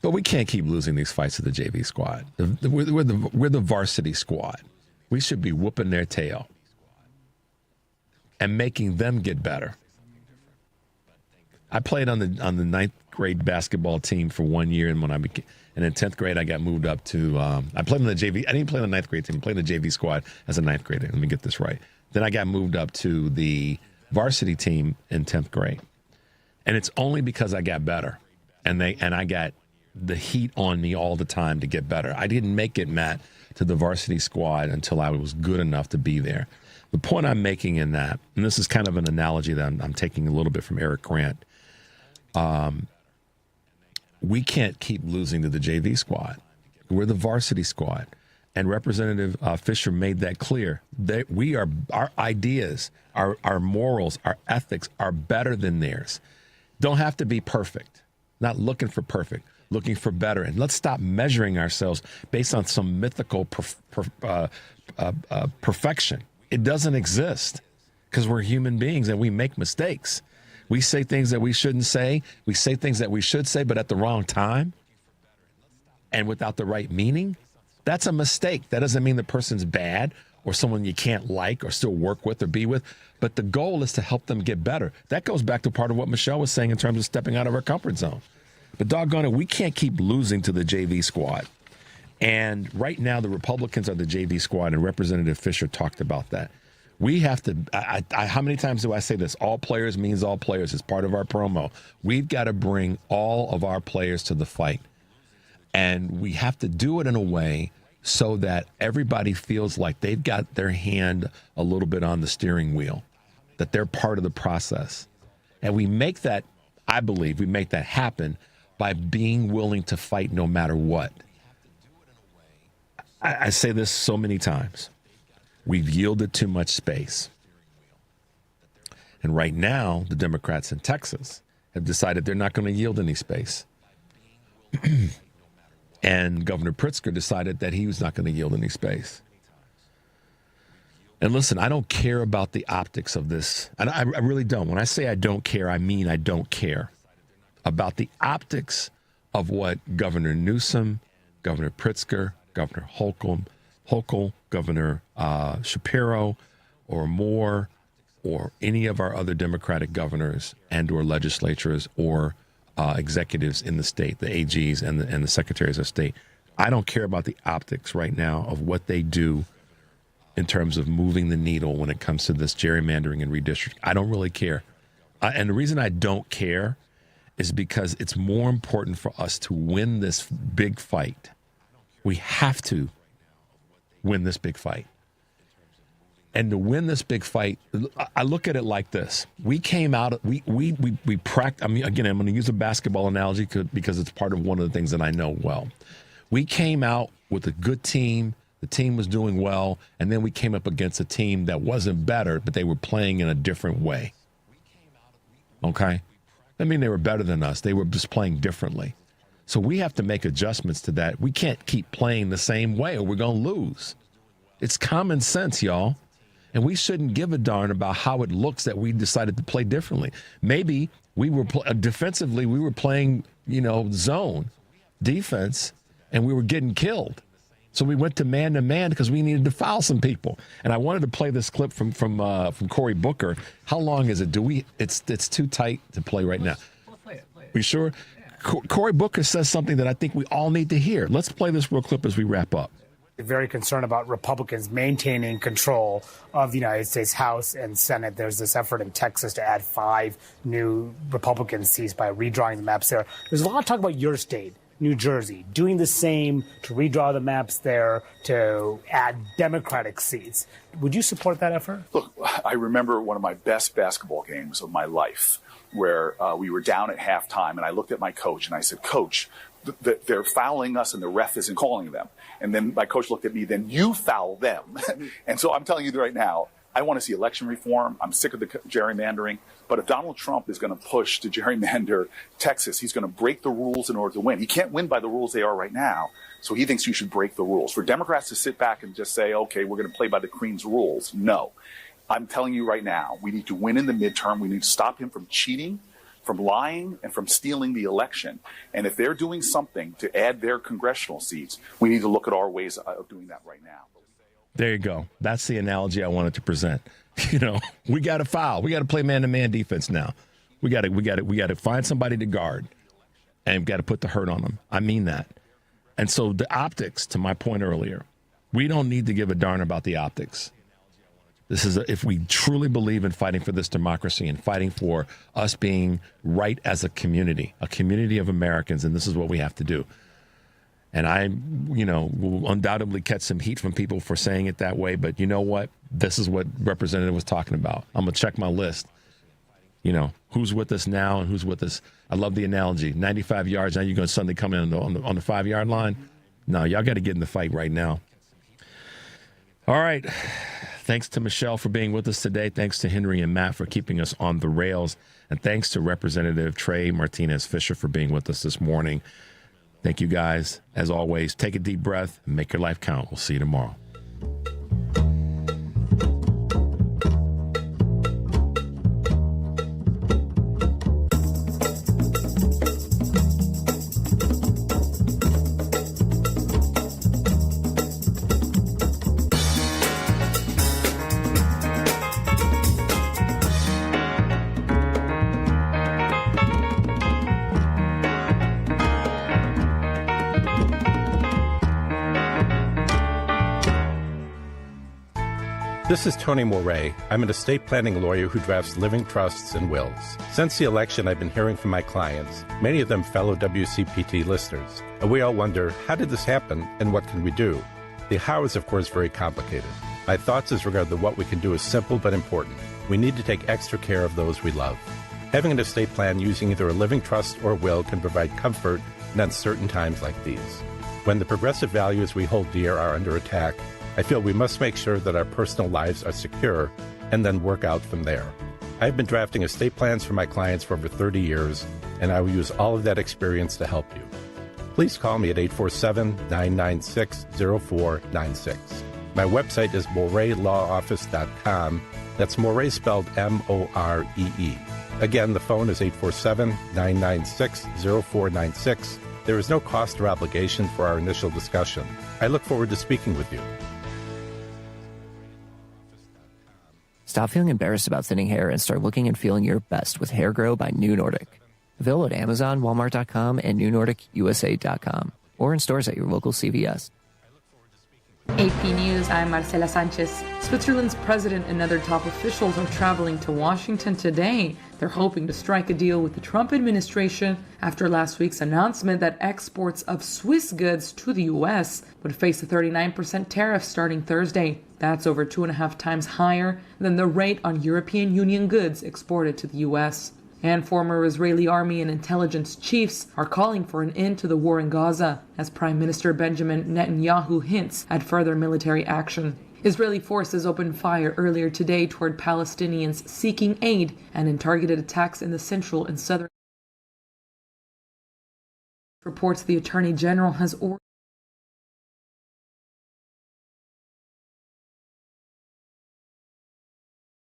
But we can't keep losing these fights to the JV squad. We're the varsity squad. We should be whooping their tail and making them get better. I played on the ninth grade basketball team for 1 year, and and in 10th grade I got moved up to. I played on the JV. I didn't play on the ninth grade team. I played on the JV squad as a ninth grader. Let me get this right. Then I got moved up to the varsity team in 10th grade. And it's only because I got better and I got the heat on me all the time to get better. I didn't make it, Matt, to the varsity squad until I was good enough to be there. The point I'm making in that, and this is kind of an analogy that I'm taking a little bit from Eric Grant, we can't keep losing to the JV squad. We're the varsity squad. And Representative Fischer made that clear. That our ideas, our morals, our ethics are better than theirs. Don't have to be perfect. Not looking for perfect, looking for better. And let's stop measuring ourselves based on some mythical perfection. It doesn't exist because we're human beings and we make mistakes. We say things that we shouldn't say. We say things that we should say, but at the wrong time and without the right meaning. That's a mistake. That doesn't mean the person's bad or someone you can't like or still work with or be with. But the goal is to help them get better. That goes back to part of what Michelle was saying in terms of stepping out of our comfort zone. But doggone it, we can't keep losing to the JV squad. And right now, the Republicans are the JV squad, and Representative Fischer talked about that. We have to, how many times do I say this? All players means all players. It's part of our promo. We've got to bring all of our players to the fight. And we have to do it in a way so that everybody feels like they've got their hand a little bit on the steering wheel, that they're part of the process. And we make that, I believe, we make that happen by being willing to fight no matter what. I say this so many times. We've yielded too much space. And right now, the Democrats in Texas have decided they're not going to yield any space. And Governor Pritzker decided that he was not going to yield any space. And listen, I don't care about the optics of this. And I really don't. When I say I don't care, I mean I don't care about the optics of what Governor Newsom, Governor Pritzker, Governor Hochul, Governor Shapiro, or Moore, or any of our other Democratic governors and or legislatures or executives in the state, the AGs and the secretaries of state. I don't care about the optics right now of what they do in terms of moving the needle when it comes to this gerrymandering and redistricting. I don't really care. And the reason I don't care is because it's more important for us to win this big fight. We have to win this big fight. And to win this big fight, I look at it like this. We came out, we practiced. I mean, again, I'm going to use a basketball analogy because it's part of one of the things that I know well. We came out with a good team. The team was doing well. And then we came up against a team that wasn't better, but they were playing in a different way. Okay? I mean, they were better than us. They were just playing differently. So we have to make adjustments to that. We can't keep playing the same way or we're going to lose. It's common sense, y'all. And we shouldn't give a darn about how it looks that we decided to play differently. Maybe we were defensively, we were playing, zone defense, and we were getting killed. So we went to man because we needed to foul some people. And I wanted to play this clip from Cory Booker. How long is it? It's too tight to play right now. We'll play it. We sure? Cory Booker says something that I think we all need to hear. Let's play this real clip as we wrap up. Very concerned about Republicans maintaining control of the United States House and Senate. There's this effort in Texas to add 5 new Republican seats by redrawing the maps there. There's a lot of talk about your state, New Jersey, doing the same to redraw the maps there to add Democratic seats. Would you support that effort? Look, I remember one of my best basketball games of my life where we were down at halftime, and I looked at my coach and I said, Coach, they're fouling us and the ref isn't calling them. And then my coach looked at me, then you foul them. And so I'm telling you right now, I want to see election reform. I'm sick of the gerrymandering. But if Donald Trump is going to push to gerrymander Texas, he's going to break the rules in order to win. He can't win by the rules they are right now. So he thinks you should break the rules. For Democrats to sit back and just say, okay, we're going to play by the Queen's rules. No. I'm telling you right now, we need to win in the midterm. We need to stop him from cheating, from lying, and from stealing the election. And if they're doing something to add their congressional seats, we need to look at our ways of doing that right now. There you go. That's the analogy I wanted to present. We got to foul. We got to play man-to-man defense now. We got to find somebody to guard, and got to put the hurt on them. I mean that. And so the optics, to my point earlier, we don't need to give a darn about the optics. This is if we truly believe in fighting for this democracy and fighting for us being right as a community of Americans, and this is what we have to do. And I, will undoubtedly catch some heat from people for saying it that way, but you know what? This is what Representative was talking about. I'm going to check my list. Who's with us now and who's with us. I love the analogy. 95 yards, now you're going to suddenly come in on the 5-yard line? No, y'all got to get in the fight right now. All right. Thanks to Michelle for being with us today. Thanks to Henry and Matt for keeping us on the rails. And thanks to Representative Trey Martinez-Fischer for being with us this morning. Thank you, guys. As always, take a deep breath and make your life count. We'll see you tomorrow. This is Tony Moray. I'm an estate planning lawyer who drafts living trusts and wills. Since the election, I've been hearing from my clients, many of them fellow WCPT listeners. And we all wonder, how did this happen and what can we do? The how is, of course, very complicated. My thoughts as regard to what we can do is simple but important. We need to take extra care of those we love. Having an estate plan using either a living trust or will can provide comfort in uncertain times like these. When the progressive values we hold dear are under attack, I feel we must make sure that our personal lives are secure and then work out from there. I've been drafting estate plans for my clients for over 30 years, and I will use all of that experience to help you. Please call me at 847-996-0496. My website is moreylawoffice.com. That's Morey spelled M-O-R-E-E. Again, the phone is 847-996-0496. There is no cost or obligation for our initial discussion. I look forward to speaking with you. Stop feeling embarrassed about thinning hair and start looking and feeling your best with Hair Grow by New Nordic. Available at Amazon, Walmart.com, and NewNordicUSA.com, or in stores at your local CVS. AP News, I'm Marcela Sanchez. Switzerland's president and other top officials are traveling to Washington today. They're hoping to strike a deal with the Trump administration after last week's announcement that exports of Swiss goods to the U.S. would face a 39% tariff starting Thursday. That's over 2.5 times higher than the rate on European Union goods exported to the U.S. And former Israeli army and intelligence chiefs are calling for an end to the war in Gaza, as Prime Minister Benjamin Netanyahu hints at further military action. Israeli forces opened fire earlier today toward Palestinians seeking aid and in targeted attacks in the central and southern. Reports the Attorney General has ordered